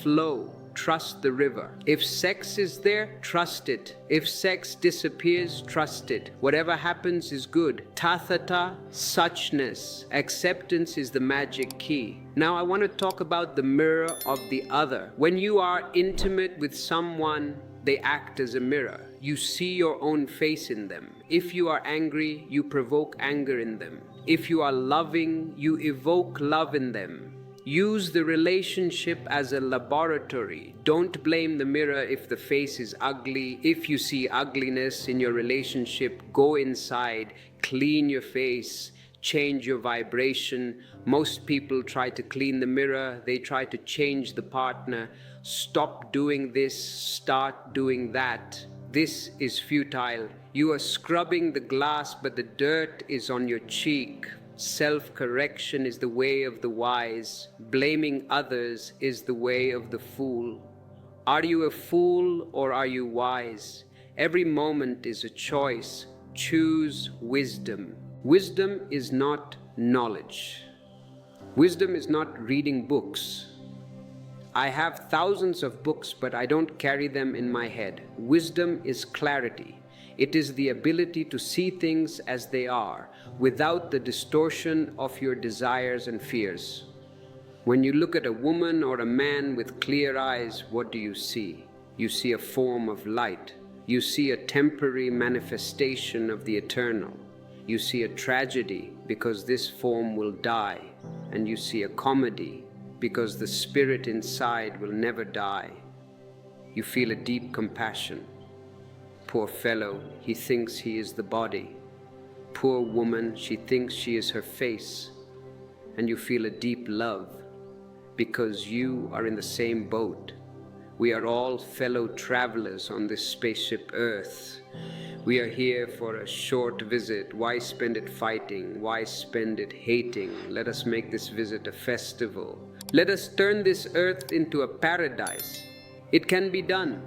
flow. Trust the river. If sex is there, trust it. If sex disappears, trust it. Whatever happens is good. Tathata, suchness. Acceptance is the magic key. Now I want to talk about the mirror of the other. When you are intimate with someone, they act as a mirror. You see your own face in them. If you are angry, you provoke anger in them. If you are loving, you evoke love in them. Use the relationship as a laboratory. Don't blame the mirror if the face is ugly. If you see ugliness in your relationship, go inside, clean your face, change your vibration. Most people try to clean the mirror, they try to change the partner. Stop doing this, start doing that. This is futile. You are scrubbing the glass, but the dirt is on your cheek. Self-correction is the way of the wise. Blaming others is the way of the fool. Are you a fool or are you wise? Every moment is a choice. Choose wisdom. Wisdom is not knowledge. Wisdom is not reading books. I have thousands of books, but I don't carry them in my head. Wisdom is clarity. It is the ability to see things as they are, without the distortion of your desires and fears. When you look at a woman or a man with clear eyes, what do you see? You see a form of light. You see a temporary manifestation of the eternal. You see a tragedy because this form will die, and you see a comedy because the spirit inside will never die. You feel a deep compassion. Poor fellow, he thinks he is the body. Poor woman, she thinks she is her face. And you feel a deep love because you are in the same boat. We are all fellow travelers on this spaceship Earth. We are here for a short visit. Why spend it fighting? Why spend it hating? Let us make this visit a festival. Let us turn this earth into a paradise. It can be done.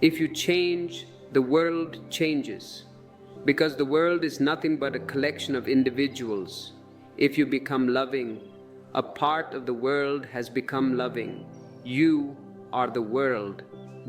If you change, the world changes. Because the world is nothing but a collection of individuals. If you become loving, a part of the world has become loving. You are the world.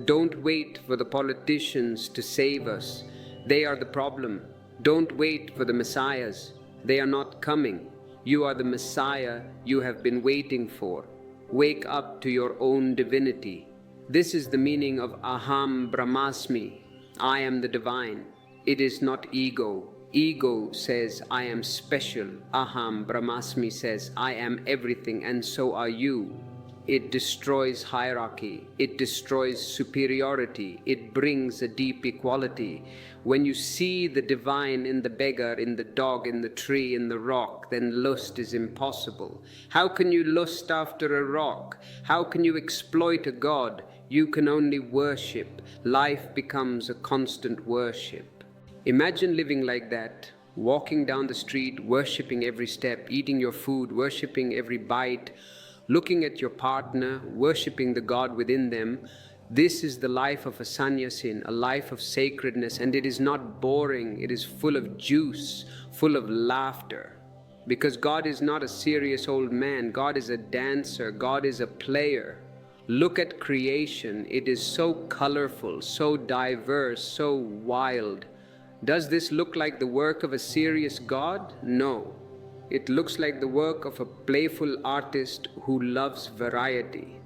Don't wait for the politicians to save us. They are the problem. Don't wait for the messiahs. They are not coming. You are the Messiah you have been waiting for. Wake up to your own divinity. This is the meaning of Aham Brahmasmi. I am the divine. It is not ego. Ego says, I am special. Aham Brahmasmi says, I am everything, and so are you. It destroys hierarchy. It destroys superiority. It brings a deep equality. When you see the divine in the beggar, in the dog, in the tree, in the rock, then lust is impossible. How can you lust after a rock? How can you exploit a god? You can only worship. Life becomes a constant worship. Imagine living like that, walking down the street, worshipping every step, eating your food, worshipping every bite, looking at your partner, worshipping the God within them. This is the life of a sannyasin, a life of sacredness, and it is not boring. It is full of juice, full of laughter. Because God is not a serious old man. God is a dancer. God is a player. Look at creation. It is so colorful, so diverse, so wild. Does this look like the work of a serious God? No. It looks like the work of a playful artist who loves variety.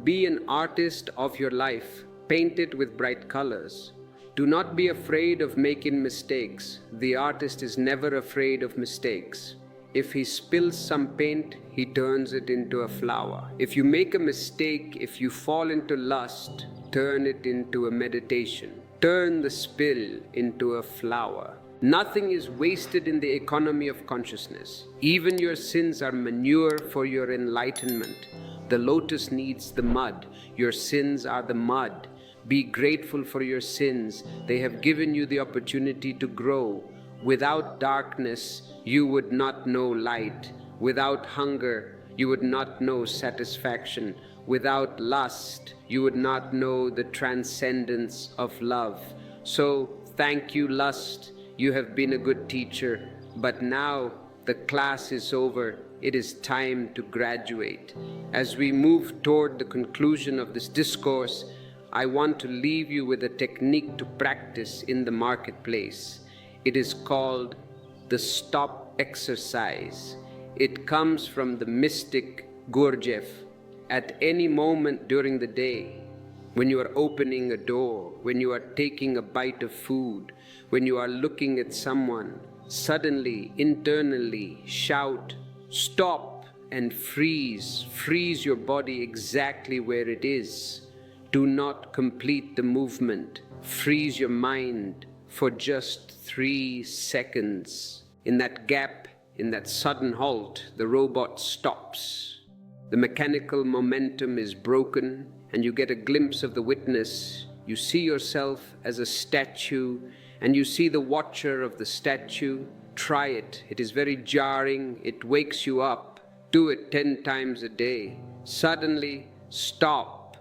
Be an artist of your life. Paint it with bright colors. Do not be afraid of making mistakes. The artist is never afraid of mistakes. If he spills some paint, he turns it into a flower. If you make a mistake, if you fall into lust, turn it into a meditation. Turn the spill into a flower. Nothing is wasted in the economy of consciousness. Even your sins are manure for your enlightenment. The lotus needs the mud. Your sins are the mud. Be grateful for your sins. They have given you the opportunity to grow. Without darkness, you would not know light. Without hunger, you would not know satisfaction. Without lust, you would not know the transcendence of love. So, thank you, lust. You have been a good teacher, but now the class is over. It is time to graduate. As we move toward the conclusion of this discourse, I want to leave you with a technique to practice in the marketplace. It is called the stop exercise. It comes from the mystic Gurdjieff. At any moment during the day, when you are opening a door, when you are taking a bite of food, when you are looking at someone, suddenly, internally, shout, stop, and freeze. Freeze your body exactly where it is. Do not complete the movement. Freeze your mind for just 3 seconds. In that gap, in that sudden halt, the robot stops. The mechanical momentum is broken, and you get a glimpse of the witness. You see yourself as a statue, and you see the watcher of the statue. Try it. It is very jarring. It wakes you up. Do it 10 times a day. Suddenly, stop,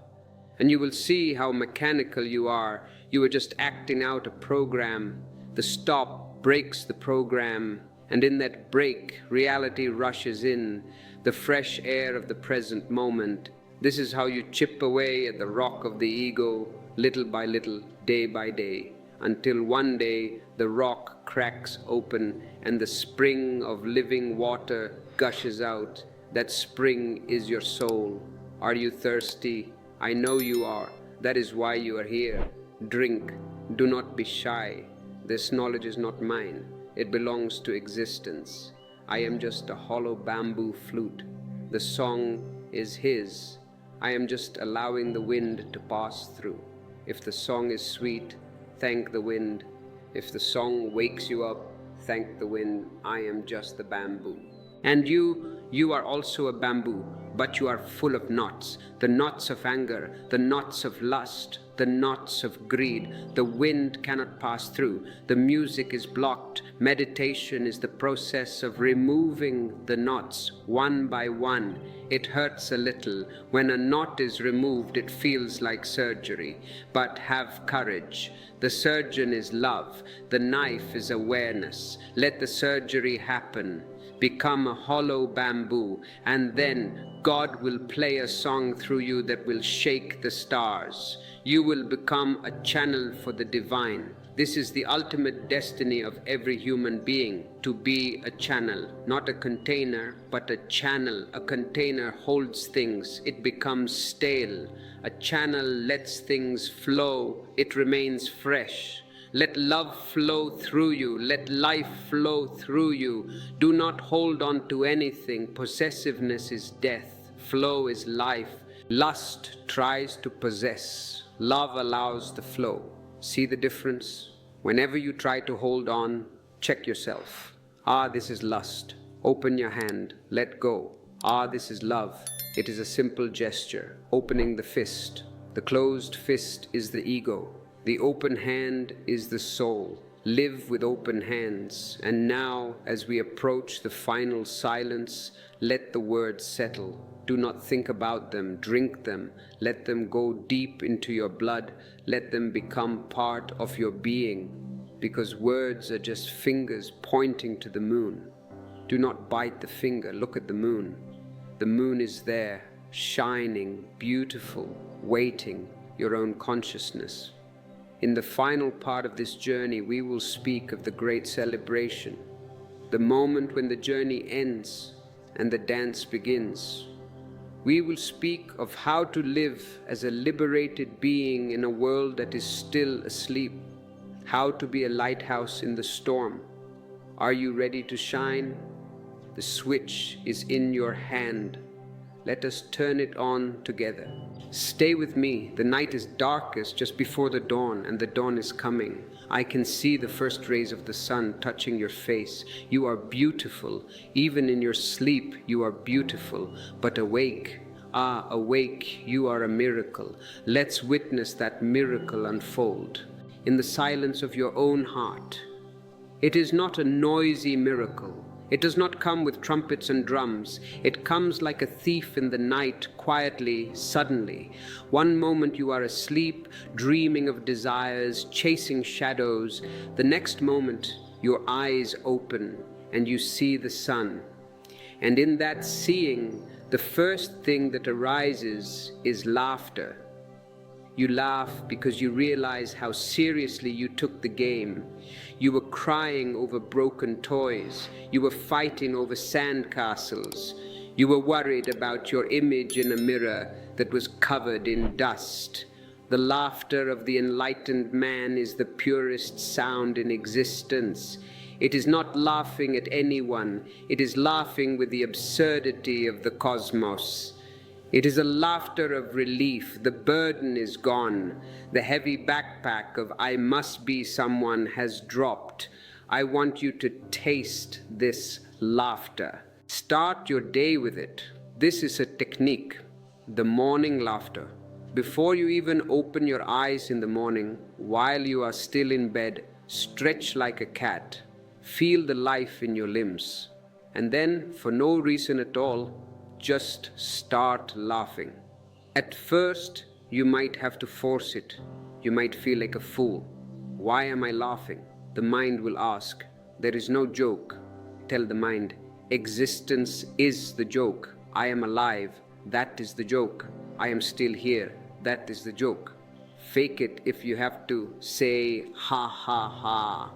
and you will see how mechanical you are. You are just acting out a program. The stop breaks the program, and in that break, reality rushes in, the fresh air of the present moment. This is how you chip away at the rock of the ego, little by little, day by day, until one day the rock cracks open and the spring of living water gushes out. That spring is your soul. Are you thirsty? I know you are. That is why you are here. Drink. Do not be shy. This knowledge is not mine. It belongs to existence. I am just a hollow bamboo flute. The song is his. I am just allowing the wind to pass through. If the song is sweet, thank the wind. If the song wakes you up, thank the wind. I am just the bamboo. And you are also a bamboo, but you are full of knots. The knots of anger, the knots of lust, the knots of greed. The wind cannot pass through. The music is blocked. Meditation is the process of removing the knots one by one. It hurts a little. When a knot is removed, it feels like surgery. But have courage. The surgeon is love. The knife is awareness. Let the surgery happen. Become a hollow bamboo, and then God will play a song through you that will shake the stars. You will become a channel for the divine. This is the ultimate destiny of every human being, to be a channel, not a container, but a channel. A container holds things, it becomes stale. A channel lets things flow, it remains fresh. Let love flow through you. Let life flow through you. Do not hold on to anything. Possessiveness is death. Flow is life. Lust tries to possess. Love allows the flow. See the difference? Whenever you try to hold on, check yourself. This is lust. Open your hand. Let go. This is love. It is a simple gesture. Opening the fist. The closed fist is the ego. The open hand is the soul. Live with open hands. And now, as we approach the final silence, let the words settle. Do not think about them. Drink them. Let them go deep into your blood. Let them become part of your being. Because words are just fingers pointing to the moon. Do not bite the finger. Look at the moon. The moon is there, shining, beautiful, waiting, your own consciousness. In the final part of this journey, we will speak of the great celebration, the moment when the journey ends and the dance begins. We will speak of how to live as a liberated being in a world that is still asleep, how to be a lighthouse in the storm. Are you ready to shine? The switch is in your hand. Let us turn it on together. Stay with me. The night is darkest just before the dawn, and the dawn is coming. I can see the first rays of the sun touching your face. You are beautiful. Even in your sleep, you are beautiful. But awake, awake, you are a miracle. Let's witness that miracle unfold in the silence of your own heart. It is not a noisy miracle. It does not come with trumpets and drums. It comes like a thief in the night, quietly, suddenly. One moment you are asleep, dreaming of desires, chasing shadows. The next moment your eyes open and you see the sun. And in that seeing, the first thing that arises is laughter. You laugh because you realize how seriously you took the game. You were crying over broken toys. You were fighting over sandcastles. You were worried about your image in a mirror that was covered in dust. The laughter of the enlightened man is the purest sound in existence. It is not laughing at anyone, it is laughing with the absurdity of the cosmos. It is a laughter of relief. The burden is gone. The heavy backpack of I must be someone has dropped. I want you to taste this laughter. Start your day with it. This is a technique, the morning laughter. Before you even open your eyes in the morning, while you are still in bed, stretch like a cat. Feel the life in your limbs. And then, for no reason at all, just start laughing. At first, you might have to force it. You might feel like a fool. Why am I laughing? The mind will ask. There is no joke. Tell the mind, existence is the joke. I am alive. That is the joke. I am still here. That is the joke. Fake it if you have to. Say ha ha ha.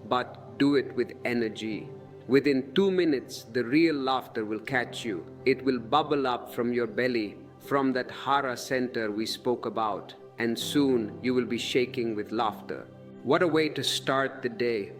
But do it with energy. Within 2 minutes, the real laughter will catch you. It will bubble up from your belly, from that hara center we spoke about, and soon you will be shaking with laughter. What a way to start the day.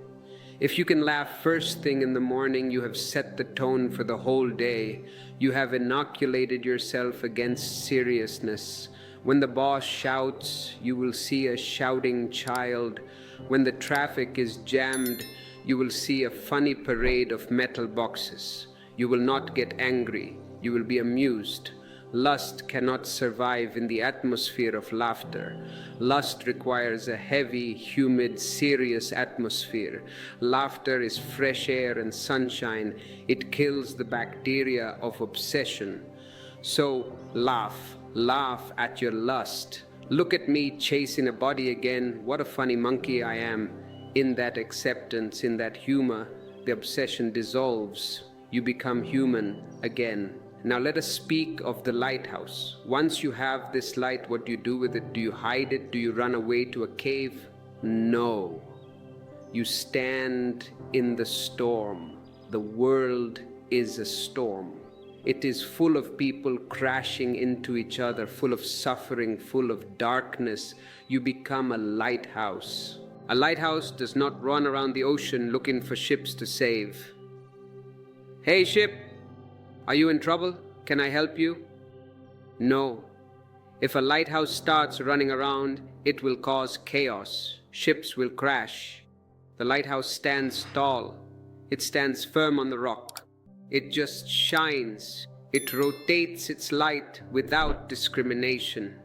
If you can laugh first thing in the morning, you have set the tone for the whole day. You have inoculated yourself against seriousness. When the boss shouts, you will see a shouting child. When the traffic is jammed, you will see a funny parade of metal boxes. You will not get angry. You will be amused. Lust cannot survive in the atmosphere of laughter. Lust requires a heavy, humid, serious atmosphere. Laughter is fresh air and sunshine. It kills the bacteria of obsession. So laugh. Laugh at your lust. Look at me chasing a body again. What a funny monkey I am. In that acceptance, in that humor, the obsession dissolves. You become human again. Now let us speak of the lighthouse. Once you have this light, what do you do with it? Do you hide it? Do you run away to a cave? No. You stand in the storm. The world is a storm. It is full of people crashing into each other, full of suffering, full of darkness. You become a lighthouse. A lighthouse does not run around the ocean looking for ships to save. Hey ship, are you in trouble? Can I help you? No. If a lighthouse starts running around, it will cause chaos. Ships will crash. The lighthouse stands tall. It stands firm on the rock. It just shines. It rotates its light without discrimination.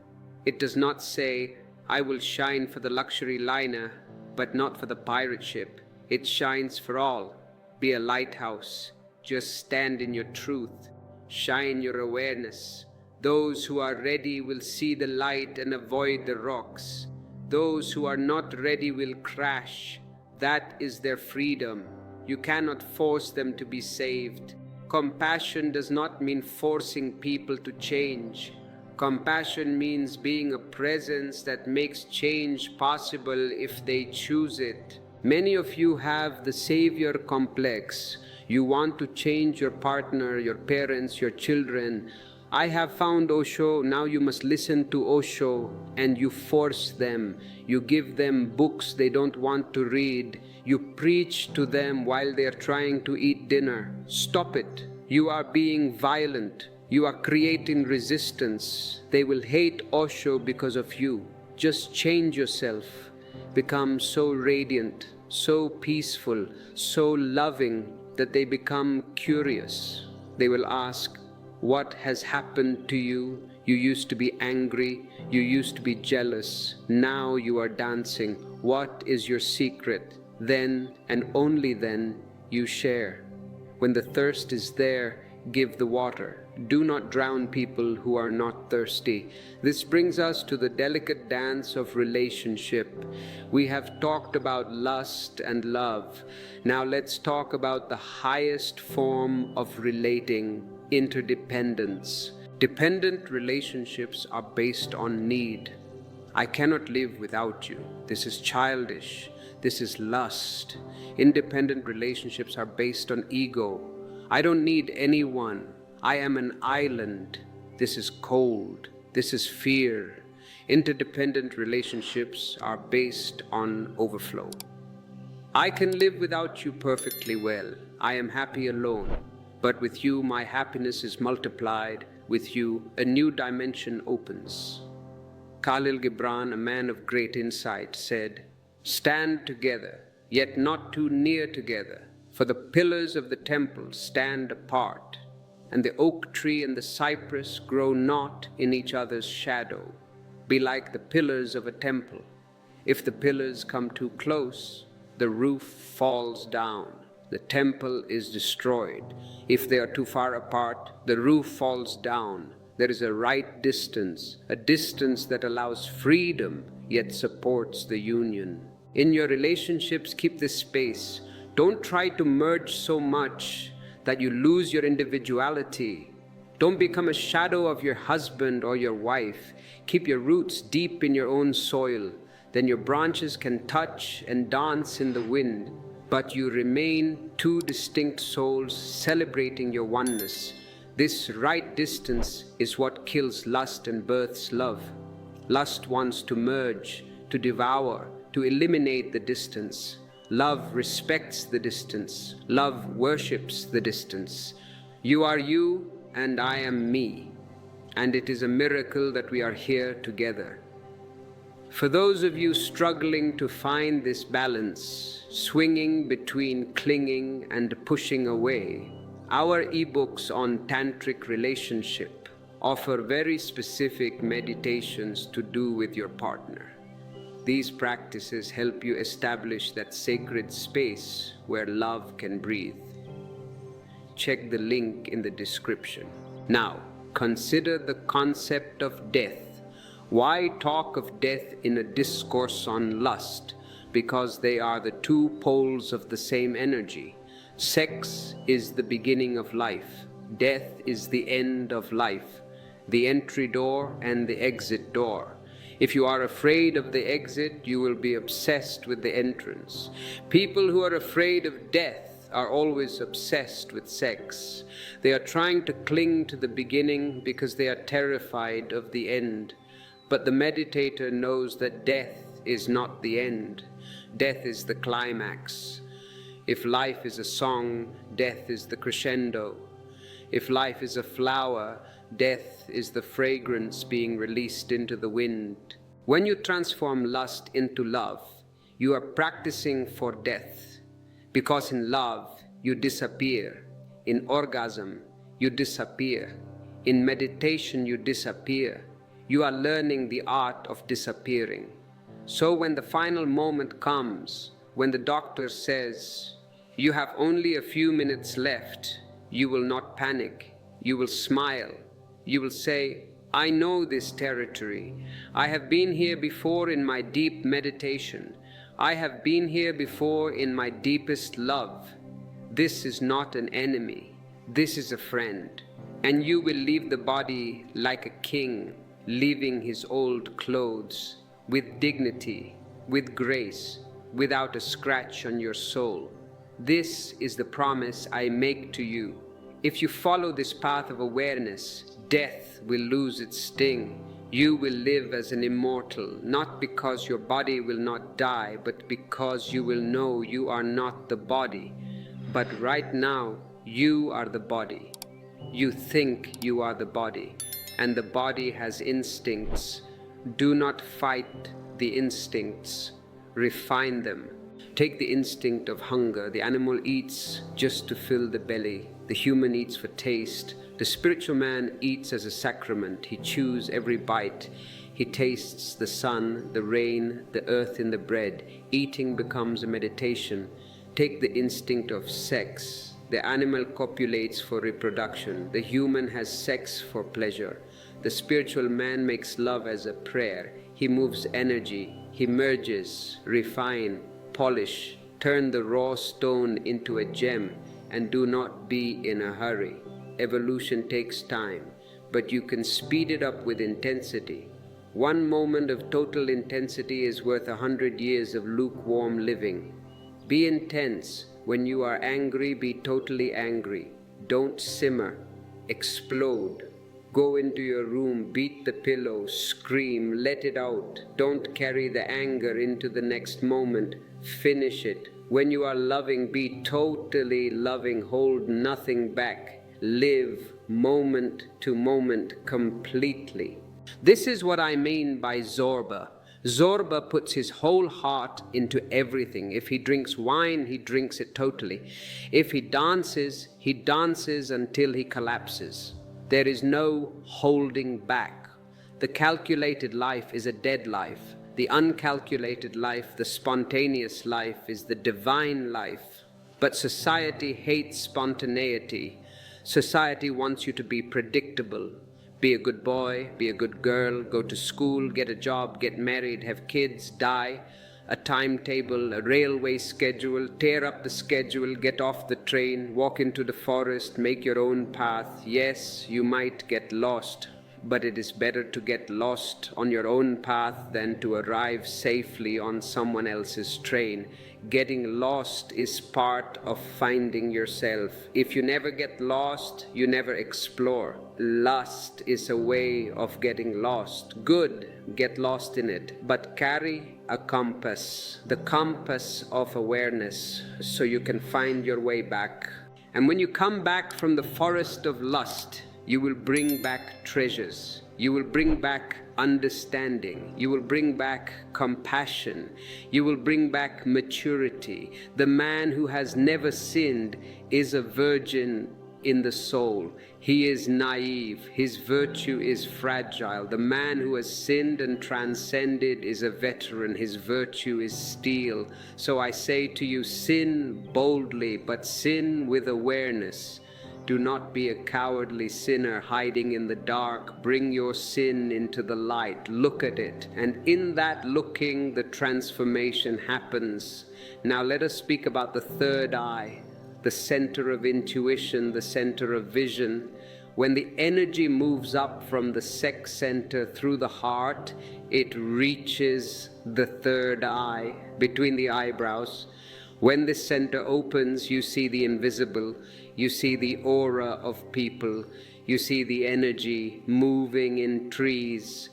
It does not say, I will shine for the luxury liner, but not for the pirate ship. It shines for all. Be a lighthouse. Just stand in your truth. Shine your awareness. Those who are ready will see the light and avoid the rocks. Those who are not ready will crash. That is their freedom. You cannot force them to be saved. Compassion does not mean forcing people to change. Compassion means being a presence that makes change possible if they choose it. Many of you have the savior complex. You want to change your partner, your parents, your children. I have found Osho, now you must listen to Osho, and you force them. You give them books they don't want to read. You preach to them while they are trying to eat dinner. Stop it. You are being violent. You are creating resistance. They will hate Osho because of you. Just change yourself. Become so radiant, so peaceful, so loving that they become curious. They will ask, what has happened to you? You used to be angry. You used to be jealous. Now you are dancing. What is your secret? Then and only then you share. When the thirst is there, give the water. Do not drown people who are not thirsty. This brings us to the delicate dance of relationship. We have talked about lust and love. Now let's talk about the highest form of relating, interdependence. Dependent relationships are based on need. I cannot live without you. This is childish. This is lust. Independent relationships are based on ego. I don't need anyone. I am an island. This is cold. This is fear. Interdependent relationships are based on overflow. I can live without you perfectly well. I am happy alone. But with you, my happiness is multiplied. With you, a new dimension opens. Khalil Gibran, a man of great insight, said, "Stand together, yet not too near together, for the pillars of the temple stand apart, and the oak tree and the cypress grow not in each other's shadow. Be like the pillars of a temple. If the pillars come too close, the roof falls down. The temple is destroyed. If they are too far apart, the roof falls down. There is a right distance, a distance that allows freedom yet supports the union." In your relationships, keep this space. Don't try to merge so much that you lose your individuality. Don't become a shadow of your husband or your wife. Keep your roots deep in your own soil. Then your branches can touch and dance in the wind, but you remain two distinct souls celebrating your oneness. This right distance is what kills lust and births love. Lust wants to merge, to devour, to eliminate the distance. Love respects the distance. Love worships the distance. You are you and I am me, and it is a miracle that we are here together. For those of you struggling to find this balance, swinging between clinging and pushing away, our ebooks on tantric relationship offer very specific meditations to do with your partner. These practices help you establish that sacred space where love can breathe. Check the link in the description. Now, consider the concept of death. Why talk of death in a discourse on lust? Because they are the two poles of the same energy. Sex is the beginning of life. Death is the end of life, the entry door and the exit door. If you are afraid of the exit, you will be obsessed with the entrance. People who are afraid of death are always obsessed with sex. They are trying to cling to the beginning because they are terrified of the end. But the meditator knows that death is not the end. Death is the climax. If life is a song, death is the crescendo. If life is a flower, death is the fragrance being released into the wind. When you transform lust into love, you are practicing for death. Because in love, you disappear. In orgasm, you disappear. In meditation, you disappear. You are learning the art of disappearing. So when the final moment comes, when the doctor says, "You have only a few minutes left," you will not panic. You will smile. You will say, "I know this territory. I have been here before in my deep meditation. I have been here before in my deepest love. This is not an enemy. This is a friend." And you will leave the body like a king, leaving his old clothes, with dignity, with grace, without a scratch on your soul. This is the promise I make to you. If you follow this path of awareness, death will lose its sting. You will live as an immortal, not because your body will not die, but because you will know you are not the body. But right now, you are the body. You think you are the body, and the body has instincts. Do not fight the instincts. Refine them. Take the instinct of hunger. The animal eats just to fill the belly. The human eats for taste. The spiritual man eats as a sacrament. He chews every bite. He tastes the sun, the rain, the earth in the bread. Eating becomes a meditation. Take the instinct of sex. The animal copulates for reproduction. The human has sex for pleasure. The spiritual man makes love as a prayer. He moves energy. He merges, refine, polish, turn the raw stone into a gem, and do not be in a hurry. Evolution takes time, but you can speed it up with intensity. One moment of total intensity is worth 100 years of lukewarm living. Be intense. When you are angry, be totally angry. Don't simmer. Explode. Go into your room, beat the pillow, scream, let it out. Don't carry the anger into the next moment. Finish it. When you are loving, be totally loving. Hold nothing back. Live moment to moment completely. This is what I mean by Zorba. Zorba puts his whole heart into everything. If he drinks wine, he drinks it totally. If he dances until he collapses. There is no holding back. The calculated life is a dead life. The uncalculated life, the spontaneous life, is the divine life. But society hates spontaneity. Society wants you to be predictable. Be a good boy, be a good girl, go to school, get a job, get married, have kids, die. A timetable, a railway schedule, tear up the schedule, get off the train, walk into the forest, make your own path. Yes, you might get lost, but it is better to get lost on your own path than to arrive safely on someone else's train. Getting lost is part of finding yourself. If you never get lost, you never explore. Lust is a way of getting lost. Good, get lost in it, but carry a compass, the compass of awareness, so you can find your way back. And when you come back from the forest of lust, you will bring back treasures. You will bring back understanding. You will bring back compassion. You will bring back maturity. The man who has never sinned is a virgin in the soul. He is naive. His virtue is fragile. The man who has sinned and transcended is a veteran. His virtue is steel. So I say to you, sin boldly, but sin with awareness. Do not be a cowardly sinner hiding in the dark. Bring your sin into the light. Look at it. And in that looking, the transformation happens. Now let us speak about the third eye, the center of intuition, the center of vision. When the energy moves up from the sex center through the heart, it reaches the third eye between the eyebrows. When this center opens, you see the invisible. You see the aura of people. You see the energy moving in trees.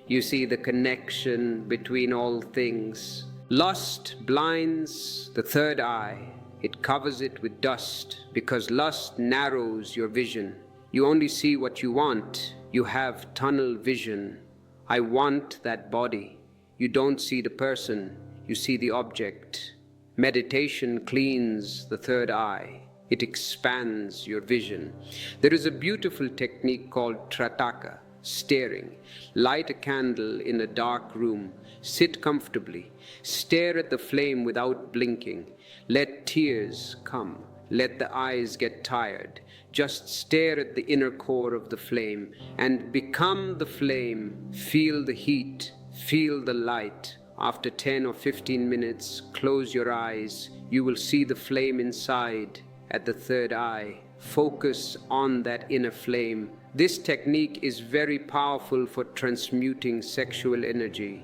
You see the connection between all things. Lust blinds the third eye. It covers it with dust because lust narrows your vision. You only see what you want. You have tunnel vision. I want that body. You don't see the person. You see the object. Meditation cleans the third eye. It expands your vision. There is a beautiful technique called trataka, staring. Light a candle in a dark room. Sit comfortably. Stare at the flame without blinking. Let tears come. Let the eyes get tired. Just stare at the inner core of the flame and become the flame. Feel the heat. Feel the light. After 10 or 15 minutes, close your eyes. You will see the flame inside at the third eye. Focus on that inner flame. This technique is very powerful for transmuting sexual energy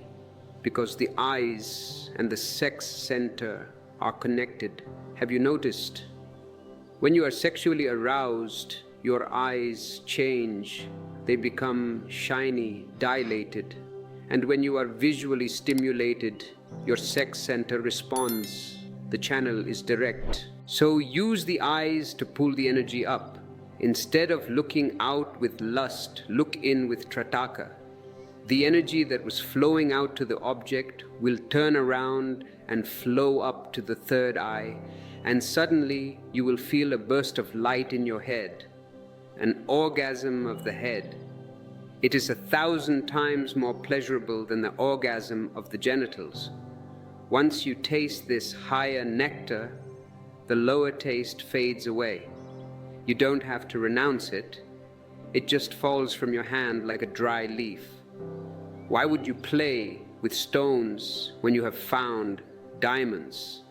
because the eyes and the sex center are connected. Have you noticed? When you are sexually aroused, your eyes change. They become shiny, dilated. And when you are visually stimulated, your sex center responds. The channel is direct. So use the eyes to pull the energy up. Instead of looking out with lust, look in with trataka. The energy that was flowing out to the object will turn around and flow up to the third eye, and suddenly you will feel a burst of light in your head, an orgasm of the head. It is 1,000 times more pleasurable than the orgasm of the genitals. Once you taste this higher nectar, the lower taste fades away. You don't have to renounce it. It just falls from your hand like a dry leaf. Why would you play with stones when you have found diamonds?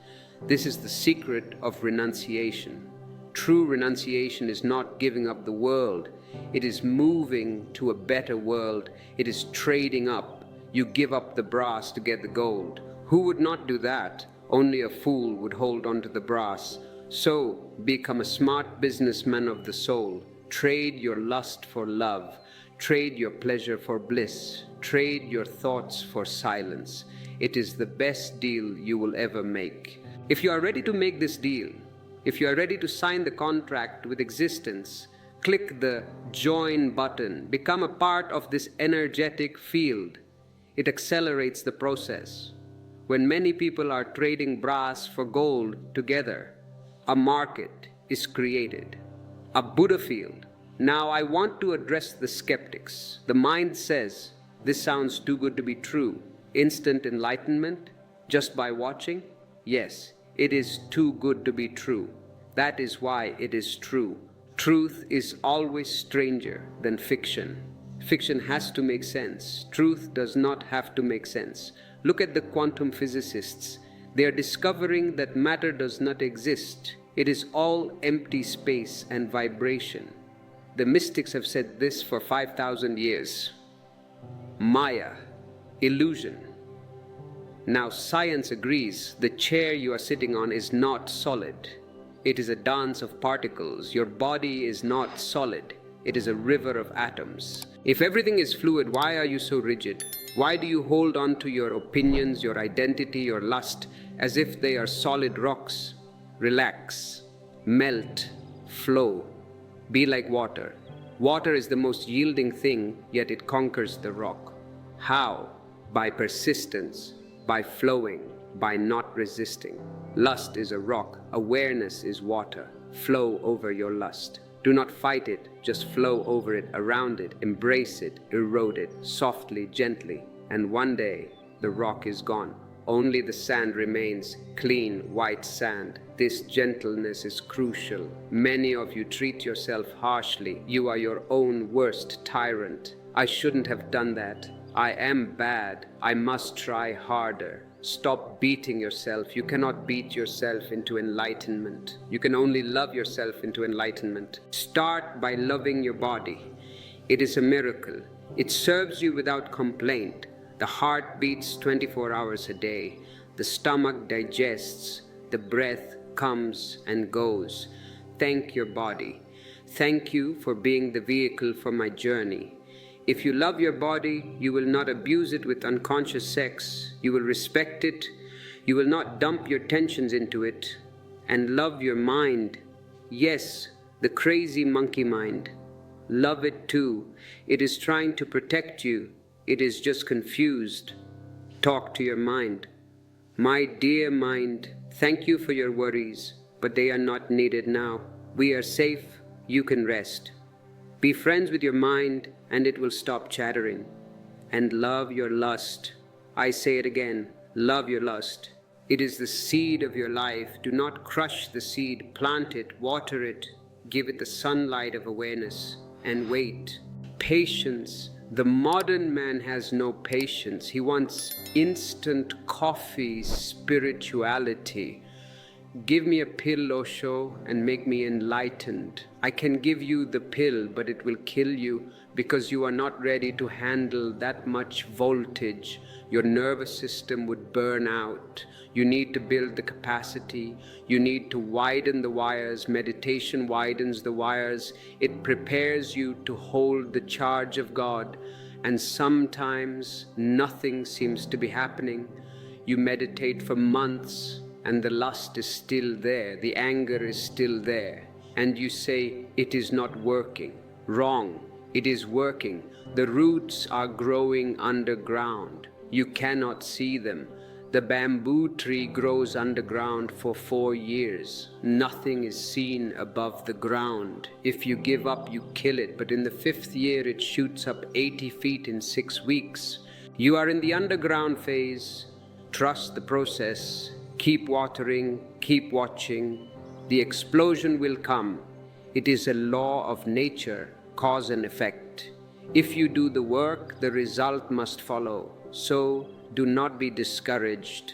This is the secret of renunciation. True renunciation is not giving up the world. It is moving to a better world. It is trading up. You give up the brass to get the gold. Who would not do that? Only a fool would hold on to the brass. So, become a smart businessman of the soul. Trade your lust for love. Trade your pleasure for bliss. Trade your thoughts for silence. It is the best deal you will ever make. If you are ready to make this deal, if you are ready to sign the contract with existence, click the join button. Become a part of this energetic field. It accelerates the process. When many people are trading brass for gold together, a market is created, a Buddha field. Now I want to address the skeptics. The mind says, this sounds too good to be true. Instant enlightenment just by watching? Yes, it is too good to be true. That is why it is true. Truth is always stranger than fiction. Fiction has to make sense. Truth does not have to make sense. Look at the quantum physicists. They are discovering that matter does not exist. It is all empty space and vibration. The mystics have said this for 5,000 years. Maya, illusion. Now science agrees the chair you are sitting on is not solid. It is a dance of particles. Your body is not solid. It is a river of atoms. If everything is fluid, why are you so rigid? Why do you hold on to your opinions, your identity, your lust, as if they are solid rocks? Relax, melt, flow, be like water. Water is the most yielding thing, yet it conquers the rock. How? By persistence, by flowing, by not resisting. Lust is a rock, awareness is water. Flow over your lust. Do not fight it, just flow over it, around it, embrace it, erode it, softly, gently, and one day the rock is gone. Only the sand remains, clean, white sand. This gentleness is crucial. Many of you treat yourself harshly. You are your own worst tyrant. I shouldn't have done that. I am bad. I must try harder. Stop beating yourself. You cannot beat yourself into enlightenment. You can only love yourself into enlightenment. Start by loving your body. It is a miracle. It serves you without complaint. The heart beats 24 hours a day. The stomach digests. The breath comes and goes. Thank your body. Thank you for being the vehicle for my journey. If you love your body, you will not abuse it with unconscious sex. You will respect it. You will not dump your tensions into it. And love your mind. Yes, the crazy monkey mind. Love it too. It is trying to protect you. It is just confused. Talk to your mind. My dear mind, thank you for your worries, but they are not needed now. We are safe. You can rest. Be friends with your mind, and it will stop chattering. And love your lust. I say it again, love your lust. It is the seed of your life. Do not crush the seed. Plant it, water it, give it the sunlight of awareness, and wait. Patience. The modern man has no patience. He wants instant coffee spirituality. Give me a pill, Osho, and make me enlightened. I can give you the pill, but it will kill you because you are not ready to handle that much voltage. Your nervous system would burn out. You need to build the capacity. You need to widen the wires. Meditation widens the wires. It prepares you to hold the charge of God. And sometimes nothing seems to be happening. You meditate for months, and the lust is still there, the anger is still there, and you say, it is not working. Wrong, it is working. The roots are growing underground. You cannot see them. The bamboo tree grows underground for 4 years. Nothing is seen above the ground. If you give up, you kill it, but in the 5th year it shoots up 80 feet in 6 weeks. You are in the underground phase. Trust the process. Keep watering, keep watching. The explosion will come. It is a law of nature, cause and effect. If you do the work, the result must follow. So, do not be discouraged.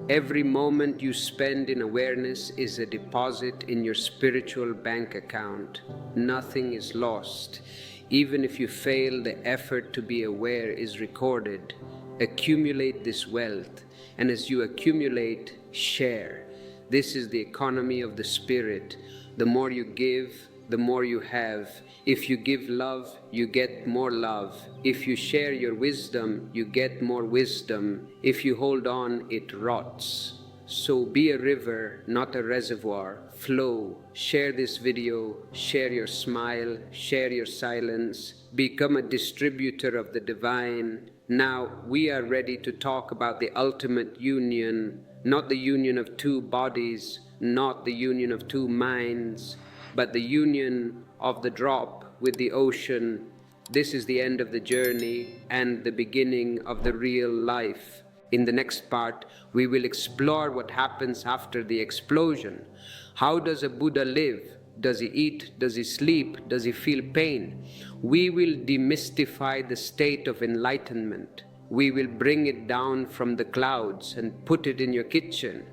Every moment you spend in awareness is a deposit in your spiritual bank account. Nothing is lost. Even if you fail, the effort to be aware is recorded. Accumulate this wealth, and as you accumulate, share. This is the economy of the spirit. The more you give, the more you have. If you give love, you get more love. If you share your wisdom, you get more wisdom. If you hold on, it rots. So be a river, not a reservoir. Flow. Share this video. Share your smile. Share your silence. Become a distributor of the divine. Now we are ready to talk about the ultimate union, not the union of two bodies, not the union of two minds, but the union of the drop with the ocean. This is the end of the journey and the beginning of the real life. In the next part, we will explore what happens after the explosion. How does a Buddha live? Does he eat? Does he sleep? Does he feel pain? We will demystify the state of enlightenment. We will bring it down from the clouds and put it in your kitchen.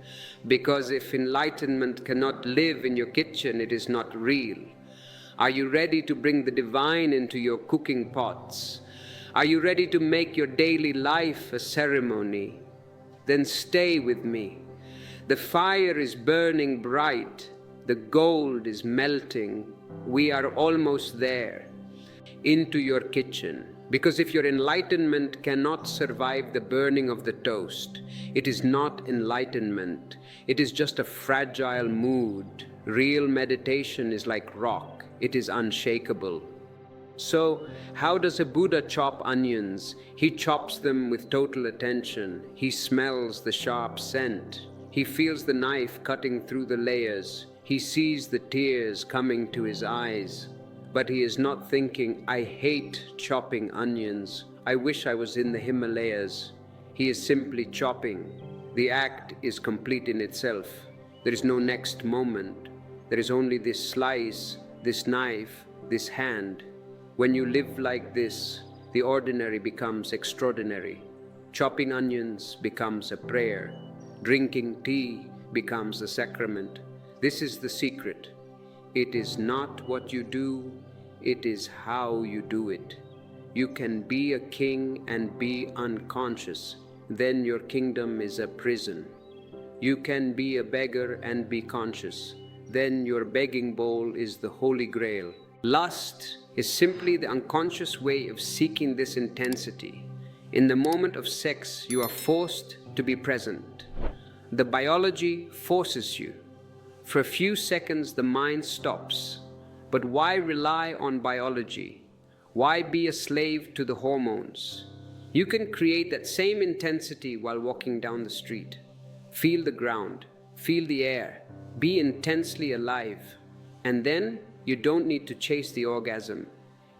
Because if enlightenment cannot live in your kitchen, it is not real. Are you ready to bring the divine into your cooking pots? Are you ready to make your daily life a ceremony? Then stay with me. The fire is burning bright. The gold is melting. We are almost there. Into your kitchen. Because if your enlightenment cannot survive the burning of the toast, it is not enlightenment. It is just a fragile mood. Real meditation is like rock. It is unshakable. So, how does a Buddha chop onions? He chops them with total attention. He smells the sharp scent. He feels the knife cutting through the layers. He sees the tears coming to his eyes. But he is not thinking, I hate chopping onions. I wish I was in the Himalayas. He is simply chopping. The act is complete in itself. There is no next moment. There is only this slice, this knife, this hand. When you live like this, the ordinary becomes extraordinary. Chopping onions becomes a prayer. Drinking tea becomes a sacrament. This is the secret. It is not what you do, it is how you do it. You can be a king and be unconscious. Then your kingdom is a prison. You can be a beggar and be conscious. Then your begging bowl is the Holy Grail. Lust is simply the unconscious way of seeking this intensity. In the moment of sex, you are forced to be present. The biology forces you. For a few seconds, the mind stops. But why rely on biology? Why be a slave to the hormones? You can create that same intensity while walking down the street. Feel the ground, feel the air, be intensely alive. And then you don't need to chase the orgasm.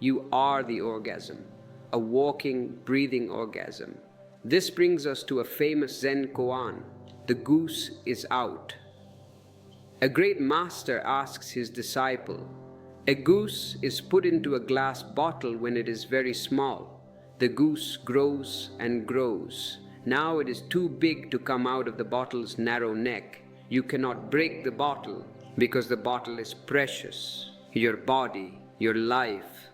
You are the orgasm, a walking, breathing orgasm. This brings us to a famous Zen koan, the goose is out. A great master asks his disciple, a goose is put into a glass bottle when it is very small. The goose grows and grows. Now it is too big to come out of the bottle's narrow neck. You cannot break the bottle because the bottle is precious, your body, your life.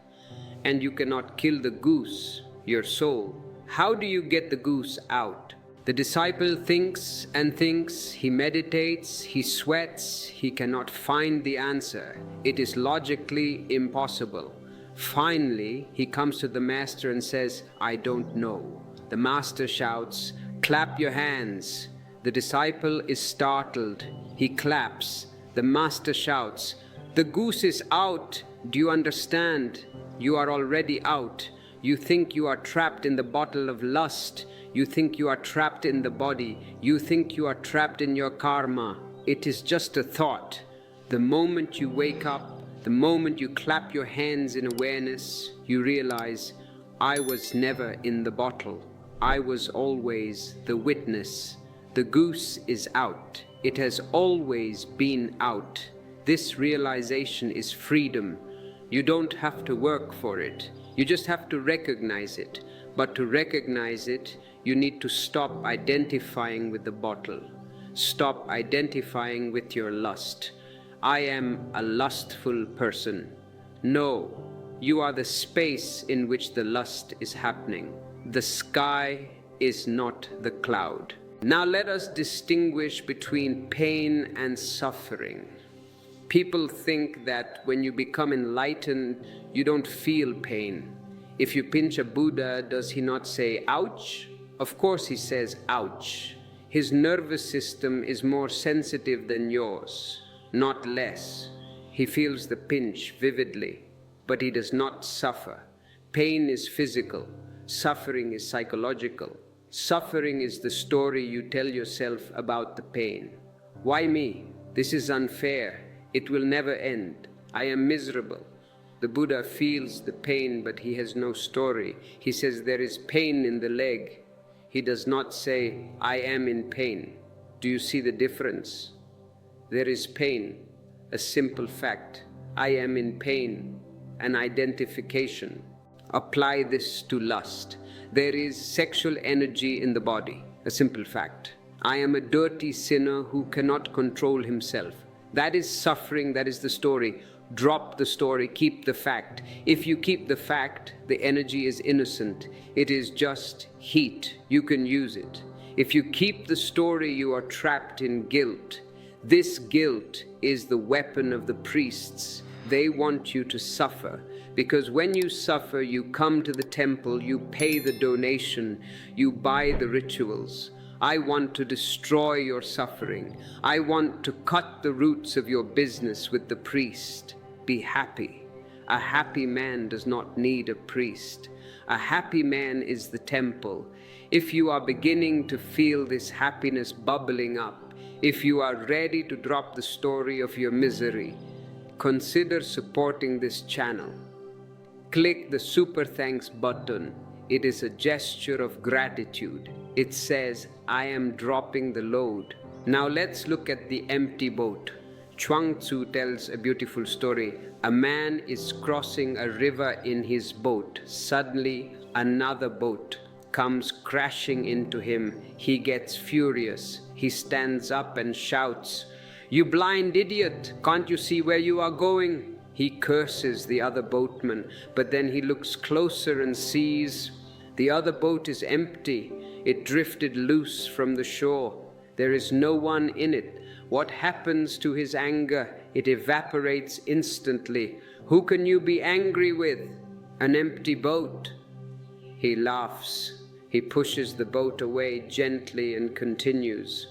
And you cannot kill the goose, your soul. How do you get the goose out? The disciple thinks and thinks, he meditates, he sweats, he cannot find the answer. It is logically impossible. Finally, he comes to the master and says, I don't know. The master shouts, clap your hands. The disciple is startled. He claps. The master shouts, the goose is out. Do you understand? You are already out. You think you are trapped in the bottle of lust. You think you are trapped in the body. You think you are trapped in your karma. It is just a thought. The moment you wake up, the moment you clap your hands in awareness, you realize, I was never in the bottle. I was always the witness. The goose is out. It has always been out. This realization is freedom. You don't have to work for it. You just have to recognize it. But to recognize it, you need to stop identifying with the bottle. Stop identifying with your lust. I am a lustful person. No, you are the space in which the lust is happening. The sky is not the cloud. Now let us distinguish between pain and suffering. People think that when you become enlightened, you don't feel pain. If you pinch a Buddha, does he not say, ouch? Of course he says, ouch. His nervous system is more sensitive than yours, not less. He feels the pinch vividly, but he does not suffer. Pain is physical. Suffering is psychological. Suffering is the story you tell yourself about the pain. Why me? This is unfair. It will never end. I am miserable. The Buddha feels the pain, but he has no story. He says there is pain in the leg. He does not say, I am in pain. Do you see the difference? There is pain, a simple fact. I am in pain, an identification. Apply this to lust. There is sexual energy in the body, a simple fact. I am a dirty sinner who cannot control himself. That is suffering, that is the story. Drop the story, keep the fact. If you keep the fact, the energy is innocent. It is just heat. You can use it. If you keep the story, you are trapped in guilt. This guilt is the weapon of the priests. They want you to suffer. Because when you suffer, you come to the temple, you pay the donation, you buy the rituals. I want to destroy your suffering. I want to cut the roots of your business with the priest. Be happy. A happy man does not need a priest. A happy man is the temple. If you are beginning to feel this happiness bubbling up, if you are ready to drop the story of your misery, consider supporting this channel. Click the super thanks button. It is a gesture of gratitude. It says, I am dropping the load. Now let's look at the empty boat. Chuang Tzu tells a beautiful story. A man is crossing a river in his boat. Suddenly, another boat comes crashing into him. He gets furious. He stands up and shouts, "You blind idiot! Can't you see where you are going?" He curses the other boatman, but then he looks closer and sees the other boat is empty. It drifted loose from the shore. There is no one in it. What happens to his anger? It evaporates instantly. Who can you be angry with? An empty boat. He laughs. He pushes the boat away gently and continues.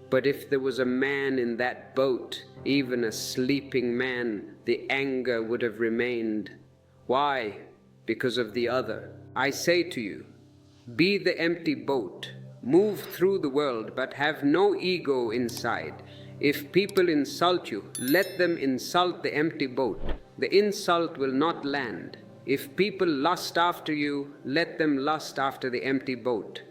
But if there was a man in that boat, even a sleeping man, the anger would have remained. Why? Because of the other. I say to you, be the empty boat. Move through the world, but have no ego inside. If people insult you, let them insult the empty boat. The insult will not land. If people lust after you, let them lust after the empty boat.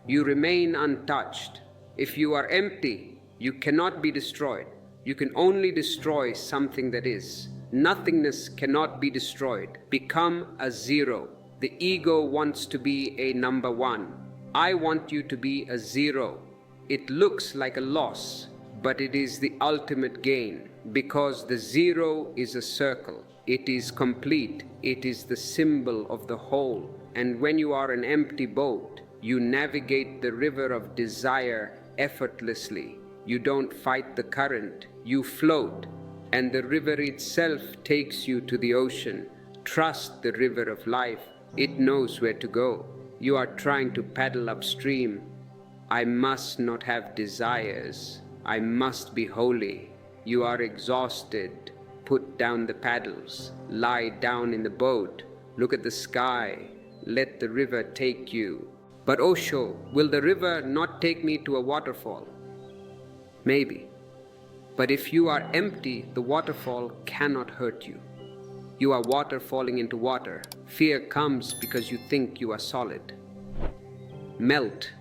You remain untouched. If you are empty, you cannot be destroyed. You can only destroy something that is. Nothingness cannot be destroyed. Become a zero. The ego wants to be a number one. I want you to be a zero. It looks like a loss, but it is the ultimate gain, because the zero is a circle. It is complete. It is the symbol of the whole. And when you are an empty boat, you navigate the river of desire effortlessly. You don't fight the current. You float, and the river itself takes you to the ocean. Trust the river of life. It knows where to go. You are trying to paddle upstream. I must not have desires. I must be holy. You are exhausted. Put down the paddles. Lie down in the boat. Look at the sky. Let the river take you. But Osho, will the river not take me to a waterfall? Maybe. But if you are empty, the waterfall cannot hurt you. You are water falling into water. Fear comes because you think you are solid. Melt.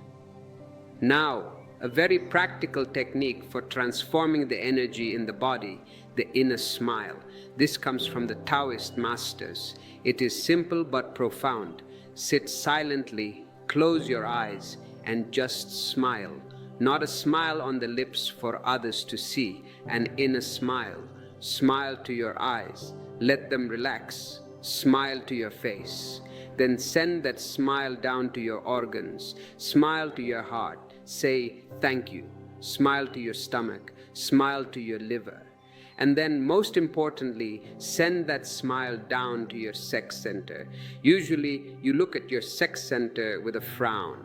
Now, a very practical technique for transforming the energy in the body, the inner smile. This comes from the Taoist masters. It is simple but profound. Sit silently, close your eyes, and just smile. Not a smile on the lips for others to see, an inner smile. Smile to your eyes. Let them relax. Smile to your face. Then send that smile down to your organs. Smile to your heart. Say thank you. Smile to your stomach. Smile to your liver. And then, most importantly, send that smile down to your sex center. Usually, you look at your sex center with a frown,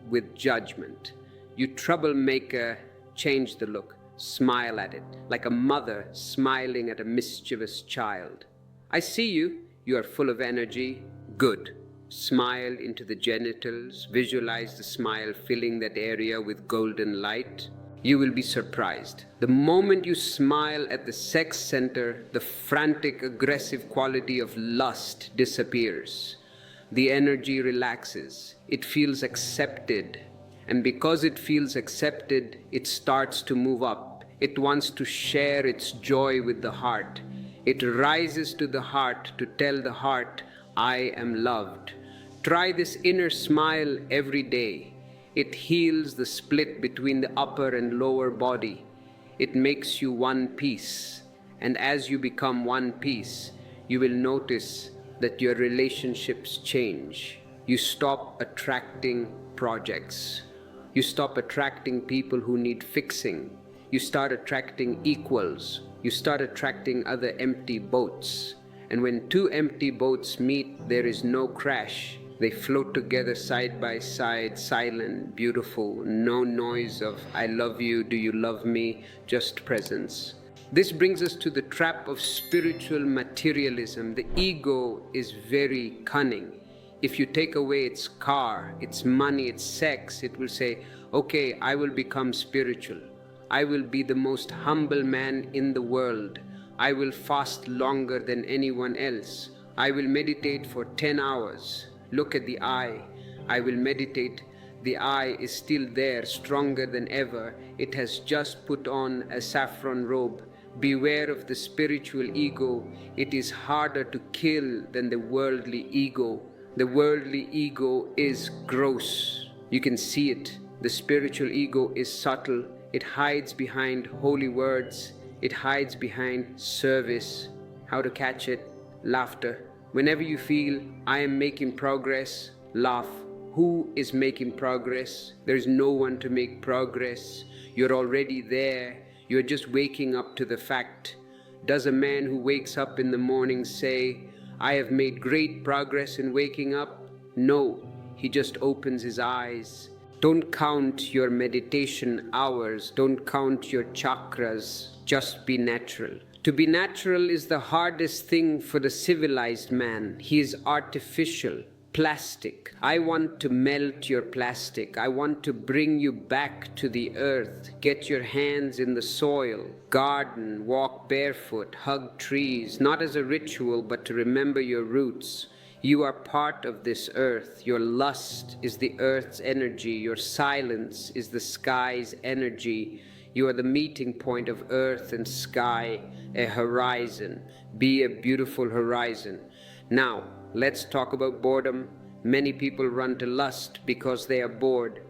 with judgment. You troublemaker, change the look. Smile at it, like a mother smiling at a mischievous child. I see you. You are full of energy. Good. Smile into the genitals. Visualize the smile filling that area with golden light. You will be surprised. The moment you smile at the sex center, the frantic, aggressive quality of lust disappears. The energy relaxes. It feels accepted. And because it feels accepted, it starts to move up. It wants to share its joy with the heart. It rises to the heart to tell the heart, I am loved. Try this inner smile every day. It heals the split between the upper and lower body. It makes you one piece. And as you become one piece, you will notice that your relationships change. You stop attracting projects. You stop attracting people who need fixing. You start attracting equals. You start attracting other empty boats. And when two empty boats meet, there is no crash. They float together side by side, silent, beautiful, no noise of I love you, do you love me, just presence. This brings us to the trap of spiritual materialism. The ego is very cunning. If you take away its car, its money, its sex, it will say, okay, I will become spiritual. I will be the most humble man in the world. I will fast longer than anyone else. I will meditate for 10 hours. Look at the eye. I will meditate. The eye is still there, stronger than ever. It has just put on a saffron robe. Beware of the spiritual ego. It is harder to kill than the worldly ego. The worldly ego is gross. You can see it. The spiritual ego is subtle. It hides behind holy words. It hides behind service. How to catch it? Laughter. Whenever you feel, I am making progress, laugh. Who is making progress? There is no one to make progress. You're already there. You're just waking up to the fact. Does a man who wakes up in the morning say, I have made great progress in waking up? No, he just opens his eyes. Don't count your meditation hours. Don't count your chakras. Just be natural. To be natural is the hardest thing for the civilized man. He is artificial, plastic. I want to melt your plastic. I want to bring you back to the earth. Get your hands in the soil, garden, walk barefoot, hug trees, not as a ritual, but to remember your roots. You are part of this earth. Your lust is the earth's energy. Your silence is the sky's energy. You are the meeting point of earth and sky, a horizon. Be a beautiful horizon. Now, let's talk about boredom. Many people run to lust because they are bored.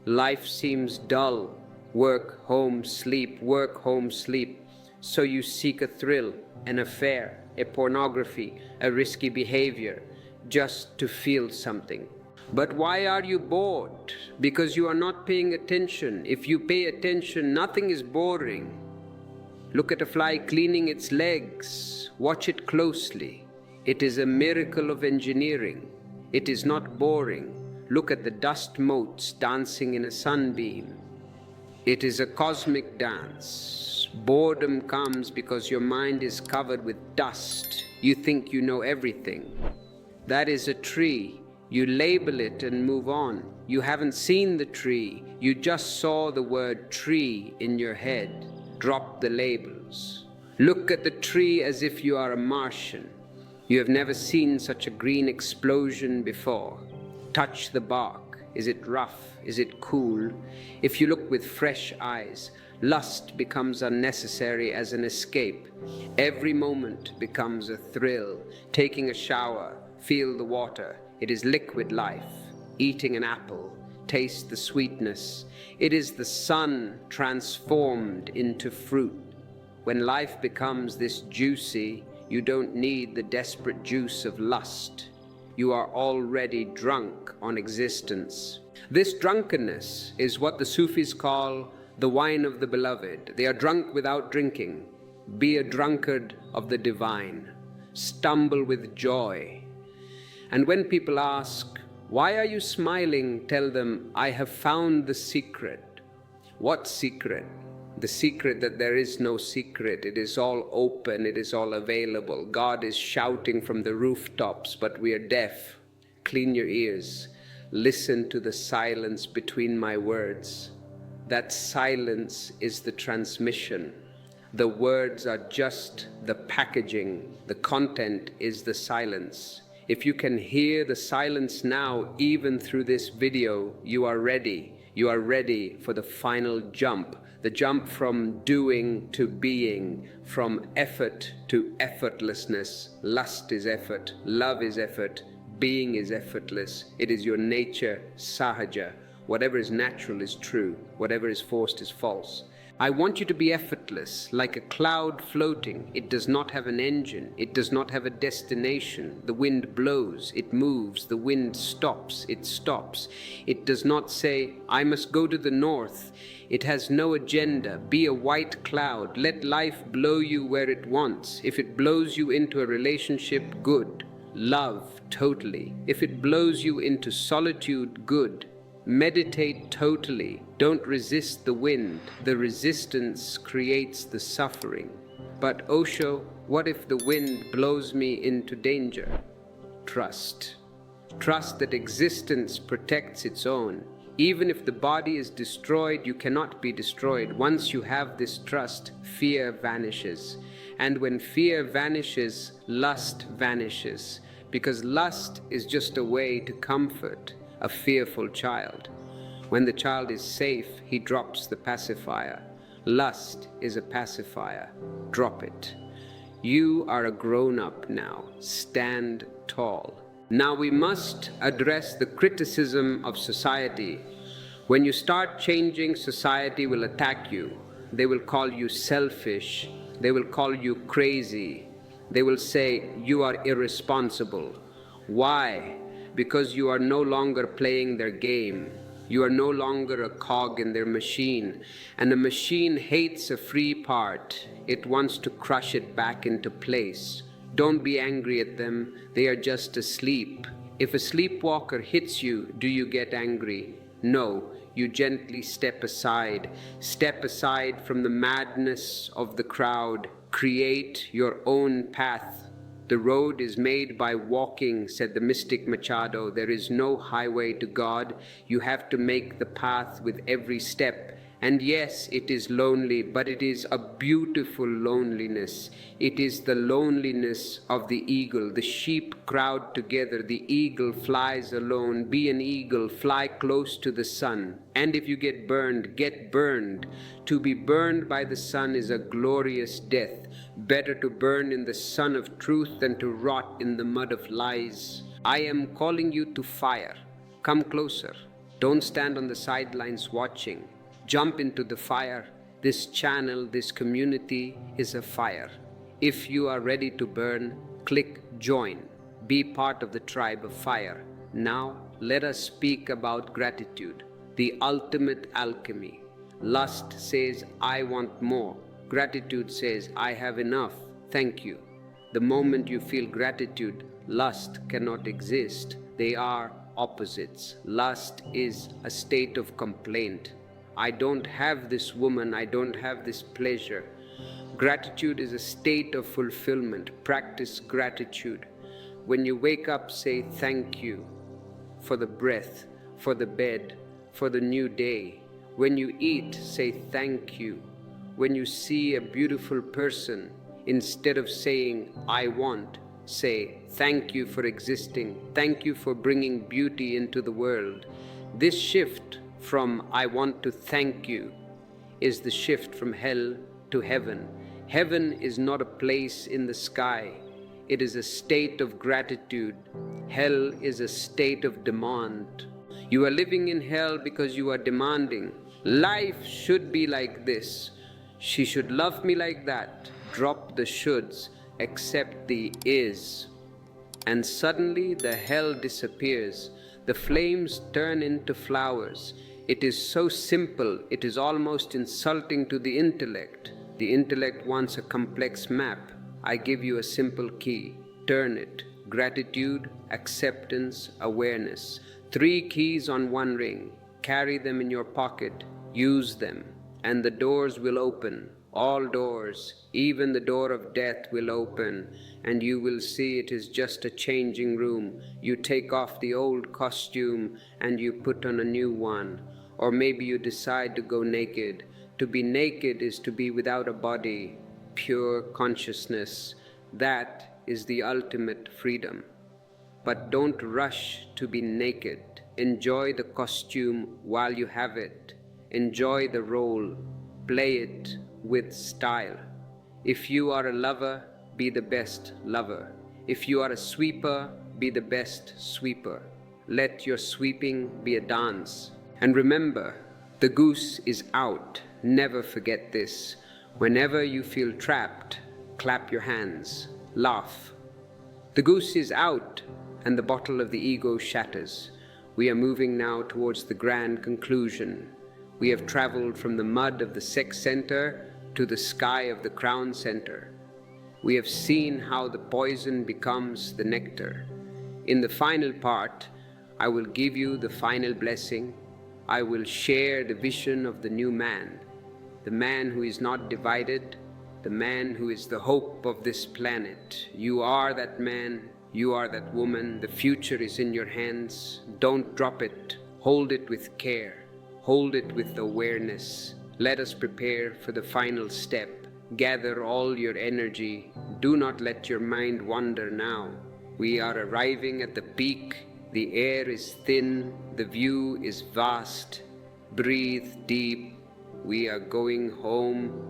Life seems dull. Work, home, sleep, work, home, sleep. So you seek a thrill, an affair, a pornography, a risky behavior, just to feel something. But why are you bored? Because you are not paying attention. If you pay attention, nothing is boring. Look at a fly cleaning its legs. Watch it closely. It is a miracle of engineering. It is not boring. Look at the dust motes dancing in a sunbeam. It is a cosmic dance. Boredom comes because your mind is covered with dust. You think you know everything. That is a tree. You label it and move on. You haven't seen the tree. You just saw the word tree in your head. Drop the labels. Look at the tree as if you are a Martian. You have never seen such a green explosion before. Touch the bark. Is it rough? Is it cool? If you look with fresh eyes, lust becomes unnecessary as an escape. Every moment becomes a thrill. Taking a shower, feel the water. It is liquid life. Eating an apple, taste the sweetness. It is the sun transformed into fruit. When life becomes this juicy, you don't need the desperate juice of lust. You are already drunk on existence. This drunkenness is what the Sufis call the wine of the beloved. They are drunk without drinking. Be a drunkard of the divine. Stumble with joy. And when people ask, "Why are you smiling?" tell them, "I have found the secret." What secret? The secret that there is no secret. It is all open. It is all available. God is shouting from the rooftops, but we are deaf. Clean your ears. Listen to the silence between my words. That silence is the transmission. The words are just the packaging. The content is the silence. If you can hear the silence now, even through this video, you are ready. You are ready for the final jump. The jump from doing to being, from effort to effortlessness. Lust is effort. Love is effort. Being is effortless. It is your nature, sahaja. Whatever is natural is true. Whatever is forced is false. I want you to be effortless, like a cloud floating. It does not have an engine. It does not have a destination. The wind blows. It moves. The wind stops. It stops. It does not say, "I must go to the north." It has no agenda. Be a white cloud. Let life blow you where it wants. If it blows you into a relationship, good. Love totally. If it blows you into solitude, good. Meditate totally. Don't resist the wind. The resistance creates the suffering. But Osho, what if the wind blows me into danger? Trust. Trust that existence protects its own. Even if the body is destroyed, you cannot be destroyed. Once you have this trust, fear vanishes. And when fear vanishes, lust vanishes. Because lust is just a way to comfort a fearful child. When the child is safe, he drops the pacifier. Lust is a pacifier. Drop it. You are a grown-up now. Stand tall. Now we must address the criticism of society. When you start changing, society will attack you. They will call you selfish. They will call you crazy. They will say you are irresponsible. Why? Because you are no longer playing their game. You are no longer a cog in their machine. And a machine hates a free part. It wants to crush it back into place. Don't be angry at them. They are just asleep. If a sleepwalker hits you, do you get angry? No. You gently step aside. Step aside from the madness of the crowd. Create your own path. The road is made by walking, said the mystic Machado. There is no highway to God. You have to make the path with every step. And yes, it is lonely, but it is a beautiful loneliness. It is the loneliness of the eagle. The sheep crowd together. The eagle flies alone. Be an eagle. Fly close to the sun. And if you get burned, get burned. To be burned by the sun is a glorious death. Better to burn in the sun of truth than to rot in the mud of lies. I am calling you to fire. Come closer. Don't stand on the sidelines watching. Jump into the fire. This channel, this community is a fire. If you are ready to burn, click join. Be part of the tribe of fire. Now, let us speak about gratitude, the ultimate alchemy. Lust says, I want more. Gratitude says, I have enough. Thank you. The moment you feel gratitude, lust cannot exist. They are opposites. Lust is a state of complaint. I don't have this woman, I don't have this pleasure. Gratitude is a state of fulfillment. Practice gratitude. When you wake up, say thank you for the breath, for the bed, for the new day. When you eat, say thank you. When you see a beautiful person, instead of saying I want, say thank you for existing. Thank you for bringing beauty into the world. This shift from I want to thank you is the shift from hell to heaven. Heaven is not a place in the sky. It is a state of gratitude. Hell is a state of demand. You are living in hell because you are demanding. Life should be like this. She should love me like that. Drop the shoulds, accept the is. And suddenly the hell disappears. The flames turn into flowers. It is so simple, it is almost insulting to the intellect. The intellect wants a complex map. I give you a simple key. Turn it. Gratitude, acceptance, awareness. 3 keys on 1 ring. Carry them in your pocket. Use them. And the doors will open. All doors, even the door of death, will open, and you will see it is just a changing room. You take off the old costume and you put on a new one. Or maybe you decide to go naked. To be naked is to be without a body, pure consciousness. That is the ultimate freedom. But don't rush to be naked. Enjoy the costume while you have it. Enjoy the role. Play it with style. If you are a lover, be the best lover. If you are a sweeper, be the best sweeper. Let your sweeping be a dance. And remember, the goose is out. Never forget this. Whenever you feel trapped, clap your hands, laugh. The goose is out, and the bottle of the ego shatters. We are moving now towards the grand conclusion. We have traveled from the mud of the sex center to the sky of the crown center. We have seen how the poison becomes the nectar. In the final part, I will give you the final blessing. I will share the vision of the new man, the man who is not divided, the man who is the hope of this planet. You are that man, you are that woman. The future is in your hands. Don't drop it. Hold it with care. Hold it with awareness. Let us prepare for the final step. Gather all your energy. Do not let your mind wander now. We are arriving at the peak. The air is thin. The view is vast. Breathe deep. We are going home.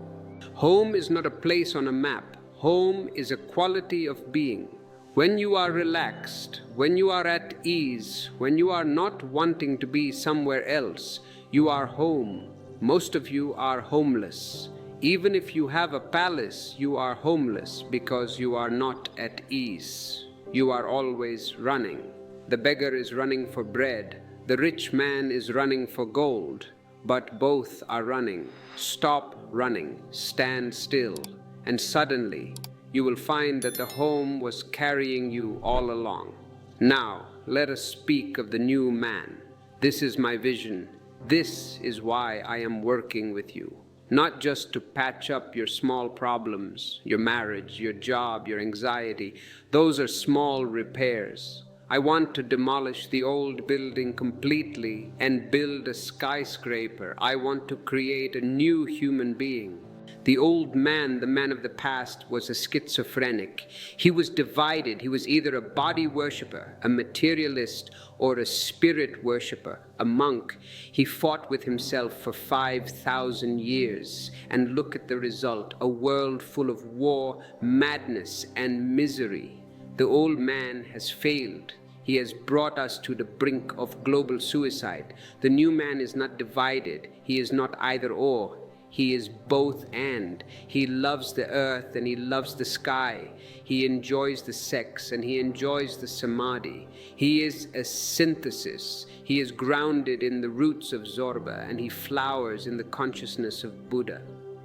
Home is not a place on a map. Home is a quality of being. When you are relaxed, when you are at ease, when you are not wanting to be somewhere else, you are home. Most of you are homeless. Even if you have a palace, you are homeless because you are not at ease. You are always running. The beggar is running for bread. The rich man is running for gold. But both are running. Stop running. Stand still. And suddenly, you will find that the home was carrying you all along. Now, let us speak of the new man. This is my vision. This is why I am working with you. Not just to patch up your small problems, your marriage, your job, your anxiety. Those are small repairs. I want to demolish the old building completely and build a skyscraper. I want to create a new human being. The old man, the man of the past, was a schizophrenic. He was divided. He was either a body worshipper, a materialist, or a spirit worshipper, a monk. He fought with himself for 5,000 years. And look at the result, a world full of war, madness, and misery. The old man has failed. He has brought us to the brink of global suicide. The new man is not divided. He is not either or. He is both and. He loves the earth and he loves the sky. He enjoys the sex and he enjoys the samadhi. He is a synthesis. He is grounded in the roots of Zorba and he flowers in the consciousness of Buddha.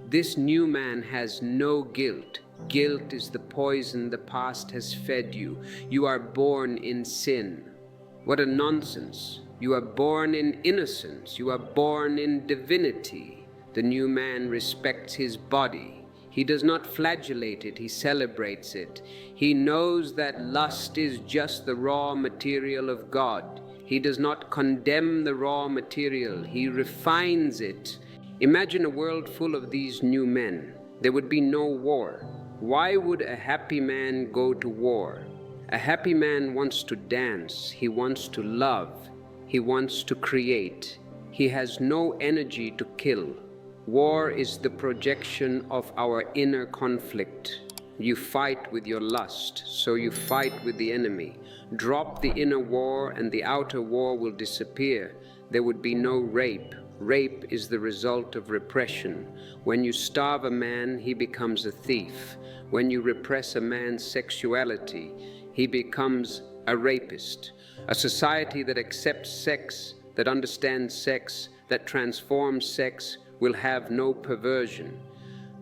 This new man has no guilt. Guilt is the poison the past has fed you. You are born in sin. What a nonsense. You are born in innocence. You are born in divinity. The new man respects his body. He does not flagellate it, he celebrates it. He knows that lust is just the raw material of God. He does not condemn the raw material, he refines it. Imagine a world full of these new men. There would be no war. Why would a happy man go to war? A happy man wants to dance, he wants to love, he wants to create. He has no energy to kill. War is the projection of our inner conflict. You fight with your lust, so you fight with the enemy. Drop the inner war and the outer war will disappear. There would be no rape. Rape is the result of repression. When you starve a man, he becomes a thief. When you repress a man's sexuality, he becomes a rapist. A society that accepts sex, that understands sex, that transforms sex, will have no perversion.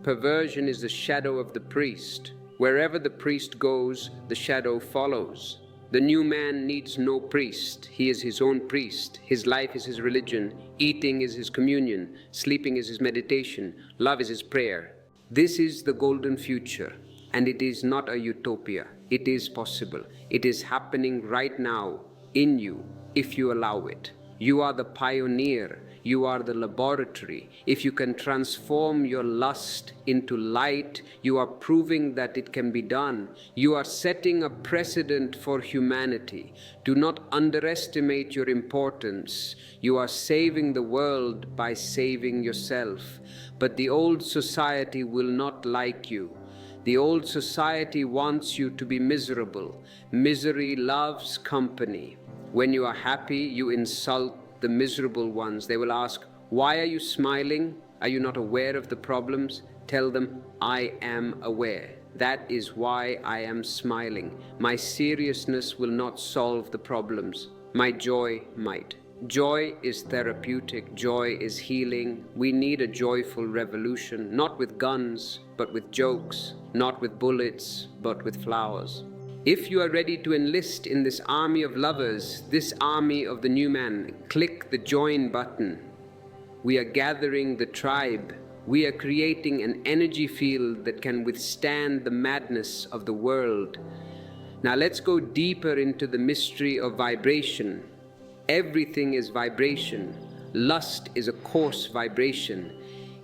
Perversion is the shadow of the priest. Wherever the priest goes, the shadow follows. The new man needs no priest. He is his own priest. His life is his religion. Eating is his communion. Sleeping is his meditation. Love is his prayer. This is the golden future, and it is not a utopia. It is possible. It is happening right now in you if you allow it. You are the pioneer. You are the laboratory. If you can transform your lust into light, you are proving that it can be done. You are setting a precedent for humanity. Do not underestimate your importance. You are saving the world by saving yourself. But the old society will not like you. The old society wants you to be miserable. Misery loves company. When you are happy, you insult the miserable ones. They will ask, "Why are you smiling? Are you not aware of the problems?" Tell them, "I am aware. That is why I am smiling. My seriousness will not solve the problems. My joy might." Joy is therapeutic. Joy is healing. We need a joyful revolution, not with guns, but with jokes, not with bullets, but with flowers. If you are ready to enlist in this army of lovers, this army of the new man, click the join button. We are gathering the tribe. We are creating an energy field that can withstand the madness of the world. Now let's go deeper into the mystery of vibration. Everything is vibration. Lust is a coarse vibration.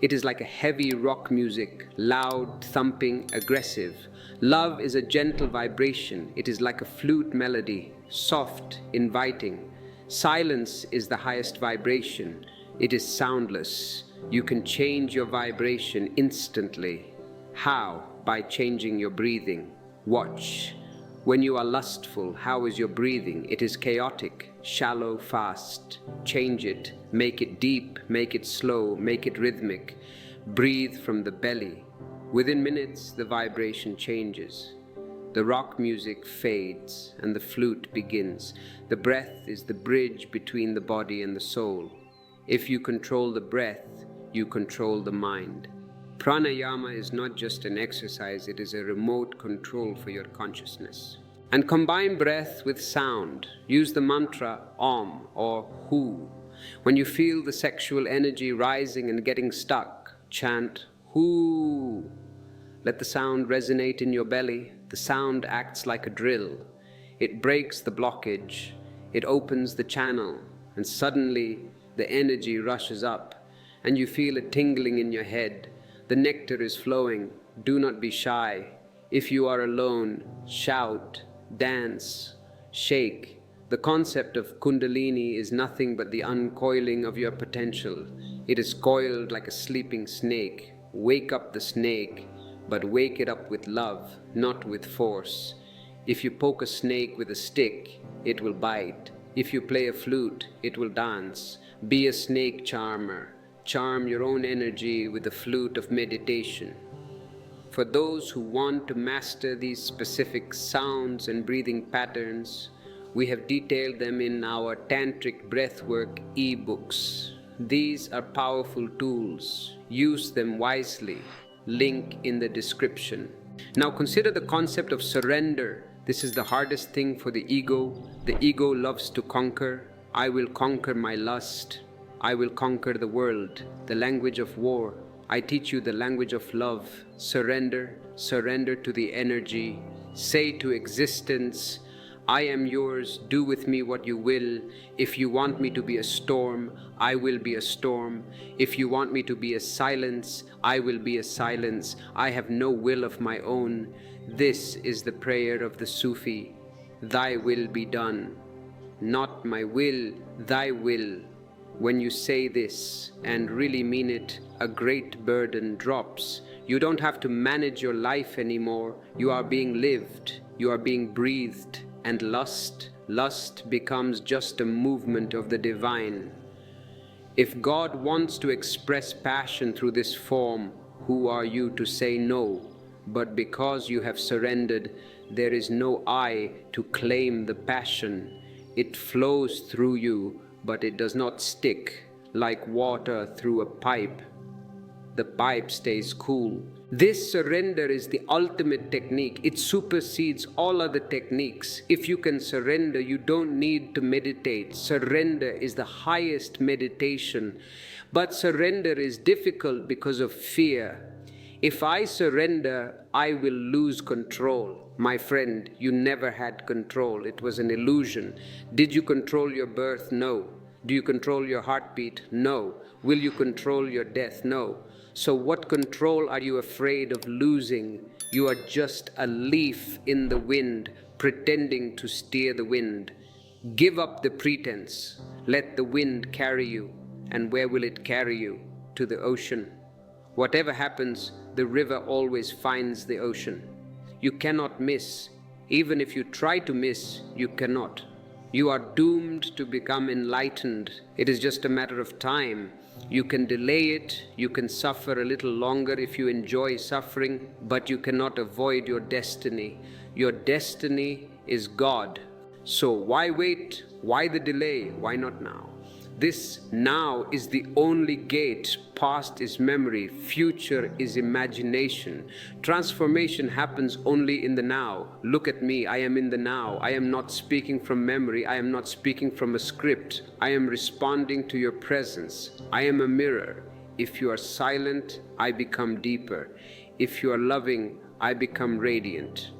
It is like a heavy rock music, loud, thumping, aggressive. Love is a gentle vibration. It is like a flute melody, soft, inviting. Silence is the highest vibration. It is soundless. You can change your vibration instantly. How? By changing your breathing. Watch. When you are lustful, how is your breathing? It is chaotic, shallow, fast. Change it. Make it deep, make it slow, make it rhythmic. Breathe from the belly. Within minutes, the vibration changes. The rock music fades and the flute begins. The breath is the bridge between the body and the soul. If you control the breath, you control the mind. Pranayama is not just an exercise, it is a remote control for your consciousness. And combine breath with sound. Use the mantra Om or Hu. When you feel the sexual energy rising and getting stuck, chant Hu. Let the sound resonate in your belly. The sound acts like a drill. It breaks the blockage. It opens the channel. And suddenly the energy rushes up and you feel a tingling in your head. The nectar is flowing. Do not be shy. If you are alone, shout, dance, shake. The concept of Kundalini is nothing but the uncoiling of your potential. It is coiled like a sleeping snake. Wake up the snake, but wake it up with love, not with force. If you poke a snake with a stick, it will bite. If you play a flute, it will dance. Be a snake charmer. Charm your own energy with the flute of meditation. For those who want to master these specific sounds and breathing patterns, we have detailed them in our Tantric Breathwork e-books. These are powerful tools. Use them wisely. Link in the description. Now consider the concept of surrender. This is the hardest thing for the ego. The ego loves to conquer. I will conquer my lust. I will conquer the world. The language of war. I teach you the language of love. Surrender. Surrender to the energy. Say to existence, I am yours, do with me what you will. If you want me to be a storm, I will be a storm. If you want me to be a silence, I will be a silence. I have no will of my own. This is the prayer of the Sufi. Thy will be done. Not my will, thy will. When you say this and really mean it, a great burden drops. You don't have to manage your life anymore. You are being lived. You are being breathed. And lust becomes just a movement of the divine. If God wants to express passion through this form, who are you to say no? But because you have surrendered, there is no I to claim the passion. It flows through you, but it does not stick like water through a pipe. the pipe stays cool. This surrender is the ultimate technique. It supersedes all other techniques. If you can surrender, you don't need to meditate. Surrender is the highest meditation. But surrender is difficult because of fear. If I surrender, I will lose control. My friend, you never had control. It was an illusion. Did you control your birth? No. Do you control your heartbeat? No. Will you control your death? No. So what control are you afraid of losing? You are just a leaf in the wind, pretending to steer the wind. Give up the pretense. Let the wind carry you. And where will it carry you? To the ocean. Whatever happens, the river always finds the ocean. You cannot miss. Even if you try to miss, you cannot. You are doomed to become enlightened. It is just a matter of time. You can delay it, you can suffer a little longer if you enjoy suffering, but you cannot avoid your destiny. Your destiny is God. So why wait? Why the delay? Why not now? This now is the only gate. Past is memory, future is imagination. Transformation happens only in the now. Look at me, I am in the now. I am not speaking from memory, I am not speaking from a script. I am responding to your presence. I am a mirror. If you are silent, I become deeper. If you are loving, I become radiant.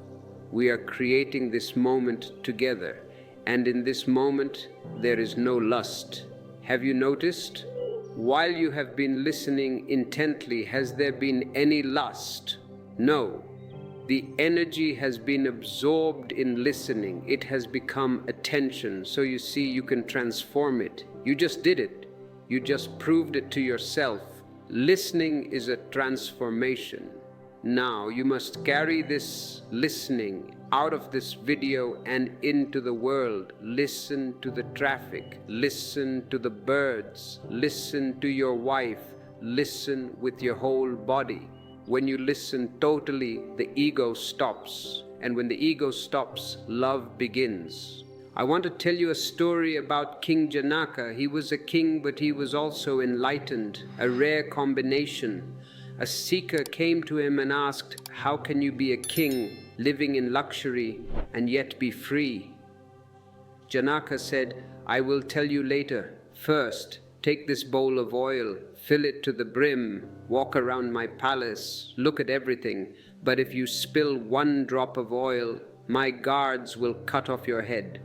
We are creating this moment together, and in this moment, there is no lust. Have you noticed? While you have been listening intently, has there been any lust? No. The energy has been absorbed in listening. It has become attention. So you see, you can transform it. You just did it. You just proved it to yourself. Listening is a transformation. Now you must carry this listening out of this video and into the world. Listen to the traffic, listen to the birds, listen to your wife, listen with your whole body. When you listen totally, the ego stops, and when the ego stops, love begins. I want to tell you a story about King Janaka. He was a king, but he was also enlightened, a rare combination. A seeker came to him and asked, "How can you be a king, living in luxury, and yet be free?" Janaka said, "I will tell you later. First, take this bowl of oil, fill it to the brim, walk around my palace, look at everything. But if you spill one drop of oil, my guards will cut off your head."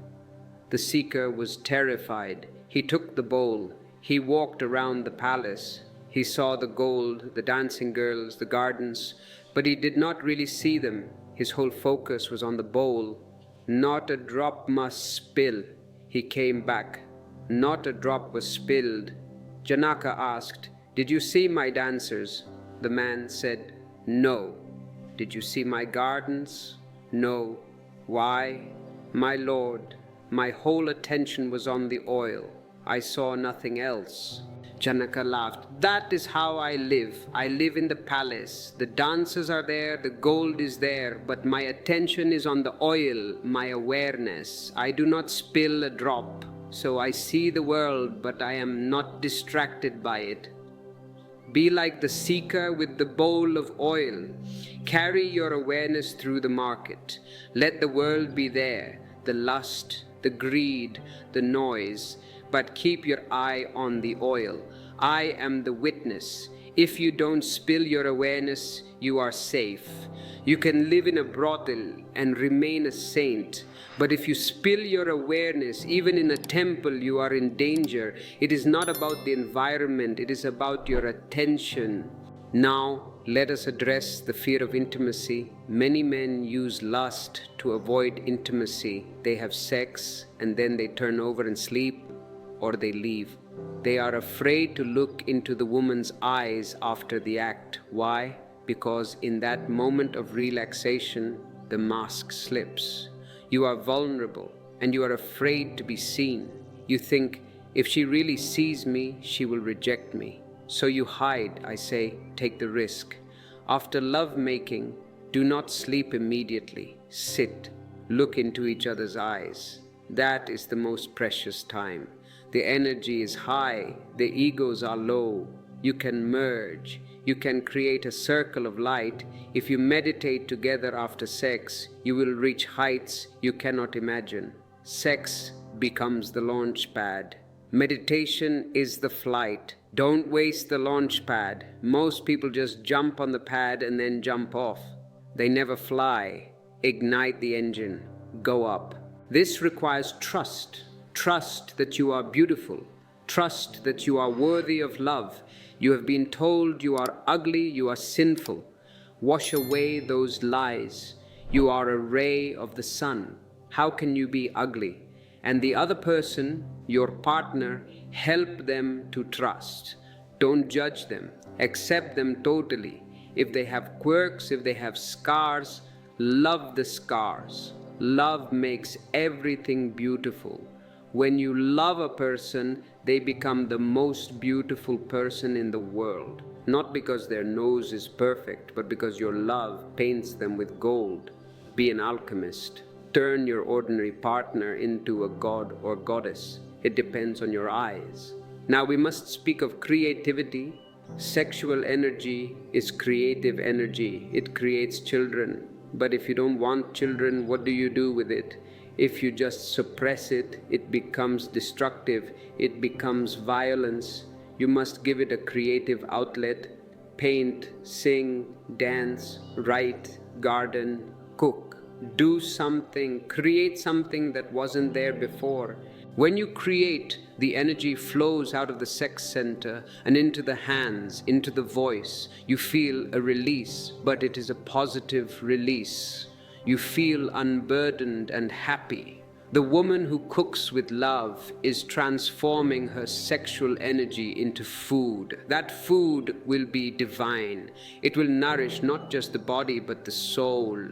The seeker was terrified. He took the bowl. He walked around the palace. He saw the gold, the dancing girls, the gardens, but he did not really see them. His whole focus was on the bowl. Not a drop must spill. He came back. Not a drop was spilled. Janaka asked, "Did you see my dancers?" The man said, "No." "Did you see my gardens?" "No." "Why?" "My lord, my whole attention was on the oil. I saw nothing else." Janaka laughed. "That is how I live. I live in the palace. The dancers are there, the gold is there, but my attention is on the oil, my awareness. I do not spill a drop. So I see the world, but I am not distracted by it." Be like the seeker with the bowl of oil. Carry your awareness through the market. Let the world be there, the lust, the greed, the noise, but keep your eye on the oil. I am the witness. If you don't spill your awareness, you are safe. You can live in a brothel and remain a saint. But if you spill your awareness, even in a temple, you are in danger. It is not about the environment, it is about your attention. Now, let us address the fear of intimacy. Many men use lust to avoid intimacy. They have sex and then they turn over and sleep, or they leave. They are afraid to look into the woman's eyes after the act. Why? Because in that moment of relaxation, the mask slips. You are vulnerable and you are afraid to be seen. You think, if she really sees me, she will reject me. So you hide. I say, take the risk. After love making, do not sleep immediately. Sit, look into each other's eyes. That is the most precious time. The energy is high, the egos are low. You can merge. You can create a circle of light. If you meditate together after sex, you will reach heights you cannot imagine. Sex becomes the launch pad. Meditation is the flight. Don't waste the launch pad. Most people just jump on the pad and then jump off. They never fly. Ignite the engine. Go up. This requires trust. Trust that you are beautiful. Trust that you are worthy of love. You have been told you are ugly, you are sinful. Wash away those lies. You are a ray of the sun. How can you be ugly? And the other person, your partner, help them to trust. Don't judge them. Accept them totally. If they have quirks, if they have scars, love the scars. Love makes everything beautiful. When you love a person, they become the most beautiful person in the world. Not because their nose is perfect, but because your love paints them with gold. Be an alchemist. Turn your ordinary partner into a god or goddess. It depends on your eyes. Now we must speak of creativity. Sexual energy is creative energy. It creates children. But if you don't want children, what do you do with it? If you just suppress it, it becomes destructive. It becomes violence. You must give it a creative outlet. Paint, sing, dance, write, garden, cook. Do something, create something that wasn't there before. When you create, the energy flows out of the sex center and into the hands, into the voice. You feel a release, but it is a positive release. You feel unburdened and happy. The woman who cooks with love is transforming her sexual energy into food. That food will be divine. It will nourish not just the body but the soul.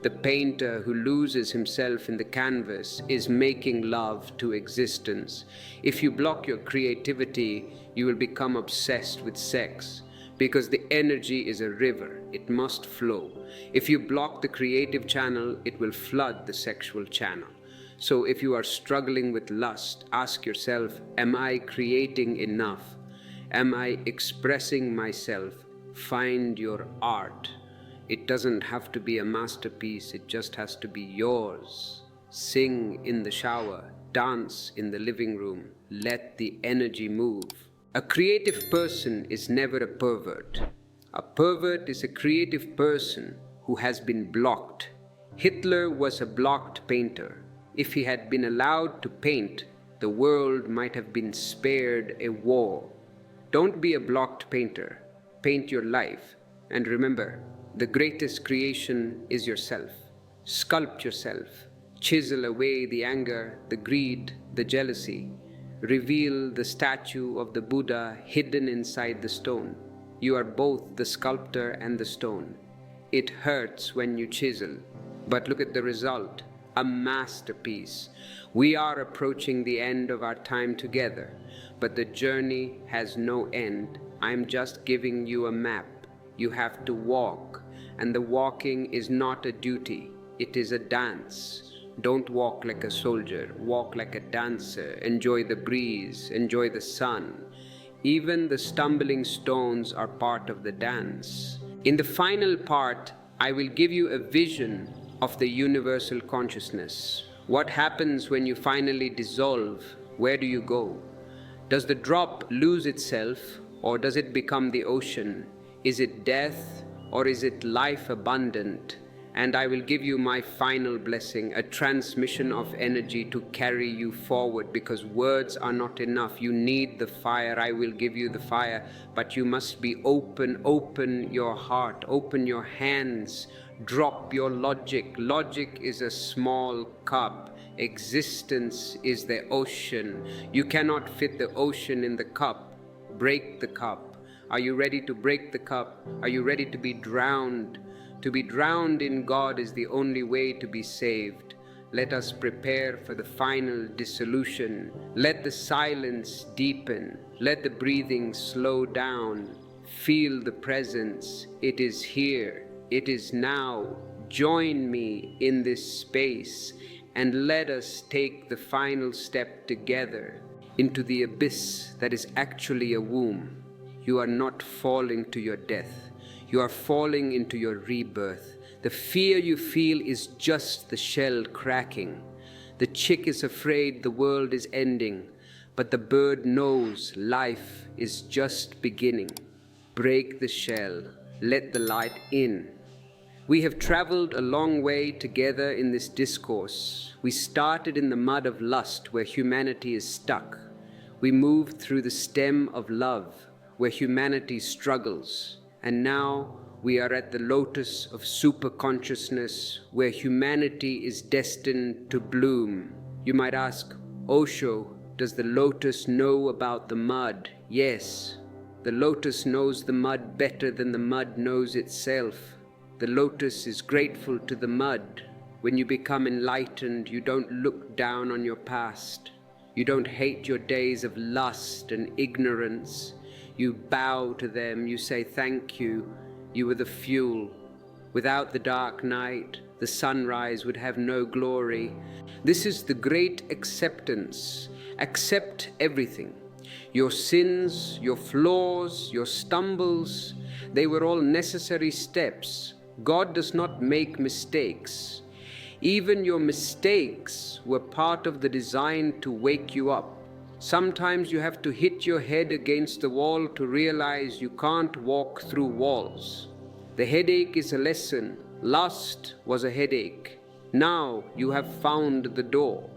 The painter who loses himself in the canvas is making love to existence. If you block your creativity, you will become obsessed with sex. Because the energy is a river, it must flow. If you block the creative channel, it will flood the sexual channel. So if you are struggling with lust, ask yourself, am I creating enough? Am I expressing myself? Find your art. It doesn't have to be a masterpiece, it just has to be yours. Sing in the shower, dance in the living room, let the energy move. A creative person is never a pervert. A pervert is a creative person who has been blocked. Hitler was a blocked painter. If he had been allowed to paint, the world might have been spared a war. Don't be a blocked painter. Paint your life. And remember, the greatest creation is yourself. Sculpt yourself. Chisel away the anger, the greed, the jealousy. Reveal the statue of the Buddha hidden inside the stone. You are both the sculptor and the stone. It hurts when you chisel, but look at the result, a masterpiece. We are approaching the end of our time together, but the journey has no end. I'm just giving you a map. You have to walk, and the walking is not a duty, it is a dance. Don't walk like a soldier, walk like a dancer. Enjoy the breeze, enjoy the sun. Even the stumbling stones are part of the dance. In the final part, I will give you a vision of the universal consciousness. What happens when you finally dissolve? Where do you go? Does the drop lose itself, or does it become the ocean? Is it death, or is it life abundant? And I will give you my final blessing, a transmission of energy to carry you forward, because words are not enough. You need the fire. I will give you the fire, but you must be open. Open your heart, open your hands, drop your logic. Logic is a small cup. Existence is the ocean. You cannot fit the ocean in the cup. Break the cup. Are you ready to break the cup? Are you ready to be drowned? To be drowned in God is the only way to be saved. Let us prepare for the final dissolution. Let the silence deepen. Let the breathing slow down. Feel the presence. It is here. It is now. Join me in this space and let us take the final step together into the abyss that is actually a womb. you are not falling to your death. You are falling into your rebirth. The fear you feel is just the shell cracking. The chick is afraid the world is ending, but the bird knows life is just beginning. Break the shell, let the light in. We have traveled a long way together in this discourse. We started in the mud of lust where humanity is stuck. We moved through the stem of love where humanity struggles. And now we are at the lotus of superconsciousness where humanity is destined to bloom. You might ask, Osho, does the lotus know about the mud? Yes, the lotus knows the mud better than the mud knows itself. The lotus is grateful to the mud. When you become enlightened, you don't look down on your past. You don't hate your days of lust and ignorance. You bow to them, you say thank you. You were the fuel. Without the dark night, the sunrise would have no glory. This is the great acceptance. Accept everything. Your sins, your flaws, your stumbles, they were all necessary steps. God does not make mistakes. Even your mistakes were part of the design to wake you up. Sometimes you have to hit your head against the wall to realize you can't walk through walls. The headache is a lesson. Lust was a headache. Now you have found the door.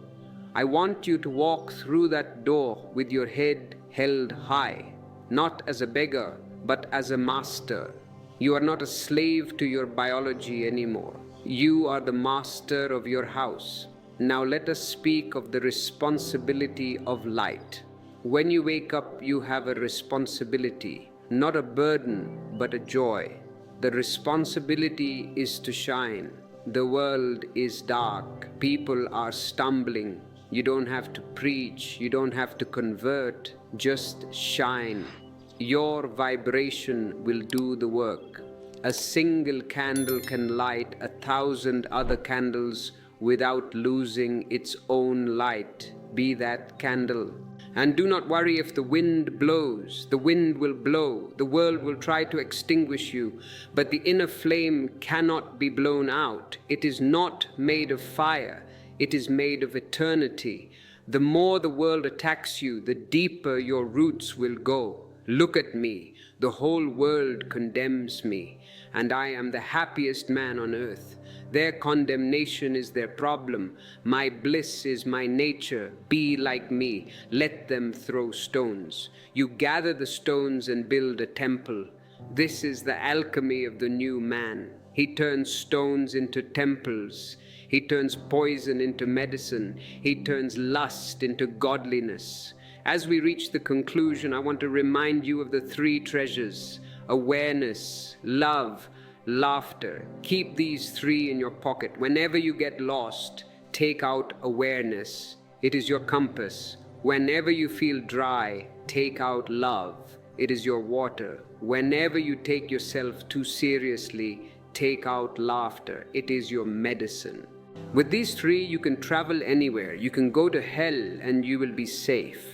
I want you to walk through that door with your head held high, not as a beggar, but as a master. You are not a slave to your biology anymore. You are the master of your house. Now let us speak of the responsibility of light. When you wake up, you have a responsibility, not a burden, but a joy. The responsibility is to shine. The world is dark. People are stumbling. You don't have to preach. You don't have to convert. Just shine. Your vibration will do the work. A single candle can light 1,000 other candles without losing its own light. Be that candle. And do not worry if the wind blows. The wind will blow. The world will try to extinguish you. But the inner flame cannot be blown out. It is not made of fire. It is made of eternity. The more the world attacks you, the deeper your roots will go. Look at me. The whole world condemns me, and I am the happiest man on earth. Their condemnation is their problem. My bliss is my nature. Be like me. Let them throw stones. You gather the stones and build a temple. This is the alchemy of the new man. He turns stones into temples. He turns poison into medicine. He turns lust into godliness. As we reach the conclusion, I want to remind you of the three treasures: awareness, love, laughter. Keep these three in your pocket. Whenever you get lost, take out awareness. It is your compass. Whenever you feel dry, take out love. It is your water. Whenever you take yourself too seriously, take out laughter. It is your medicine. With these three, you can travel anywhere. You can go to hell and you will be safe.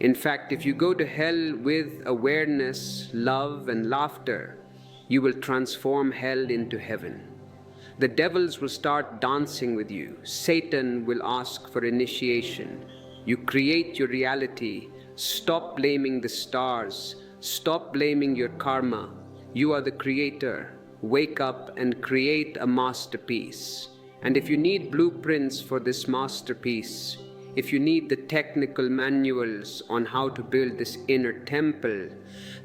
In fact, if you go to hell with awareness, love, and laughter, you will transform hell into heaven. The devils will start dancing with you. Satan will ask for initiation. You create your reality. Stop blaming the stars. Stop blaming your karma. You are the creator. Wake up and create a masterpiece. And if you need blueprints for this masterpiece, if you need the technical manuals on how to build this inner temple,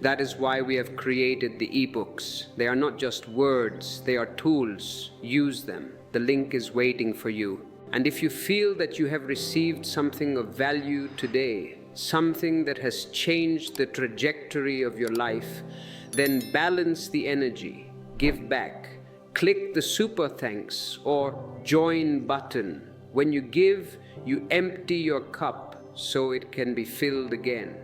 that is why we have created the ebooks. They are not just words, they are tools. Use them. The link is waiting for you. And if you feel that you have received something of value today, something that has changed the trajectory of your life, then balance the energy. Give back. Click the super thanks or join button. When you give, you empty your cup so it can be filled again.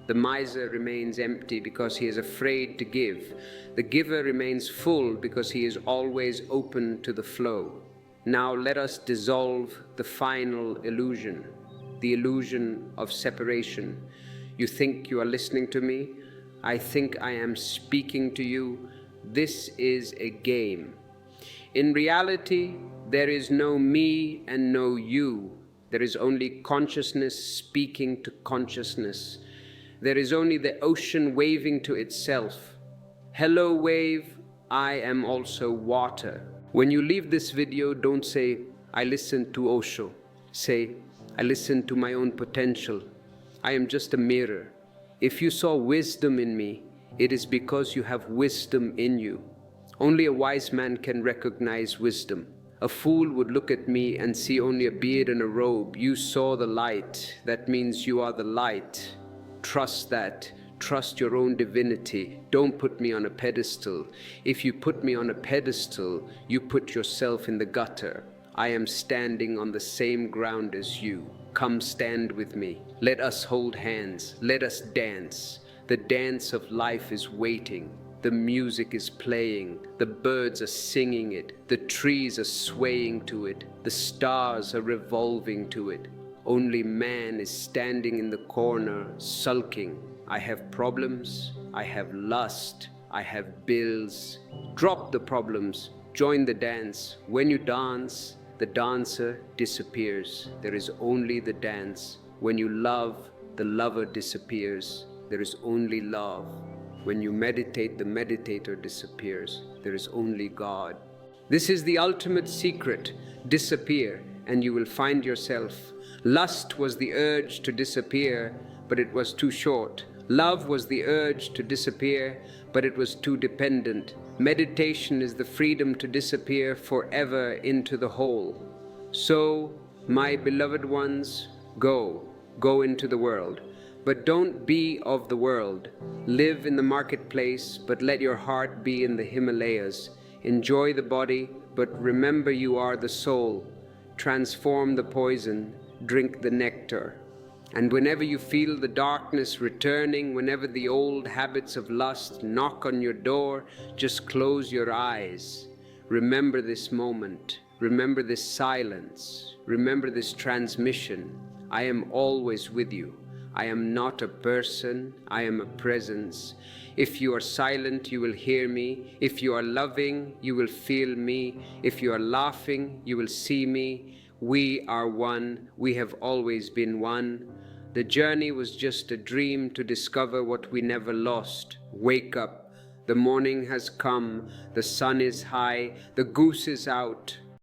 The miser remains empty because he is afraid to give. The giver remains full because he is always open to the flow. Now let us dissolve the final illusion, the illusion of separation. You think you are listening to me? I think I am speaking to you. This is a game. In reality, there is no me and no you. There is only consciousness speaking to consciousness. There is only the ocean waving to itself. Hello wave, I am also water. When you leave this video, don't say, I listened to Osho. Say, I listened to my own potential. I am just a mirror. If you saw wisdom in me, it is because you have wisdom in you. Only a wise man can recognize wisdom. A fool would look at me and see only a beard and a robe. You saw the light. That means you are the light. Trust that. Trust your own divinity. Don't put me on a pedestal. If you put me on a pedestal, you put yourself in the gutter. I am standing on the same ground as you. Come stand with me. Let us hold hands. Let us dance. The dance of life is waiting. The music is playing. The birds are singing it. The trees are swaying to it. The stars are revolving to it. Only man is standing in the corner, sulking. I have problems. I have lust. I have bills. Drop the problems. Join the dance. When you dance, the dancer disappears. There is only the dance. When you love, the lover disappears. There is only love. When you meditate, the meditator disappears. There is only God. This is the ultimate secret. Disappear, and you will find yourself. Lust was the urge to disappear, but it was too short. Love was the urge to disappear, but it was too dependent. Meditation is the freedom to disappear forever into the whole. So, my beloved ones, go into the world. But don't be of the world. Live in the marketplace, but let your heart be in the Himalayas. Enjoy the body, but remember you are the soul. Transform the poison, drink the nectar. And whenever you feel the darkness returning, whenever the old habits of lust knock on your door, just close your eyes. Remember this moment. Remember this silence. Remember this transmission. I am always with you. I am not a person, I am a presence. If you are silent, you will hear me. If you are loving, you will feel me. If you are laughing, you will see me. We are one. We have always been one. The journey was just a dream to discover what we never lost. Wake up. The morning has come. The sun is high. The goose is out.